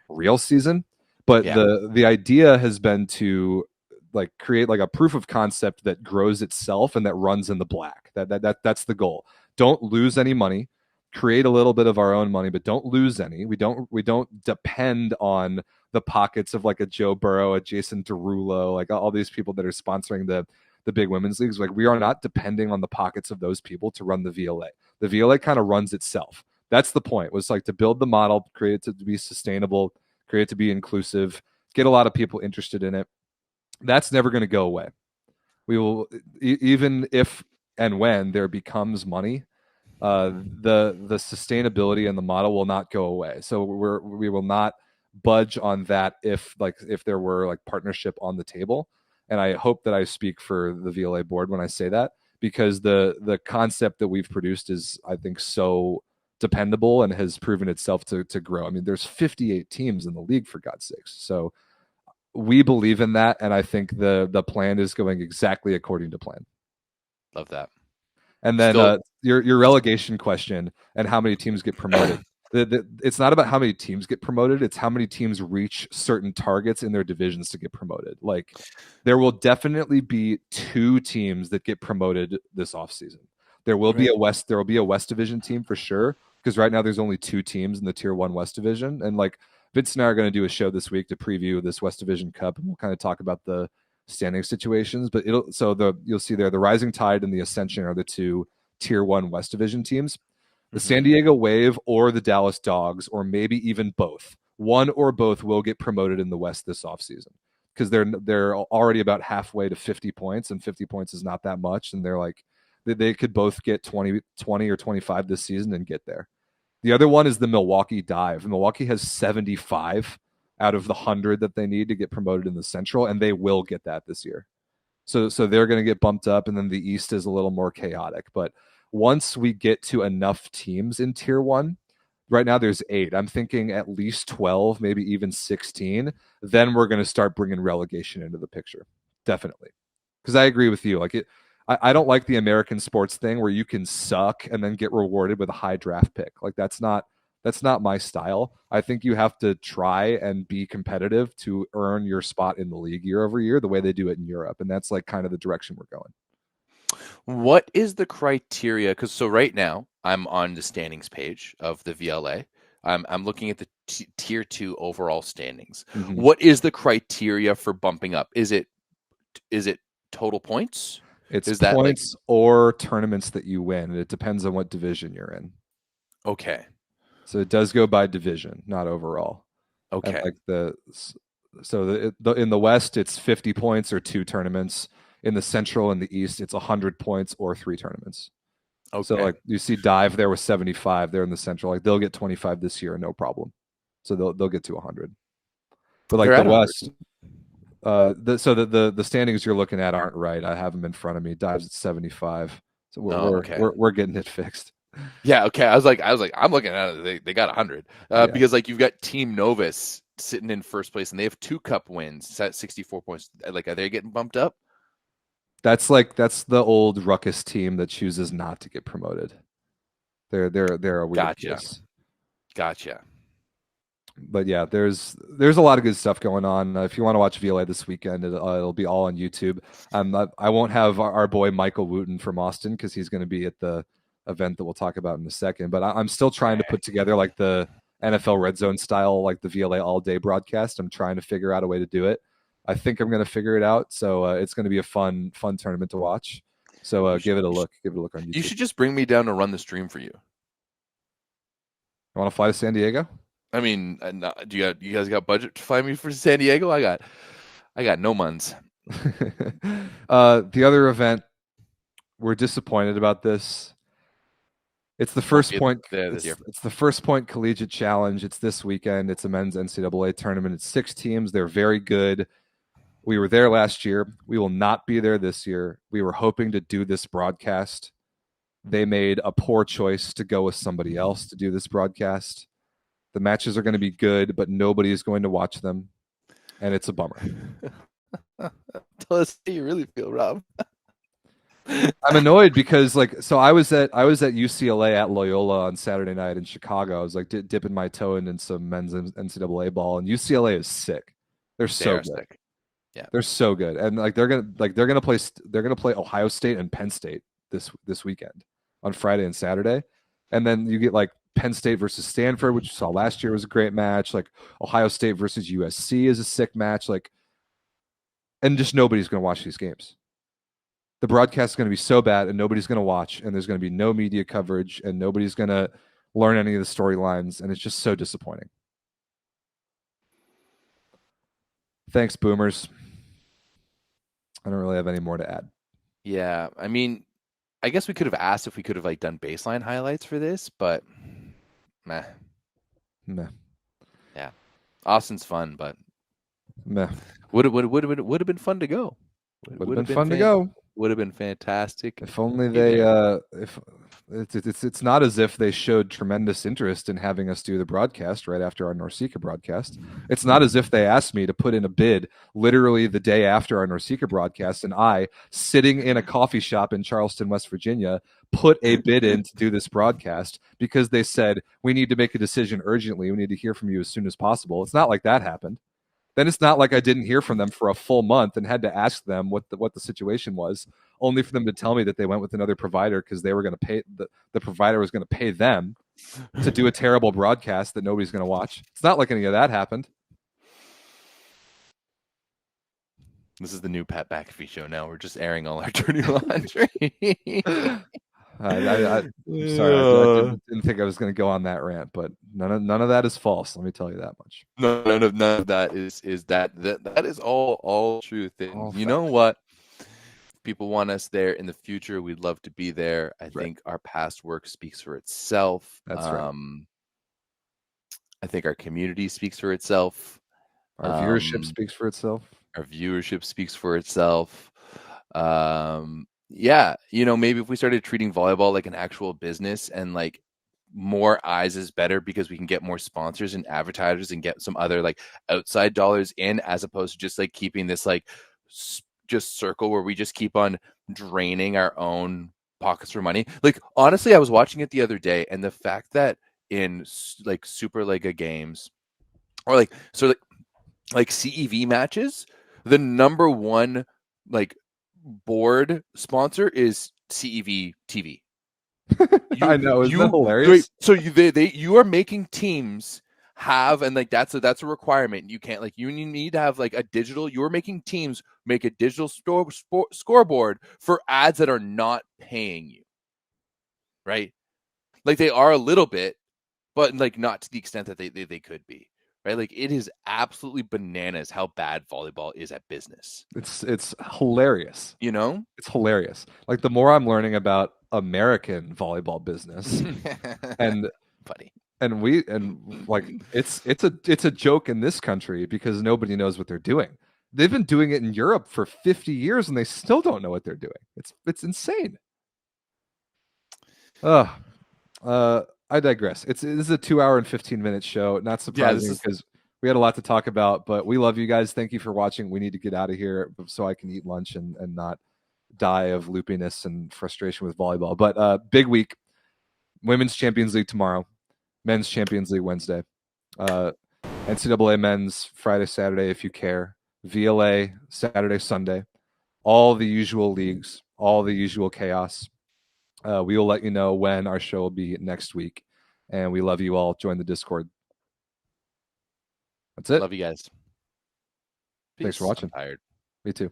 real season. But the idea has been to like create like a proof of concept that grows itself and that runs in the black. That's the goal. Don't lose any money. Create a little bit of our own money, but don't lose any. We don't depend on the pockets of like a Joe Burrow, a Jason Derulo, like all these people that are sponsoring the big women's leagues. Like we are not depending on the pockets of those people to run the VLA. The VLA kind of runs itself. That's the point, was like to build the model, create it to be sustainable, create it to be inclusive, get a lot of people interested in it. That's never going to go away. We will, even if and when there becomes money, the sustainability and the model will not go away. So we will not budge on that if there were like partnership on the table. And I hope that I speak for the VLA board when I say that, because the concept that we've produced is, I think, so dependable and has proven itself to grow. I mean, there's 58 teams in the league, for God's sakes. So we believe in that, and I think the plan is going exactly according to plan. Love that. And then your relegation question and how many teams get promoted. It's not about how many teams get promoted. It's how many teams reach certain targets in their divisions to get promoted. Like there will definitely be 2 teams that get promoted this offseason. There will be a West Division team for sure, because right now there's only 2 teams in the Tier 1 West Division. And like Vince and I are going to do a show this week to preview this West Division Cup, and we'll kind of talk about the standing situations. But you'll see there the Rising Tide and the Ascension are the 2 Tier 1 West Division teams. The San Diego Wave or the Dallas Dogs, or maybe even both. One or both will get promoted in the West this offseason, because they're already about halfway to 50 points, and 50 points is not that much. And they're like, they could both get 20 or 25 this season and get there. The other one is the Milwaukee Dive. Milwaukee has 75 out of the 100 that they need to get promoted in the Central, and they will get that this year. So they're going to get bumped up, and then the East is a little more chaotic. But once we get to enough teams in Tier 1, right now there's 8. I'm thinking at least 12, maybe even 16. Then we're going to start bringing relegation into the picture. Definitely. Because I agree with you. Like I don't like the American sports thing where you can suck and then get rewarded with a high draft pick. Like that's not That's not my style. I think you have to try and be competitive to earn your spot in the league year over year, the way they do it in Europe. And that's like kind of the direction we're going. What is the criteria? Because so right now I'm on the standings page of the VLA. I'm looking at the tier 2 overall standings. Mm-hmm. What is the criteria for bumping up? Is it total points? It's Is that points or tournaments that you win. And it depends on what division you're in. Okay. So it does go by division, not overall. Okay. And like in the West, it's 50 points or 2 tournaments. In the Central and the East, it's 100 points or 3 tournaments. Okay. So like you see Dive there with 75. They're in the Central. Like they'll get 25 this year, no problem. So they'll get to 100. But like the West, the standings you're looking at aren't right. I have them in front of me. Dive's at 75. So we're getting it fixed. Yeah. Okay. I was like, I'm looking at it. They got 100 because like you've got Team Novus sitting in first place and they have 2 cup wins at 64 points. Like, are they getting bumped up? That's the old Ruckus team that chooses not to get promoted. They're a weird case. Gotcha. But yeah, there's a lot of good stuff going on. If you want to watch VLA this weekend, it'll be all on YouTube. I won't have our boy Michael Wooten from Austin because he's going to be at the event that we'll talk about in a second. But I'm still trying to put together like the NFL Red Zone style, like the VLA all day broadcast. I'm trying to figure out a way to do it. I think I'm going to figure it out. So it's going to be a fun tournament to watch. So give it a look. Give it a look on YouTube. You should just bring me down to run the stream for you. You want to fly to San Diego? I mean, you guys got budget to fly me for San Diego? I got no muns. The other event, we're disappointed about this. It's the First Point. It's the First Point Collegiate Challenge. It's this weekend. It's a men's NCAA tournament. It's 6 teams. They're very good. We were there last year. We will not be there this year. We were hoping to do this broadcast. They made a poor choice to go with somebody else to do this broadcast. The matches are going to be good, but nobody is going to watch them, and it's a bummer. Tell us how you really feel, Rob. I'm annoyed because I was at UCLA at Loyola on Saturday night in Chicago. I was like dipping my toe in some men's NCAA ball, and UCLA is sick. They're so good. Sick. Yeah, they're so good, and they're gonna play Ohio State and Penn State this weekend on Friday and Saturday, and then you get like Penn State versus Stanford, which you saw last year was a great match. Like Ohio State versus USC is a sick match. Like, and just nobody's gonna watch these games. The broadcast is going to be so bad and nobody's going to watch, and there's going to be no media coverage and nobody's going to learn any of the storylines, and it's just so disappointing. Thanks, boomers. I don't really have any more to add. Yeah, I mean, I guess we could have asked if we could have like done baseline highlights for this, but meh. Yeah, Austin's fun, but meh. Would have been fun to go. Would have been fun to go. Would have been fantastic. If only they if it's not as if they showed tremendous interest in having us do the broadcast right after our NORCECA broadcast. It's not as if they asked me to put in a bid literally the day after our NORCECA broadcast, and I, sitting in a coffee shop in Charleston, West Virginia, put a bid in to do this broadcast because they said, we need to make a decision urgently. We need to hear from you as soon as possible. It's not like that happened. Then it's not like I didn't hear from them for a full month and had to ask them what the situation was, only for them to tell me that they went with another provider because they were going to pay the provider was going to pay them to do a terrible broadcast that nobody's going to watch. It's not like any of that happened. This is the new Pat McAfee show. Now we're just airing all our dirty laundry. I'm sorry, I didn't think I was going to go on that rant, but none of that is false. Let me tell you that much. None of that is that is all truth. And you know what? If people want us there in the future, we'd love to be there. I think our past work speaks for itself. That's right. I think our community speaks for itself. Our viewership speaks for itself. Our viewership speaks for itself. Yeah, maybe if we started treating volleyball like an actual business and like more eyes is better because we can get more sponsors and advertisers and get some other like outside dollars in, as opposed to just like keeping this like just circle where we just keep on draining our own pockets for money. Like, honestly, I was watching it the other day, and the fact that in like Superliga games or like CEV matches, the number one like board sponsor is CEV TV. I know, isn't that hilarious? So you are making teams have, and like that's a requirement. You can't, like, you need to have like a digital. You're making teams make a digital scoreboard for ads that are not paying you, right? Like they are a little bit, but like not to the extent that they could be, right? Like it is absolutely bananas how bad volleyball is at business. It's hilarious. You know, It's hilarious. Like the more I'm learning about American volleyball business, and funny. and like it's a joke in this country because nobody knows what they're doing. They've been doing it in Europe for 50 years and they still don't know what they're doing. It's insane. I digress. This is a 2 hour and 15-minute show. Not surprising because we had a lot to talk about, but we love you guys. Thank you for watching. We need to get out of here so I can eat lunch and not die of loopiness and frustration with volleyball. But big week. Women's Champions League tomorrow. Men's Champions League Wednesday. NCAA men's Friday, Saturday, if you care. VLA Saturday, Sunday. All the usual leagues, all the usual chaos. We will let you know when our show will be next week. And we love you all. Join the Discord. That's it. Love you guys. Thanks for watching. I'm tired. Me too.